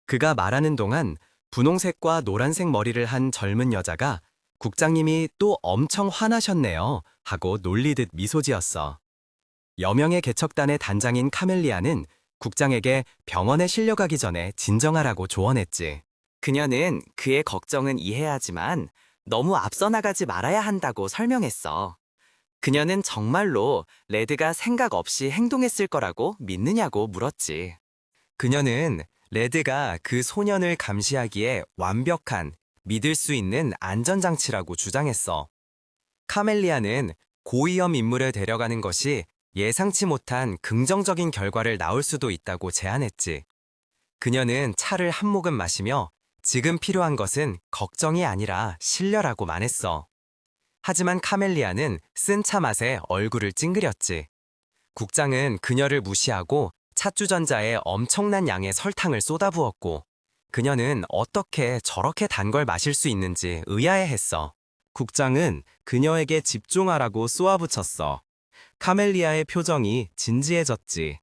그가 말하는 동안 분홍색과 노란색 머리를 한 젊은 여자가 국장님이 또 엄청 화나셨네요 하고 놀리듯 미소 지었어. 여명의 개척단의 단장인 카멜리아는 국장에게 병원에 실려가기 전에 진정하라고 조언했지. 그녀는 그의 걱정은 이해하지만 너무 앞서 나가지 말아야 한다고 설명했어. 그녀는 정말로 레드가 생각 없이 행동했을 거라고 믿느냐고 물었지. 그녀는 레드가 그 소년을 감시하기에 완벽한, 믿을 수 있는 안전장치라고 주장했어. 카멜리아는 고위험 인물을 데려가는 것이 예상치 못한 긍정적인 결과를 낳을 수도 있다고 제안했지. 그녀는 차를 한 모금 마시며 지금 필요한 것은 걱정이 아니라 신뢰라고 말했어. 하지만 카멜리아는 쓴 차 맛에 얼굴을 찡그렸지. 국장은 그녀를 무시하고 찻주전자에 엄청난 양의 설탕을 쏟아부었고 그녀는 어떻게 저렇게 단 걸 마실 수 있는지 의아해했어. 국장은 그녀에게 집중하라고 쏘아붙였어. 카멜리아의 표정이 진지해졌지.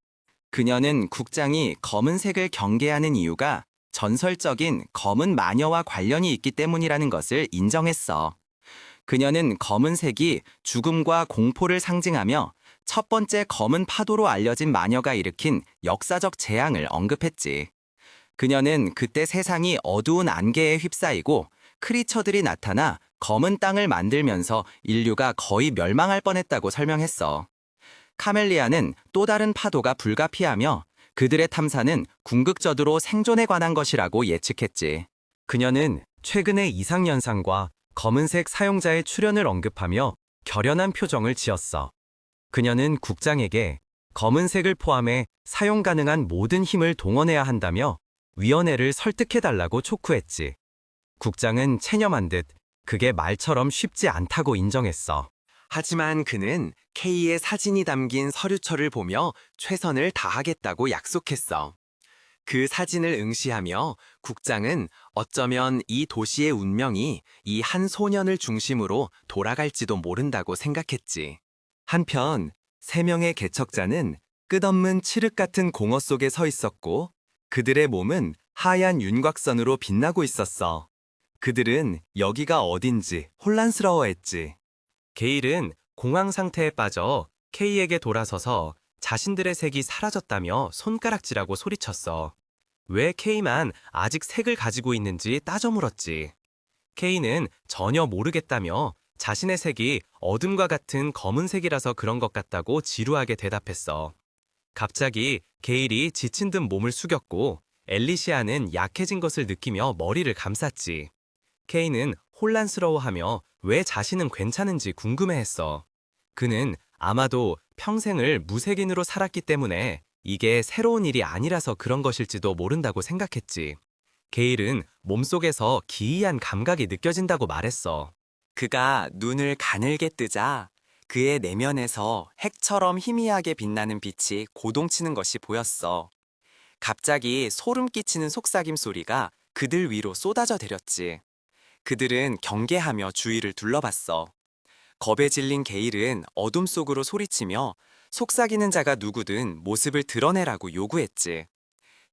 그녀는 국장이 검은색을 경계하는 이유가 전설적인 검은 마녀와 관련이 있기 때문이라는 것을 인정했어. 그녀는 검은색이 죽음과 공포를 상징하며 첫 번째 검은 파도로 알려진 마녀가 일으킨 역사적 재앙을 언급했지. 그녀는 그때 세상이 어두운 안개에 휩싸이고 크리처들이 나타나 검은 땅을 만들면서 인류가 거의 멸망할 뻔했다고 설명했어. 카멜리아는 또 다른 파도가 불가피하며 그들의 탐사는 궁극적으로 생존에 관한 것이라고 예측했지. 그녀는 최근의 이상현상과 검은색 사용자의 출현을 언급하며 결연한 표정을 지었어. 그녀는 국장에게 검은색을 포함해 사용 가능한 모든 힘을 동원해야 한다며 위원회를 설득해달라고 촉구했지. 국장은 체념한 듯 그게 말처럼 쉽지 않다고 인정했어. 하지만 그는 K의 사진이 담긴 서류처를 보며 최선을 다하겠다고 약속했어. 그 사진을 응시하며 국장은 어쩌면 이 도시의 운명이 이 한 소년을 중심으로 돌아갈지도 모른다고 생각했지. 한편 3명의 개척자는 끝없는 칠흑 같은 공허 속에 서 있었고 그들의 몸은 하얀 윤곽선으로 빛나고 있었어. 그들은 여기가 어딘지 혼란스러워했지. 게일은 공황 상태에 빠져 K에게 돌아서서 자신들의 색이 사라졌다며 손가락질하고 소리쳤어. 왜 K만 아직 색을 가지고 있는지 따져 물었지. K는 전혀 모르겠다며 자신의 색이 어둠과 같은 검은색이라서 그런 것 같다고 지루하게 대답했어. 갑자기 게일이 지친 듯 몸을 숙였고 엘리시아는 약해진 것을 느끼며 머리를 감쌌지. K는 혼란스러워하며 왜 자신은 괜찮은지 궁금해했어. 그는 아마도 평생을 무색인으로 살았기 때문에 이게 새로운 일이 아니라서 그런 것일지도 모른다고 생각했지. 게일은 몸속에서 기이한 감각이 느껴진다고 말했어. 그가 눈을 가늘게 뜨자 그의 내면에서 핵처럼 희미하게 빛나는 빛이 고동치는 것이 보였어. 갑자기 소름 끼치는 속삭임 소리가 그들 위로 쏟아져 내렸지. 그들은 경계하며 주위를 둘러봤어. 겁에 질린 게일은 어둠 속으로 소리치며 속삭이는 자가 누구든 모습을 드러내라고 요구했지.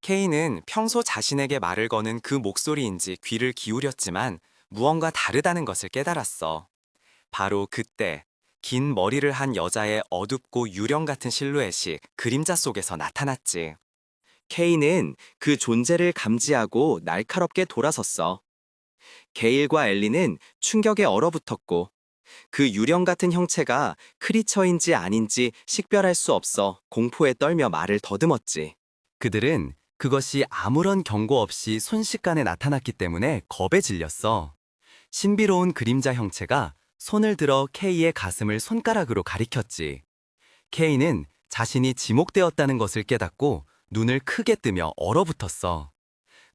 케이는 평소 자신에게 말을 거는 그 목소리인지 귀를 기울였지만 무언가 다르다는 것을 깨달았어. 바로 그때 긴 머리를 한 여자의 어둡고 유령 같은 실루엣이 그림자 속에서 나타났지. 케이는 그 존재를 감지하고 날카롭게 돌아섰어. 게일과 엘리는 충격에 얼어붙었고 그 유령 같은 형체가 크리처인지 아닌지 식별할 수 없어 공포에 떨며 말을 더듬었지. 그들은 그것이 아무런 경고 없이 순식간에 나타났기 때문에 겁에 질렸어. 신비로운 그림자 형체가 손을 들어 케이의 가슴을 손가락으로 가리켰지. 케이는 자신이 지목되었다는 것을 깨닫고 눈을 크게 뜨며 얼어붙었어.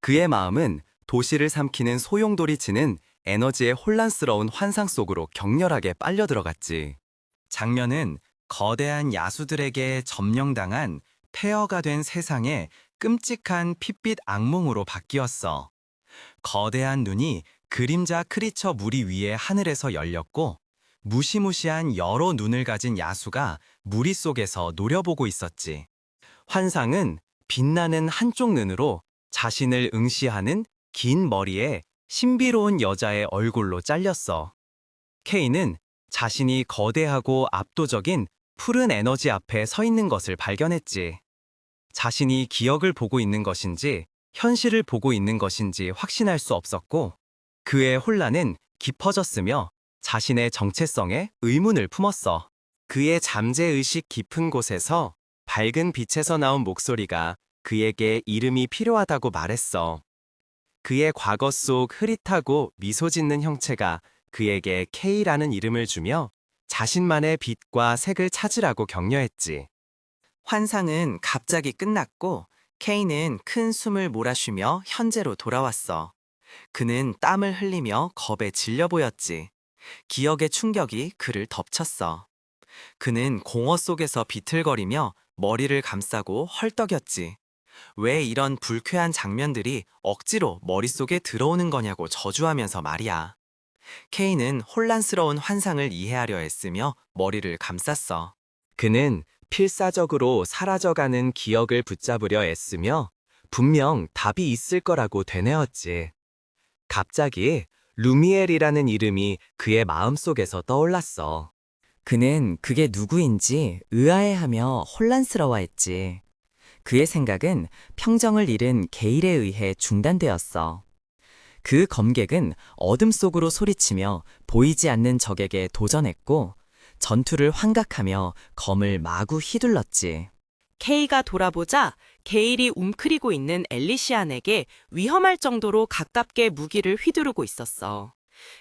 그의 마음은 도시를 삼키는 소용돌이 치는 에너지의 혼란스러운 환상 속으로 격렬하게 빨려 들어갔지. 장면은 거대한 야수들에게 점령당한 폐허가 된 세상의 끔찍한 핏빛 악몽으로 바뀌었어. 거대한 눈이 그림자 크리처 무리 위에 하늘에서 열렸고 무시무시한 여러 눈을 가진 야수가 무리 속에서 노려보고 있었지. 환상은 빛나는 한쪽 눈으로 자신을 응시하는 긴 머리에 신비로운 여자의 얼굴로 잘렸어. 케이는 자신이 거대하고 압도적인 푸른 에너지 앞에 서 있는 것을 발견했지. 자신이 기억을 보고 있는 것인지 현실을 보고 있는 것인지 확신할 수 없었고 그의 혼란은 깊어졌으며 자신의 정체성에 의문을 품었어. 그의 잠재의식 깊은 곳에서 밝은 빛에서 나온 목소리가 그에게 이름이 필요하다고 말했어. 그의 과거 속 흐릿하고 미소 짓는 형체가 그에게 K라는 이름을 주며 자신만의 빛과 색을 찾으라고 격려했지. 환상은 갑자기 끝났고 K는 큰 숨을 몰아쉬며 현재로 돌아왔어. 그는 땀을 흘리며 겁에 질려 보였지. 기억의 충격이 그를 덮쳤어. 그는 공허 속에서 비틀거리며 머리를 감싸고 헐떡였지. 왜 이런 불쾌한 장면들이 억지로 머릿속에 들어오는 거냐고 저주하면서 말이야. 케이는 혼란스러운 환상을 이해하려 애쓰며 머리를 감쌌어. 그는 필사적으로 사라져가는 기억을 붙잡으려 애쓰며 분명 답이 있을 거라고 되뇌었지. 갑자기 루미엘이라는 이름이 그의 마음속에서 떠올랐어. 그는 그게 누구인지 의아해하며 혼란스러워했지. 그의 생각은 평정을 잃은 게일에 의해 중단되었어. 그 검객은 어둠 속으로 소리치며 보이지 않는 적에게 도전했고 전투를 환각하며 검을 마구 휘둘렀지. 케이가 돌아보자 게일이 웅크리고 있는 엘리시안에게 위험할 정도로 가깝게 무기를 휘두르고 있었어.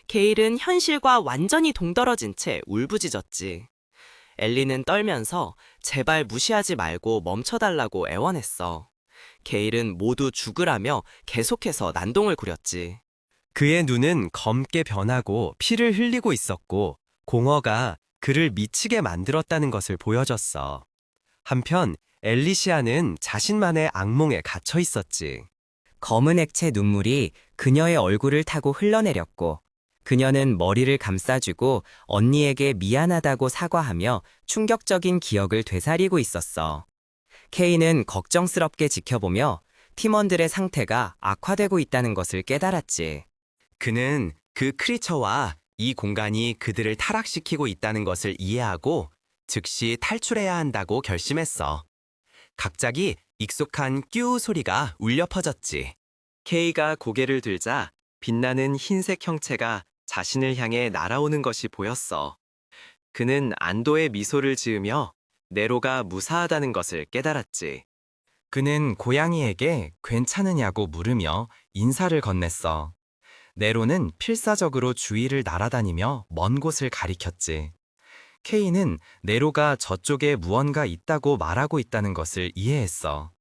게일은 현실과 완전히 동떨어진 채 울부짖었지. 엘리는 떨면서 제발 무시하지 말고 멈춰달라고 애원했어. 게일은 모두 죽으라며 계속해서 난동을 부렸지. 그의 눈은 검게 변하고 피를 흘리고 있었고 공허가 그를 미치게 만들었다는 것을 보여줬어. 한편 엘리시아는 자신만의 악몽에 갇혀 있었지. 검은 액체 눈물이 그녀의 얼굴을 타고 흘러내렸고 그녀는 머리를 감싸주고 언니에게 미안하다고 사과하며 충격적인 기억을 되살리고 있었어. 케이는 걱정스럽게 지켜보며 팀원들의 상태가 악화되고 있다는 것을 깨달았지. 그는 그 크리처와 이 공간이 그들을 타락시키고 있다는 것을 이해하고 즉시 탈출해야 한다고 결심했어. 갑자기 익숙한 뀨 소리가 울려 퍼졌지. 케이가 고개를 들자 빛나는 흰색 형체가 자신을 향해 날아오는 것이 보였어. 그는 안도의 미소를 지으며 네로가 무사하다는 것을 깨달았지. 그는 고양이에게 괜찮으냐고 물으며 인사를 건넸어. 네로는 필사적으로 주위를 날아다니며 먼 곳을 가리켰지. 케이는 네로가 저쪽에 무언가 있다고 말하고 있다는 것을 이해했어.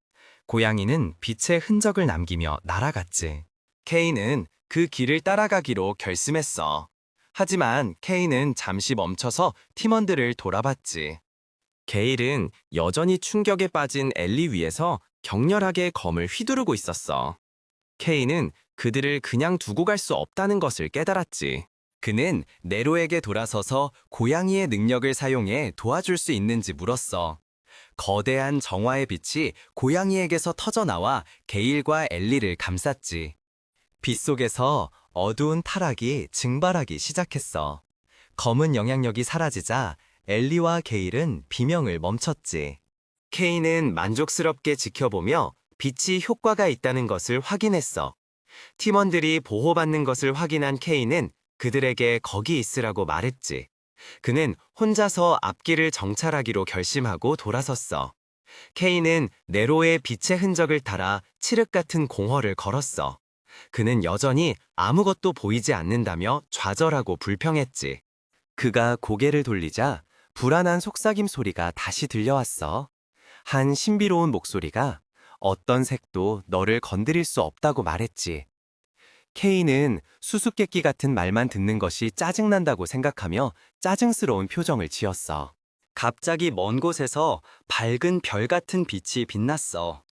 고양이는 빛의 흔적을 남기며 날아갔지. 케이는 그 길을 따라가기로 결심했어. 하지만 케이는 잠시 멈춰서 팀원들을 돌아봤지. 게일은 여전히 충격에 빠진 엘리 위에서 격렬하게 검을 휘두르고 있었어. 케이는 그들을 그냥 두고 갈 수 없다는 것을 깨달았지. 그는 네로에게 돌아서서 고양이의 능력을 사용해 도와줄 수 있는지 물었어. 거대한 정화의 빛이 고양이에게서 터져나와 게일과 엘리를 감쌌지. 빛 속에서 어두운 타락이 증발하기 시작했어. 검은 영향력이 사라지자 엘리와 게일은 비명을 멈췄지. 케이는 만족스럽게 지켜보며 빛이 효과가 있다는 것을 확인했어. 팀원들이 보호받는 것을 확인한 케이는 그들에게 거기 있으라고 말했지. 그는 혼자서 앞길을 정찰하기로 결심하고 돌아섰어. 케이는 네로의 빛의 흔적을 따라 칠흑 같은 공허를 걸었어. 그는 여전히 아무것도 보이지 않는다며 좌절하고 불평했지. 그가 고개를 돌리자 불안한 속삭임 소리가 다시 들려왔어. 한 신비로운 목소리가 어떤 색도 너를 건드릴 수 없다고 말했지. 케이는 수수께끼 같은 말만 듣는 것이 짜증난다고 생각하며 짜증스러운 표정을 지었어. 갑자기 먼 곳에서 밝은 별 같은 빛이 빛났어.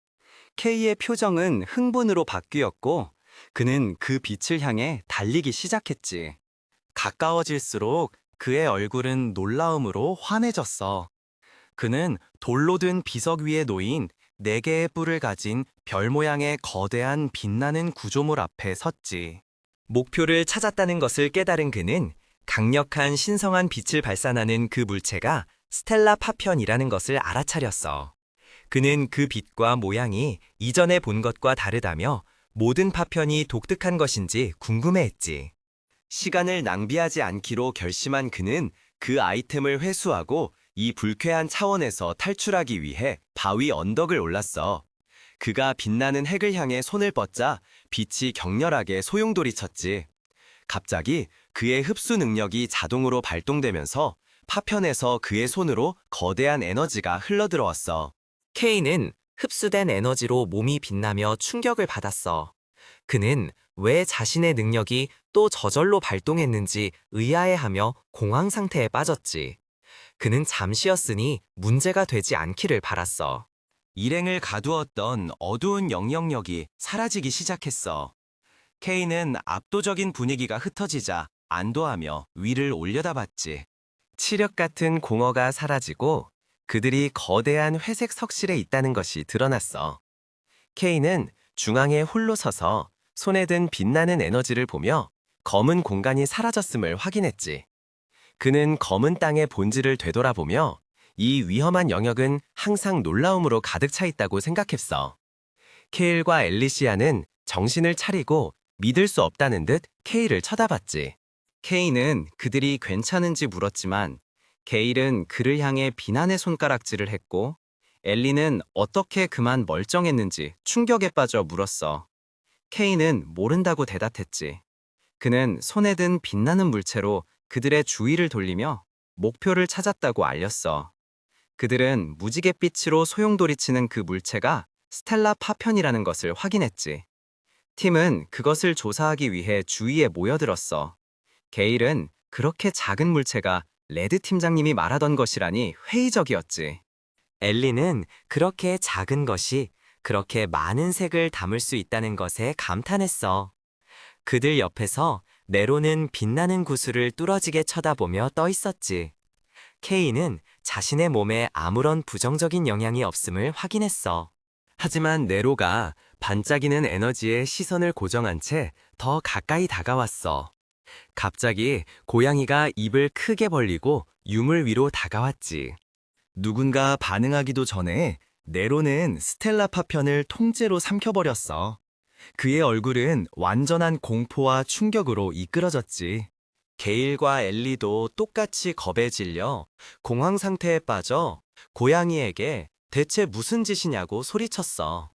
케이의 표정은 흥분으로 바뀌었고 그는 그 빛을 향해 달리기 시작했지. 가까워질수록 그의 얼굴은 놀라움으로 환해졌어. 그는 돌로 된 비석 위에 놓인 4개의 뿔을 가진 별 모양의 거대한 빛나는 구조물 앞에 섰지. 목표를 찾았다는 것을 깨달은 그는 강력한 신성한 빛을 발산하는 그 물체가 스텔라 파편이라는 것을 알아차렸어. 그는 그 빛과 모양이 이전에 본 것과 다르다며 모든 파편이 독특한 것인지 궁금해했지. 시간을 낭비하지 않기로 결심한 그는 그 아이템을 회수하고 이 불쾌한 차원에서 탈출하기 위해 바위 언덕을 올랐어. 그가 빛나는 핵을 향해 손을 뻗자 빛이 격렬하게 소용돌이쳤지. 갑자기 그의 흡수 능력이 자동으로 발동되면서 파편에서 그의 손으로 거대한 에너지가 흘러들어왔어. 케이는 흡수된 에너지로 몸이 빛나며 충격을 받았어. 그는 왜 자신의 능력이 또 저절로 발동했는지 의아해하며 공황 상태에 빠졌지. 그는 잠시였으니 문제가 되지 않기를 바랐어. 일행을 가두었던 어두운 영향력이 사라지기 시작했어. 케이는 압도적인 분위기가 흩어지자 안도하며 위를 올려다봤지. 치력 같은 공허가 사라지고 그들이 거대한 회색 석실에 있다는 것이 드러났어. 케이는 중앙에 홀로 서서 손에 든 빛나는 에너지를 보며 검은 공간이 사라졌음을 확인했지. 그는 검은 땅의 본질을 되돌아보며 이 위험한 영역은 항상 놀라움으로 가득 차 있다고 생각했어. 케일과 엘리시아는 정신을 차리고 믿을 수 없다는 듯 케이를 쳐다봤지. 케이는 그들이 괜찮은지 물었지만 게일은 그를 향해 비난의 손가락질을 했고 엘리는 어떻게 그만 멀쩡했는지 충격에 빠져 물었어. 케이는 모른다고 대답했지. 그는 손에 든 빛나는 물체로 그들의 주의를 돌리며 목표를 찾았다고 알렸어. 그들은 무지갯빛으로 소용돌이치는 그 물체가 스텔라 파편이라는 것을 확인했지. 팀은 그것을 조사하기 위해 주위에 모여들었어. 게일은 그렇게 작은 물체가 레드 팀장님이 말하던 것이라니 회의적이었지. 엘리는 그렇게 작은 것이 그렇게 많은 색을 담을 수 있다는 것에 감탄했어. 그들 옆에서 네로는 빛나는 구슬을 뚫어지게 쳐다보며 떠 있었지. 케이는 자신의 몸에 아무런 부정적인 영향이 없음을 확인했어. 하지만 네로가 반짝이는 에너지에 시선을 고정한 채 더 가까이 다가왔어. 갑자기 고양이가 입을 크게 벌리고 유물 위로 다가왔지. 누군가 반응하기도 전에 네로는 스텔라 파편을 통째로 삼켜버렸어. 그의 얼굴은 완전한 공포와 충격으로 이끌어졌지. 게일과 엘리도 똑같이 겁에 질려 공황 상태에 빠져 고양이에게 대체 무슨 짓이냐고 소리쳤어.